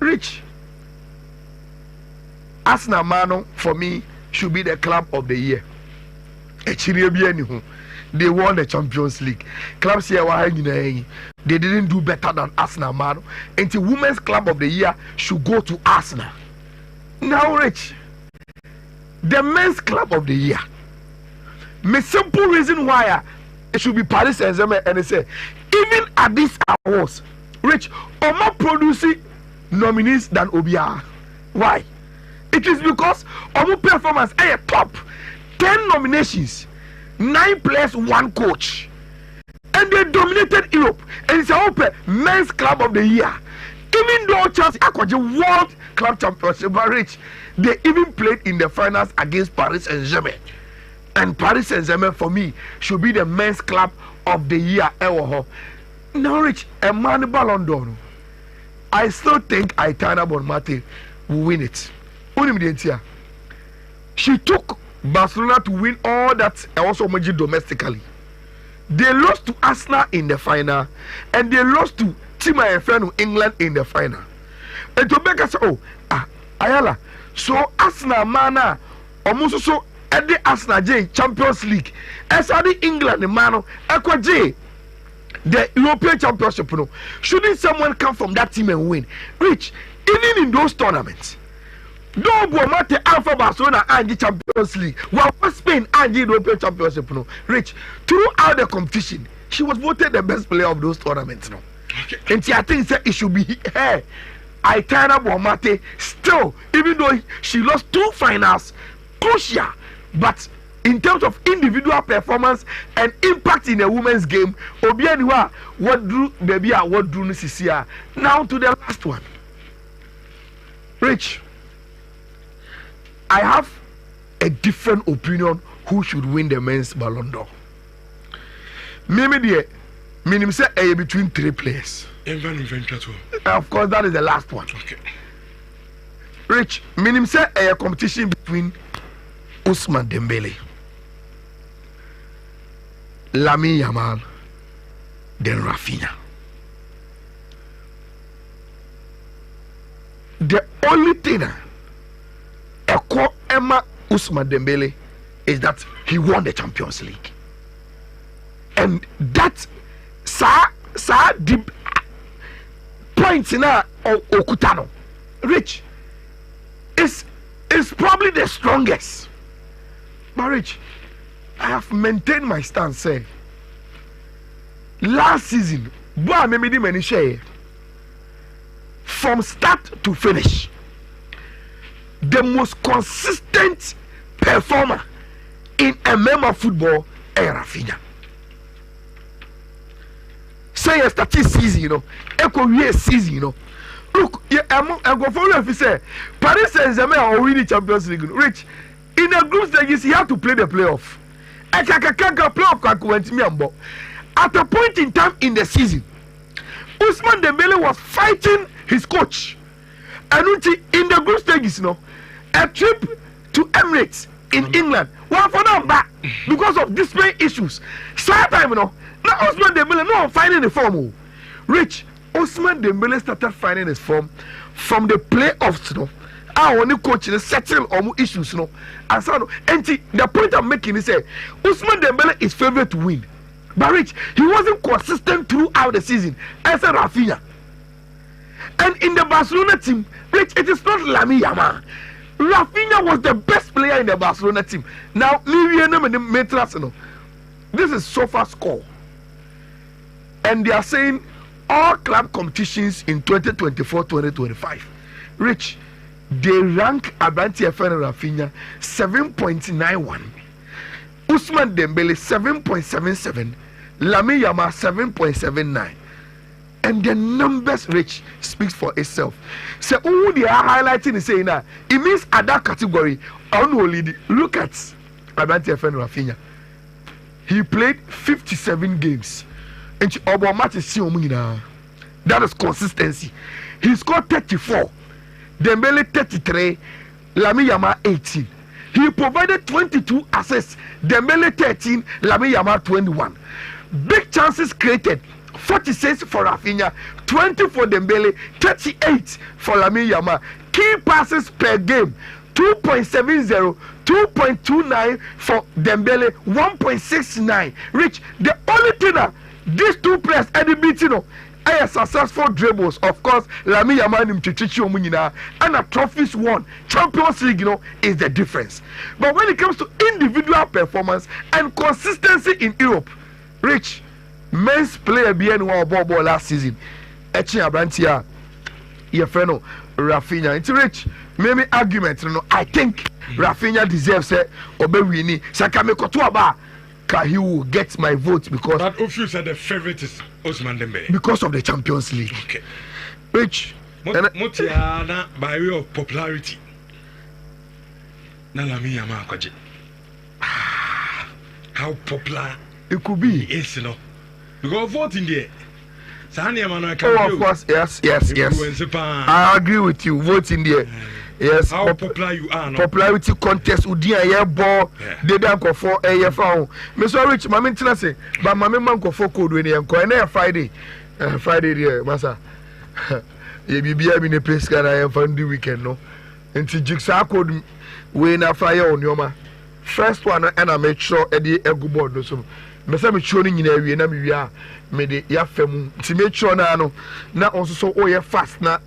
Rich, Arsenal, man, for me, should be the club of the year. They won the Champions League. Clubs here were they didn't do better than Arsenal, man. And the women's club of the year should go to Arsenal. Now, Rich, the men's club of the year. The simple reason why it should be Paris Saint-Germain, and they say even at these awards, Rich, are more producing nominees than Obia. Why? It is because our performance is top 10 nominations. 9 players, 1 coach, and they dominated Europe. And it's a open men's club of the year. Even though Chelsea acquired World Club Championship, but Rich, they even played in the finals against Paris Saint-Germain. And Paris Saint-Germain, for me, should be the men's club of the year. Now, Rich, a man Ballon d'Or. I still think Aitana Bonmati will win it. She took Barcelona to win all that also managed domestically. They lost to Arsenal in the final, and they lost to Team IFN England in the final. And to make us Ayala, so Arsenal mana almost so at the Arsenal J Champions League, as the England man Aqua J the European Championship. No, shouldn't someone come from that team and win? Rich, even in those tournaments. No Bomate Alpha Barcelona and the Champions League. While Spain and the European Championship, no. Rich, throughout the competition, she was voted the best player of those tournaments, no. Okay. And I think it should be her Aitana Bomate, still, even though she lost 2 finals, crucial, but in terms of individual performance and impact in a women's game, Obianiwa, what drew baby, what drew Nisisia. Now to the last one. Rich, I have a different opinion who should win the men's Ballon d'Or. Maybe minimum say between 3 players. Of course, that is the last one. Okay. Rich, minimum say a competition between Ousmane Dembele, Lamine Yamal, then Rafinha. The only thing Emma Ousmane Dembele is that he won the Champions League, and that deep points in Okutano, Rich, is probably the strongest. But Rich, I have maintained my stance. Say, last season, from start to finish, the most consistent performer in a member of football is Rafinha. Say a statistic season, echo season, Look, I'm going to follow if you say Paris Saint-Germain are winning Champions League. Rich, in the group stages, he had to play the playoff. At a point in time in the season, Ousmane Dembele was fighting his coach. And in the group stages, a trip to Emirates in England, one for them back because of display issues. Same time, now Ousmane Dembele no finding the form. Rich, Ousmane Dembele started finding his form from the playoffs. Our only coach settle all issues, and so and the point I'm making is say Ousmane Dembele is favourite to win, but Rich, he wasn't consistent throughout the season. I said Rafinha, and in the Barcelona team, Rich, it is not Lamine Yamal. Rafinha was the best player in the Barcelona team. Now, this is so far score, and they are saying all club competitions in 2024-2025, Rich, they rank Abranti FN Rafinha 7.91, Ousmane Dembele 7.77, Lamine Yamal 7.79, and the numbers, Rich, speaks for itself. So who they are highlighting is saying that it means at that category only. Look at Abranti FN Rafinha. He played 57 games, and that is consistency. He scored 34. Dembele 33, Lamine Yamal 18. He provided 22 assists. Dembele 13, Lamine Yamal 21. Big chances created, 46 for Rafinha, 20 for Dembele, 38 for Lamine Yamal. Key passes per game, 2.70, 2.29 for Dembele, 1.69. Rich, the only thing that these two players are beating successful dribbles, of course, Lamine Yamal and a trophies won. Champions League, is the difference. But when it comes to individual performance and consistency in Europe, Rich, men's player being one ball last season, Abrantia, your friend Rafinha. It's Rich, maybe argument, I think Rafinha deserves it, or maybe he will get my vote because. But if you said the favorite is Ousmane Dembele because of the Champions League. Okay. Which Motiana by way of popularity. Na Lamine Yamal kwaje. How popular it could be. Yes, because voting there. Oh, of course, yes. I agree with you. Voting there. Yes, how popular you are. Popularity contest udia ye ball. They don't go for a phone. Mr. Rich, my maintenance say, but my man go for code when you am Friday. Friday there, massa. You be in a place can I am found the weekend, no. And to jigsaw code when I fire on your man. First one, and I make sure Eddie Ego board no so. Mesa me showing in area na me wia me de ya fam ti make sure na no na also so o ye fast na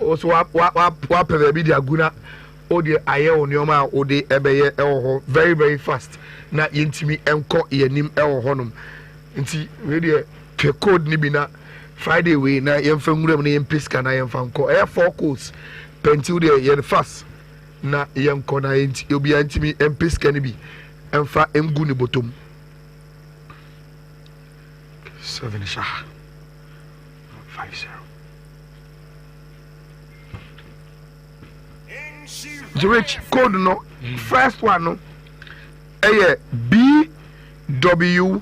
also wa pe be di aguna o de aye onioma o de ebeye ewo very very fast na yentimi enko yenim ewo honom nti we de pe code ni bi na Friday we na yɛmfa nwuram na yɛmpiska na yɛmfa nkɔ ɛyɛ 4 course pentil deɛ yɛde fast na yɛnkɔ na yɛnti obia ntimi mpiska no bi ɛmfa ngu ne bɔtɔm 7 sha 50 Rich code no first one no BW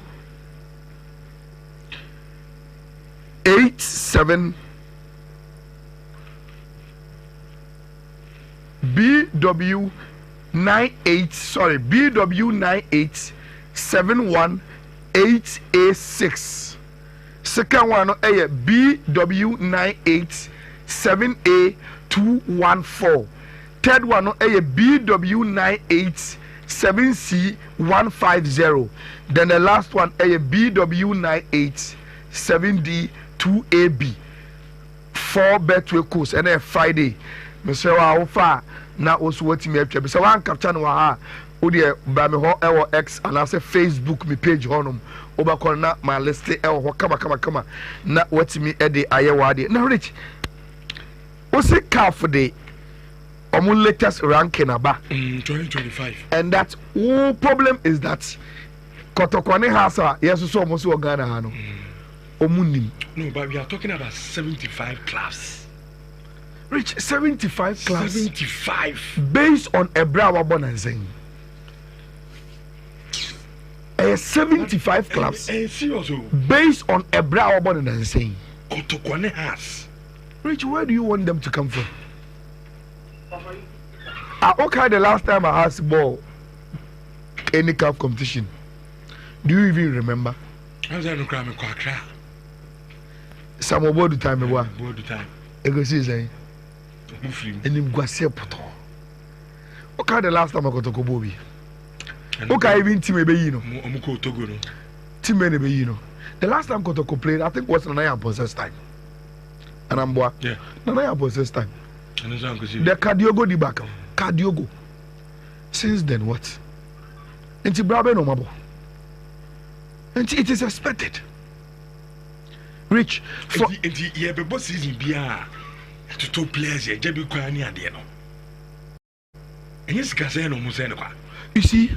87 BW 98 718A6 second one no BW 98 7A214 third one no BW 98 7C150 then the last one BW 98 7D2AB 4 betway course and a Friday Mr. Wafa na also what me atwa so one capture no ha o de ba me ho e X and I say Facebook me page honum obakọ na my list e ho kama na what me e de ayewa de na rich o se calf de our latest ranking aba 2025 and that problem is that Kotokwane has yes so almost Ghana ha no omunim no but we are talking about 75 clubs Rich 75 clubs 75 based on Ebra Wabonanzeng 75 clubs serious based on Ebra Wabonanzeng Kotokwane has Rich, where do you want them to come from? Okay, the last time I asked ball any cup competition, do you even remember? I was no cry me kwakra. Some about the time about the time. Ego see say. Muflim. Enim gwase poto. Okay, the last time I got to Kobobi. Okay, even team ebe yi no. Omuko Togo no. Team ebe yi no. The last time Kotoko played, I think was Nhyira possess time. And I'm boy. Yeah. Nhyira possess time. The Kadiogo di back. Kadiogo. Since then, what? Enti Brabe no mabo. Enti it is expected. Rich. For enti ye be boss season bia to top players ye je bi kwa ni ade no. Enye sika say no mu say no kwa. You see,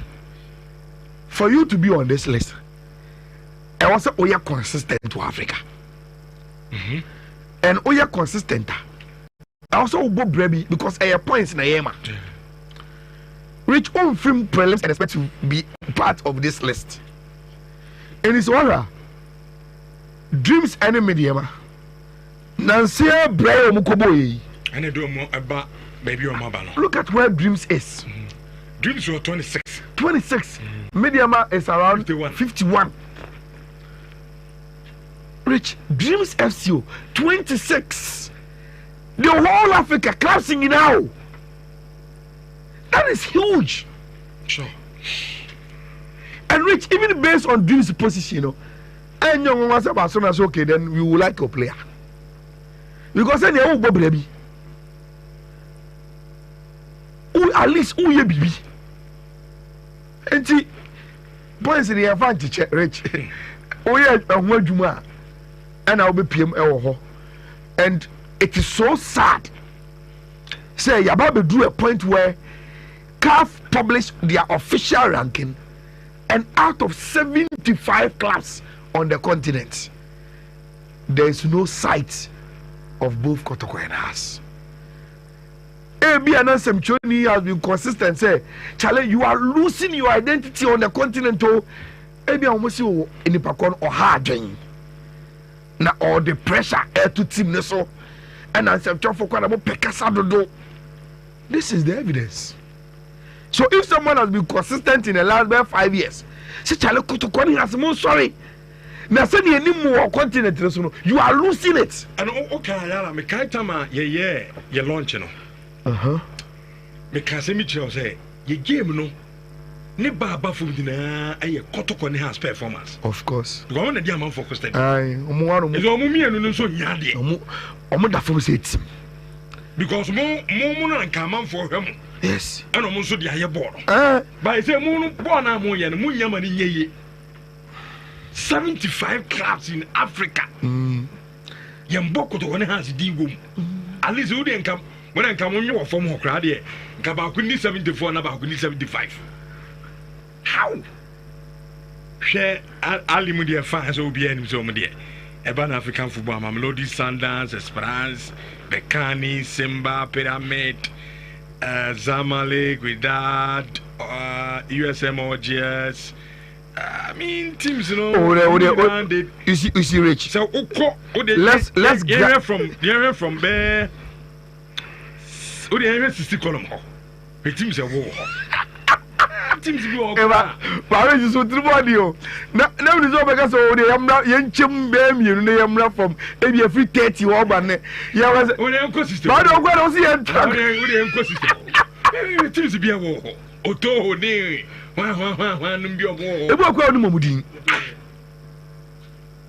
for you to be on this list, I was say oya consistent to Africa. And oya consistent. I also go Brebi because I have points in the Yema. Rich on film prelims and expect to be part of this list. And it's all Dreams enemy Yema. Nancy Bray Mukoboy. And I do more about baby or mobile. Look at where Dreams is. Dreams were 26. 26. Mediama is around 51. Rich Dreams FCO 26. The whole Africa collapsing now. That is huge. Sure. And Rich, even based on Dream's position, you know, and young ones about so much okay, then we will like your player. Because then you go baby. At least who you baby. And see, points in the advantage, Rich. Oh yeah, Juma, and I'll be PM and it is so sad. Say Yababe drew a point where CAF published their official ranking, and out of 75 clubs on the continent, there is no sight of both Kotoko and us. AB and Semchoni has been consistent. Say, Charlie, you are losing your identity on the continent. AB almost in the Pakon or hard now all the pressure to team so. And I said, this is the evidence. So if someone has been consistent in the last 5 years, say Charlie Kotoko has more sorry. Now say any more continent, you are losing it. And okay, me can't tama ye launch no. Me can't say me say ye game no. Ne baba from dina aye Kotoko ne has performance. Of course. Because when the man focused. Aye, omo is omo mi anu no so nyade. Omo da from say it. Because mo na nka man for him. Yes. And omo so di aye board. But say mo no board na mo ye no mo nyama ni yeye. 75 clubs in Africa. yɛmbɔ kotoko ne hanse di wom at least wode nka when I come on your form of crowd here, Kabakuni 74 and Abakuni 75. How? Share Alimudia fans will be any so dear. About African football, Mamelodi Sundowns, Esperance, Bekani, Simba, Pyramid, Zamalek, Wydad, USM OGS. I mean, teams, you know, you see, Rich. So, let's get from there. O de yɛhwɛ sisi kɔlɔm hɔ teams ɛwɔ hɔ teams bi wɔ hɔ pare ji so tribodi o na mi so bɛka sɛ o de yɛmra yɛnkyɛm bɛɛ mienu ne yɛmra fam ebi afiri 30 wɔ ba ne yɛwɔ sɛ o de yɛnkɔ system ba de ɔgɔ na o si yɛntra o de yɛnkɔ system teams bi ɛwɔ hɔ oto ne hwan num bi ɔwɔ hɔ ebi akɔ ɔno mamudin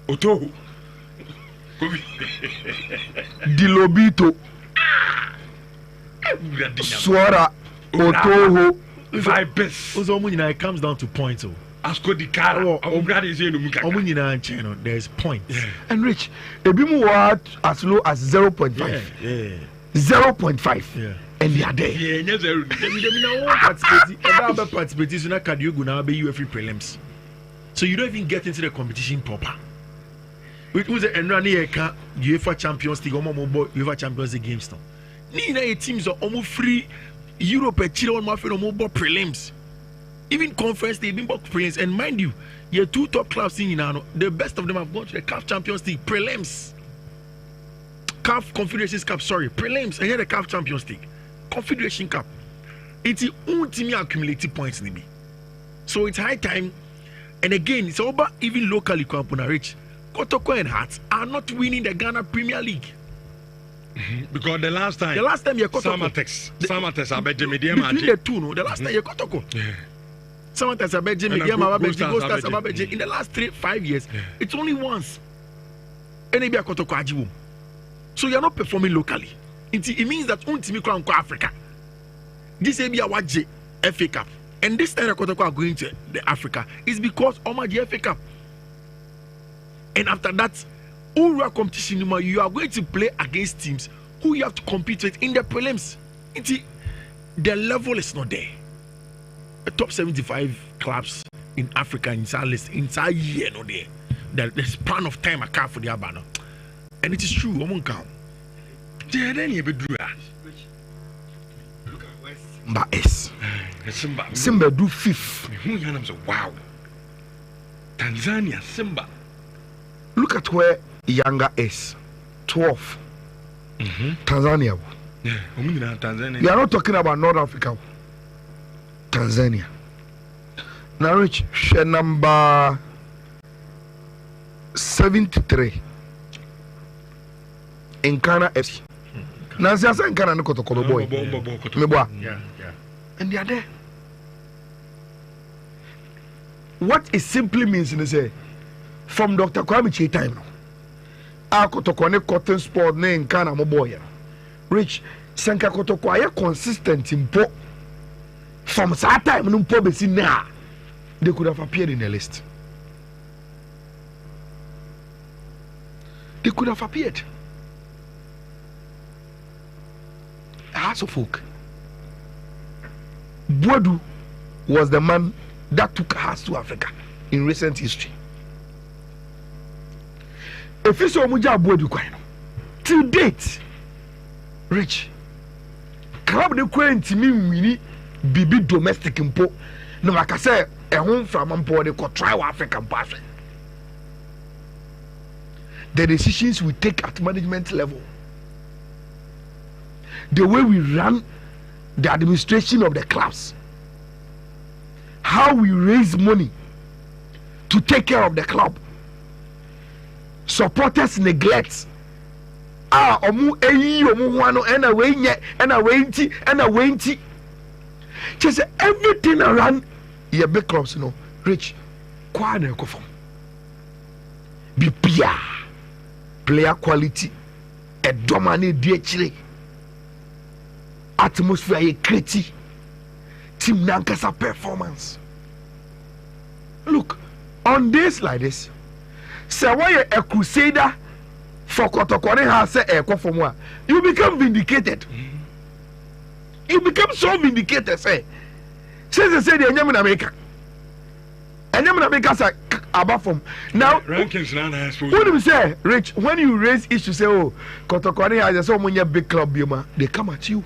oto kobi dilobito Swara Otoho vibes. Also, it comes down to points. Asko di cara. There's points. And Rich, a bit more as low as 0.5. Yeah. 0.5. Yeah. And they are there. Prelims. So you don't even get into the competition proper. Which was a UEFA Champions League, UEFA Champions League games now. Nina teams are almost free. Europe and Chile on my friend almost prelims. Even conference they've been prelims. And mind you, your two top clubs in the best of them have gone to the CAF Champions League prelims. CAF Confederations Cup, sorry, prelims, and here the CAF Champions League, Confederation Cup. It's the only team accumulated points in. So it's high time. And again, it's over even locally. Rich, Kotoko and Hearts are not winning the Ghana Premier League. Because the last time you got Samatex I bet Jimmy between the two, no, the last time you got Samatex I bet Jimmy in the last 3-5 years, it's only once. And maybe I got to so you're not performing locally. It means that ultimately crown Africa. This may be a watch FA Cup, and this time I got are going to the Africa is because the FA Cup, and after that. All competition, you are going to play against teams who you have to compete with in the prelims. The level is not there. The top 75 clubs in Africa inside year not there. The span of time I can't for the Abano. And it is true, I won't count. Mba S. Simba do 5th. Wow. Tanzania, Simba. Look at where Yanga is 12. Tanzania. Tanzania. We are not talking about North Africa. Tanzania. Now, Rich, share number 73 in Ghana FC. Now, see, I say in Ghana, no Kotoko boy. Yeah. And they are there. What it simply means in say from Dr. Kwame Che time now. Kotoko ne cotton sport ne in Ghana mo boy. Rich, Sanka Kotoko are consistent in po. From that time, no po besi na. They could have appeared in the list. They could have appeared. Hearts of Oak. Boadu was the man that took Hearts to Africa in recent history. If you saw Muja Boadu till date, Rich, club the quaint me winnie bibi domestic impo. No, like I say, a home from Ampo, they could try African pathway. The decisions we take at management level, the way we run the administration of the clubs, how we raise money to take care of the club, supporters neglect. Omu eyi omu wano ena wenye ena wenti. Just everything around your big clubs, you know, Rich, kwa na ekofom. Be player quality, a dominant DHL. Atmosphere ye create team nankasa performance. Look, on days like this, say why a crusader for Kotokone has said you become vindicated. You become so vindicated, say. Since they say the Enyamin America. Enyamin America say above from now. Rankings now has what do you say, Rich? When you raise issues, say, oh, Kotokone has so many big club, they come at you.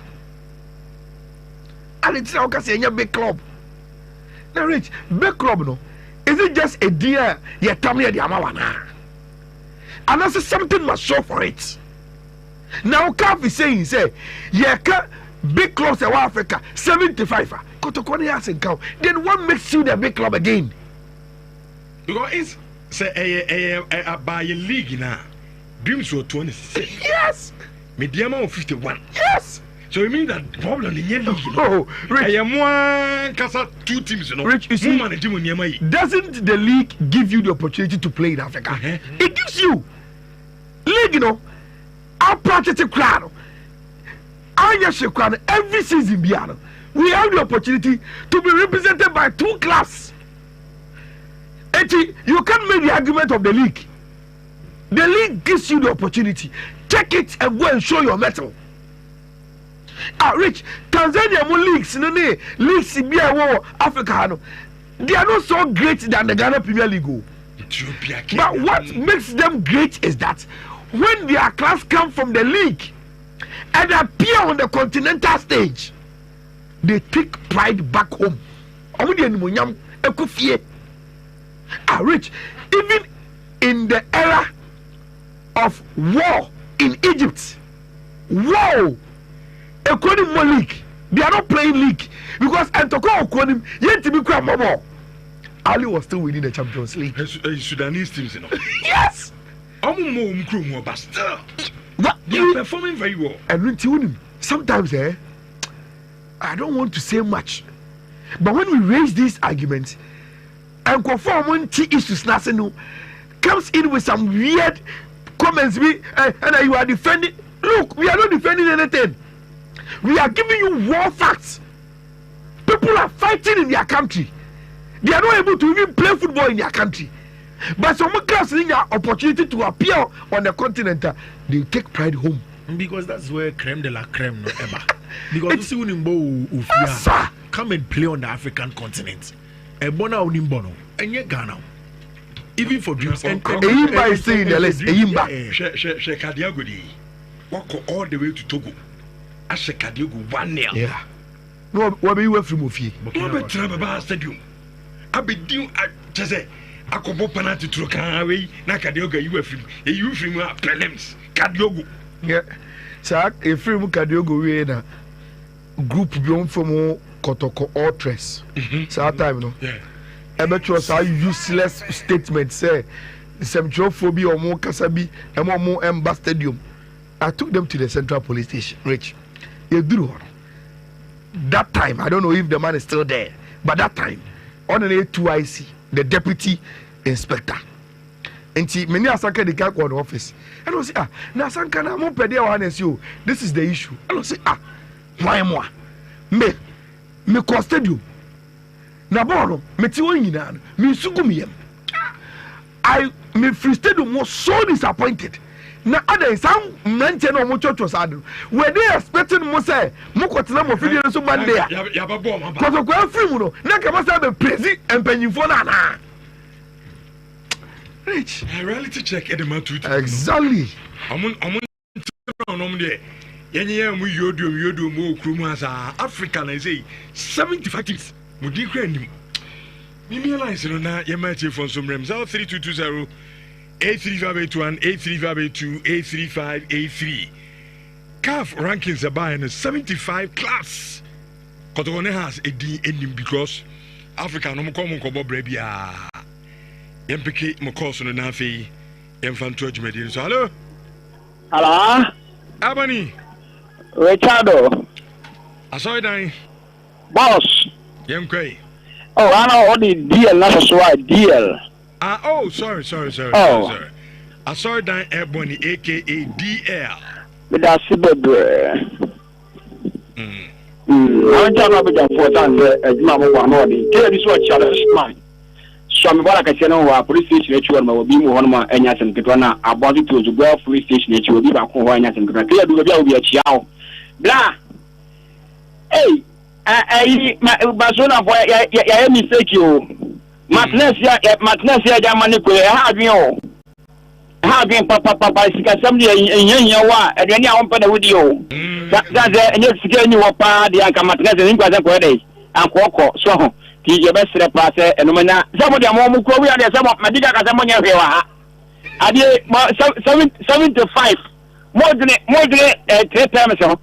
And it's now say big club. Now, Rich, big club, no. Is it just a dear? You tell me the Amawana. And that's something must show for it. Now, Calf is saying, say, yeah, big clubs in Africa, 75. Kotokone has in count. Then what makes you the big club again? Because it's say by a league now. Dreams were 26. Yes. Mediama of 51. Yes. So you mean that problem in your league? Oh, Rich. I am one casa 2 teams, you know. Rich, you see, doesn't the league give you the opportunity to play in Africa? It gives you. League, you know, our practice crowd. Every season, we have the opportunity to be represented by 2 clubs. And you can't make the argument of the league. The league gives you the opportunity. Take it and go and show your mettle. Rich, Tanzania leagues, leagues in Africa, they are not so great than the Ghana Premier League. But what makes them great is that when their class come from the league and appear on the continental stage, they take pride back home. Rich, even in the era of war in Egypt, wow, Economy league, they are not playing league because Antoko Okonim yet to be crap. Ali was still winning the Champions League. Sudanese teams, you know. Yes. But still, they are performing very well. And sometimes, I don't want to say much, but when we raise these arguments, and conform when T issues comes in with some weird comments, and you are defending. Look, we are not defending anything. We are giving you war facts. People are fighting in their country. They are not able to even play football in their country. But some class in their opportunity to appear on the continent, they take pride home. Because that's where creme de la creme no ever. Because you see Unimbo come and play on the African continent. Ebona Unimbono and yet Ghana. Even for dreams and Eyimba is saying the list. Eyimba. Shekadiagodi walk all the way to Togo. Ashekadiago 1-0. Yeah. No, what be you from Ofie? No be Trababa Stadium. I be due at Jose. I come up penalty to Kanaway. Na Kadioga you were from. You from prelims. Kadiogo. Yeah. So if you Kadiogo we na group beyond from Kotoko or Tres. So that time no. Yeah. I bet you was a useless statement say some phobia or more Kasabi and more Emba Stadium. I took them to the Central Police Station. Rich. You do that time. I don't know if the man is still there, but that time on an A2IC, the deputy inspector, and she many Asanka the guy on office. And I say, now Asanka na mo pede honest you. This is the issue. And I say, why more? Me costed you. Na bono me ti won nyina me sugumiyem. Me free stadium was so disappointed. Na other some mention no church was ad. Were they expecting mo say mo kwotena mo video so Monday ya ba bom ba. Cause ko free mu no na ka ma say be prezi empanyimfo na. Rich. Reality check edema to exactly. Omun no de yenye mu yodo mu okrumu asa Africa na say 75 teams. Mudi krandim. Mimi alliance no na yema tie phone so mrem 3220 83581 83582 83583. CAF rankings are by in a 75 class. Kotokone has a D ending because Africa no come on kobo brebia. MPK Mokoso no nafi Infanto Jumedi. So hello. Hello. Abani. Richardo. Asoy dan. Boss. Yemkwe. Oh, I know what the deal, that's why deal. Sorry. Oh. I saw that Ebony, aka DL. But that's the I'm talking about the 400 as Mamma one. Tell this what challenge mine. so me bala ka cheno wa police station echi won ma obi mu hono ma anya sem ketwa na about to go police station echi obi ba ko ho anya sem ketwa clear do bia obi echi awo bla hey Barcelona boy ya mistake o Martinez ya jamani ko ha adwen o ha adwen papa sika samdi enyan wa aduani a won pa na wudi o that enye sika ni wo pa de anka Martinez ni kwa ko dey ankoko so ti je be sere pa se enomanya samo de mo ko wi ade samo madiga ka samo nya hwewa ha ade 75 module 3 times so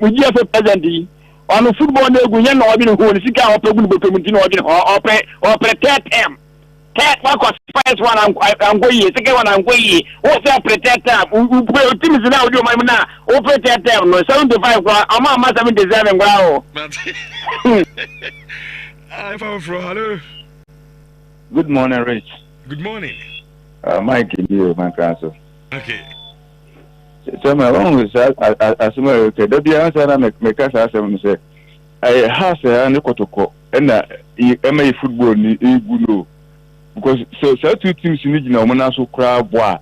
muji for president on football na egunya na obi no ho ni sika opegu beto munti na obi no opre term wa ko first one am go yi sika one am go yi o say protect am team is na odi o mai na o protect term no 75 kwa ama 77 kwa o I found from hello. Good morning, Rich. Good morning. Mike, you, my counsel. Okay. So my wrong is as well. There be answer na make us ask them say I has an kotoko and MA football ni egu because so two teams ni gina omo na so kra boa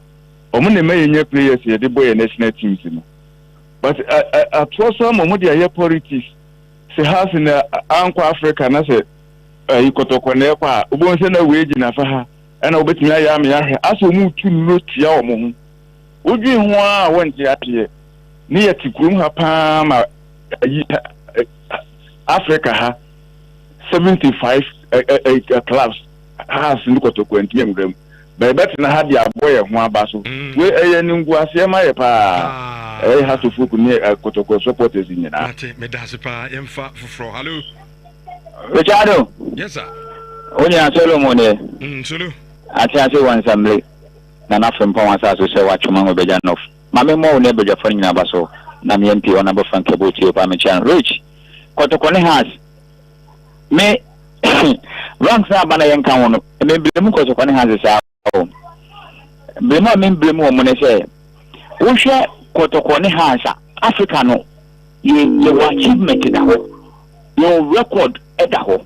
omo na may players here the boy national teams no but at first some omo dey politics say has in anko Africa na say kotoko na kwa obo nse na we gina fa ha na obetimi aya me ahwe aso mu tu no tia omo ho obi ho a wonje apie ni yatikrum ha pa ma Africa ha 75 clubs has ni kotoko ntiem grem but bet na ha dia boy ho aba so we ni ngu ase ma ye pa ha to fuku ni kotoko supporters nyina ate me da se pa emfa foforo hello Richardo yes sir onya Solomon solo ate wan samle na na fem pa wan sa so se wa chuma ngo beja nof mame mo ne beja fa nyina ba so na me mp ona ba fan keboti pa me chan rich kotoko ne has me ranks na bana yen kan wono me blemu kotoko ne has sa o blemu me blemu wo mo ne se wo hwe kotoko ne has Africa no ye achievement da ho your record da ho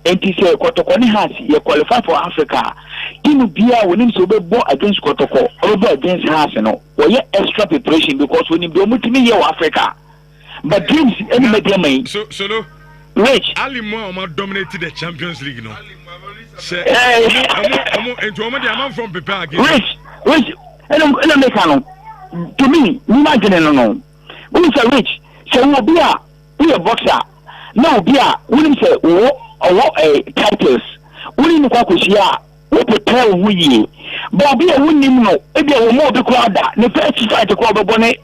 enti se kotoko ne has ye qualify for Africa team bia wonim so be bo against kotoko or bo against has no wo ye extra preparation because wonim be omutimi ye wa Africa but dreams any media mai so Rich Ali Mo dominated the Champions League no say into omo dey am from prepare again Rich eno make no to me ni imagine no we say Rich say wo bia we a boxer now bia wonim say wo titles wonim kwa kwisia we prepare wo yi but bia wonim no e bia wo mo be ko ada ne first fight ko be ne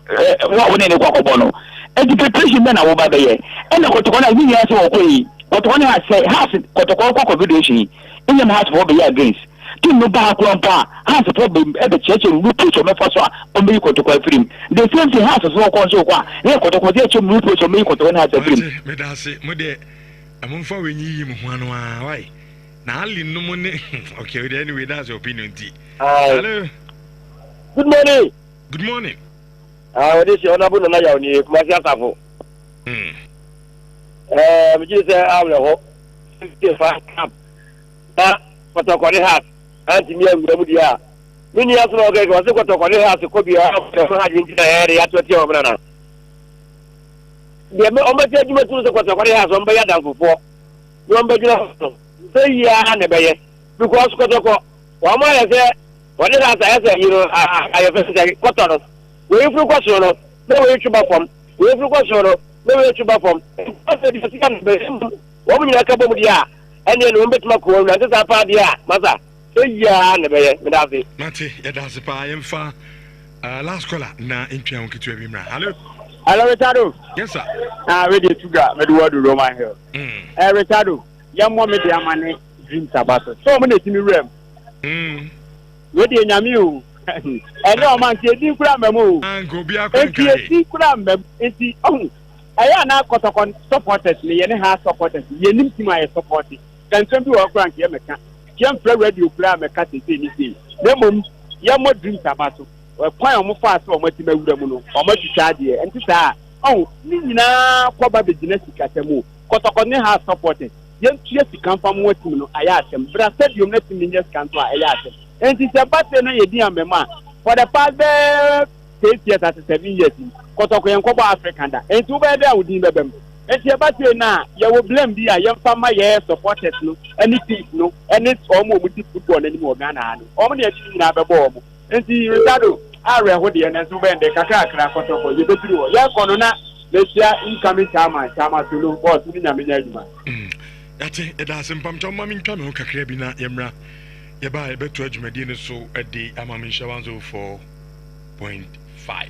wo ne kwa ko bono education na wo ba be ye and kotoko na ni ya so ko yi kotoko na say has kotoko ko confederation in has for be against team no ba ko ampa has problem e be church root so me for so o me kotoko film the same thing has so ko so kwa e kotoko dey church root so me kotoko na film me da se mo de amfa wenyi yi mo ho anu a why na ali no mo ne okay anyway that's your opinion t hello good morning this is honorable na ya oni kumasi asafo we just say am ho 55 cap ta kotoko ne hat anti mi angura dia mini aso okay ko se kotoko ne hat ko bi ha jinji na ere ya to tie o na de me o ma te djuma tu se kotoko ne hat o mba ya dan fofo no mba jina say ya na be ye because kotoko wa ma ya se wani da sa ya se yiro ayo fe se kotoro we fru ko so no we chuba fom we fru ko so no we chuba fom ase di sikan be wo mu nyaka bo mu dia ene no mbetuma ko na sa pa dia masa so ya na be me da se mate ya da se pa yemfa last caller na entwa onketu abi mra hello Richardo yes sir radio tuga me do wadu Roman Hill Richardo yammo me dia mane dream sabato so mo na timi rem we di nyame o ene o man ke di kura memo ango bia kwankai di kura mem enti aya na kotokon supporters me ye ne ha supporters ye nim team ay support kan bi wo kura nke meka kiam fra radio kura meka tete ni sei memo ye mo dream sabato kwan o mo fa so o mo ti mawura mu no o mo tita de enti saa ni nyina kwa ba be gina sikatemu kotokon ne ha supporters yɛn tuya sika mfa mo atim no ayɛ asɛm bra stadium na tim nyɛ sika nso a ɛyɛ asɛm enti sɛ bate no yɛ di amema for the past 8 years at 7 years kɔtɔkɔ yɛn kɔbɔ African da enti wobɛyɛ dɛ awodin bɛbɛm enti bate na yɛwɔ blame bi a yɛmfa ma yɛ supporters no ɛne teams no ɛne ɔmo di football n'anim wɔ Ghana ha no ɔmo ne yɛdi nyinaa bɛbɔ ɔmo enti Ricardo arɛ ho deɛ nanso bɛnde kakrakra kɔtɔkɔ yɛbɛtiri hɔ yɛkɔ no na lesia incoming chairman solo boss ni nyamenya adwuma yate ɛda asempam tɔ ma mentwa me ho kakra bi na yɛmmra yɛba yɛbɛto adwumadie no so de ama menhyɛ 104.5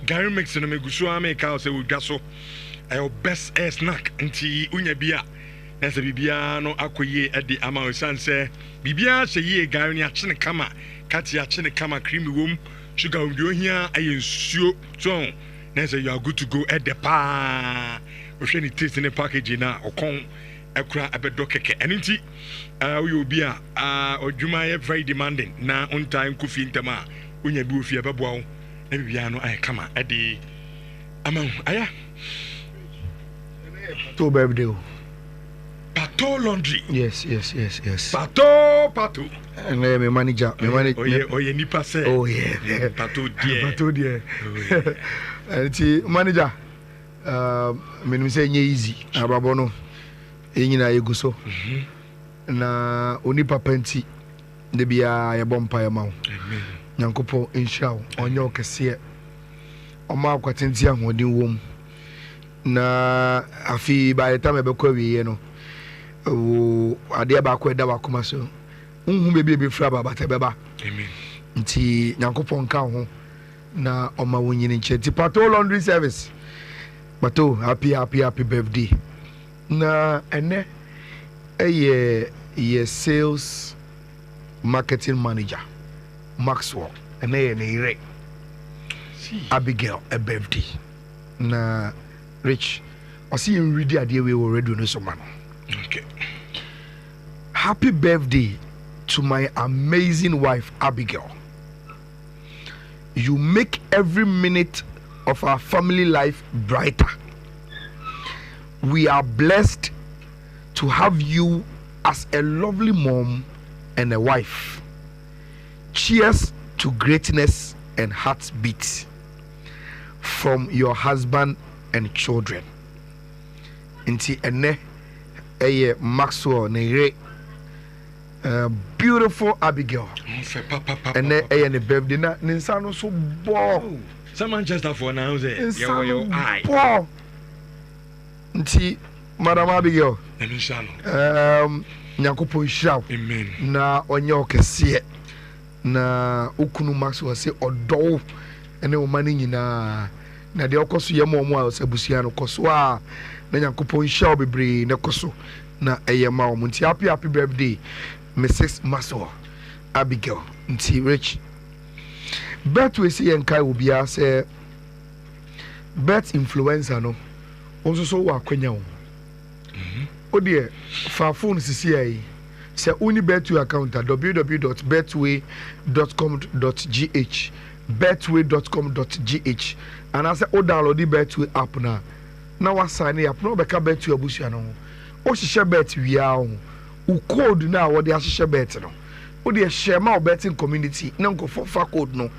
Gary mix no megusu ameka say we dwa so your best air snack nti unya bia na se bibia no akoye e de ama osan say bibia se ye Gary ni ache ne kama kati ache ne kama creamy wom sugar wom de ohia aye nsuo so na say you are good to go at the pa o hwe ni taste ne package na okon ekura abedo keke enti we obi a odwuma ye very demanding na on time kofi ntama unya bi ofi abeboa wo na bibia no ay kama e de ama aya to birthday. Pato laundry. Yes. Pato. And my manager. Oh yeah, nipa say. Oh yeah. Pato dear. And manager. Me say easy. Ababo no. Enyina yegu so. Na oni papa nti de bia ye bompa ye mawo. Amen. Nyankopon inshallah onyo kese. Oma akwatenti ahodin wom. Na afi by the time I be kwa wiye no ade ba kwa da wakoma so unhu be fra baba te beba amen nti nyankopon ka ho na oma wonyini nche ti Pato laundry service Pato happy birthday na ene a sales marketing manager Maxwell and Nhyira Abigail a birthday na Rich I see you ready idea we already know some man. Okay. Happy birthday to my amazing wife Abigail. You make every minute of our family life brighter. We are blessed to have you as a lovely mom and a wife. Cheers to greatness and heartbeat from your husband and children. Inti ene eye Maxwell Nhyira beautiful Abigail. Ene eye ne birthday na ninsa no so bo. Some Manchester for now say yo eye. Nti Madam Abigail. Nyankopon hyira. Amen. Na onye okese na okunu Maxwell say odo ene o mani nyina na de okoso ye mo a osabusia no koso a na Nyankopon hyira bebre na koso na eye ma o nti happy birthday Mrs. Maxwell Abigail. Nti Rich bet we see enkai obia say bet influencer no also so wa kwanya wo odie fa phone sisi ai say only betway account at www.betway.com.gh betway.com.gh and I say o download the Betway app na wa sign up no be ka Betway abusia no o hihye bet wia o code na wo de ahihye bet no o de share ma betting community na nko fa code no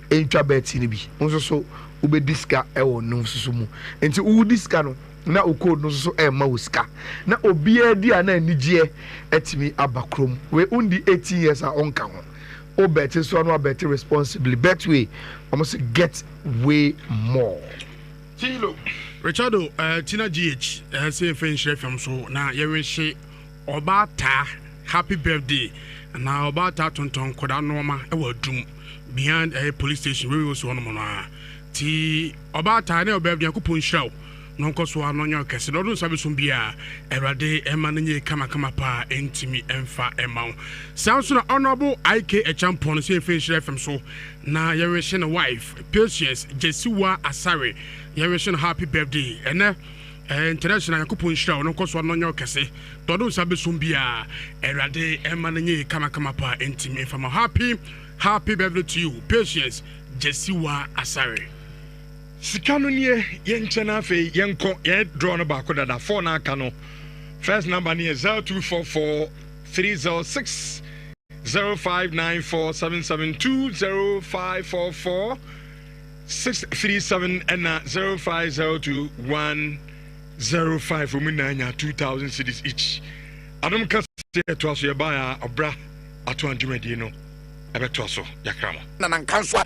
entwa bet ni bi nso so u be diska e wo no so mu enti u diska no na o code no so e ma uska na obia di ana anigye etimi abakrom we undi 18 years a onka ho o bet so no bet responsibly Betway almost get way more Tilo Richardo Tina GH say French FM so na ye wish obata happy birthday na obata tonton koda norma e wadum behind a police station we so no na ti obata na birthday akupon show no koso anonyo kese no sabe so bia erade ema nye kama pa entimi emfa ema sound so na honorable IK a champion say French FM so na ye wish na wife Patience Jesiwa Asare ye wish happy birthday ene international yakupon show no koso anonyo kese todo sabe so bia erade ema nye kama pa entimi emfa happy birthday to you Patience Jesiwa Asare. Sikano nie yenchena fe yenko ye draw no baako dada 4 na aka no first number ne 0244 306 0594 772 637 and 0502 105 omunanya 2000 cities each adom ka se to aso ye ba ya obra ato anjumadi no ebe to aso yakramo na nankanso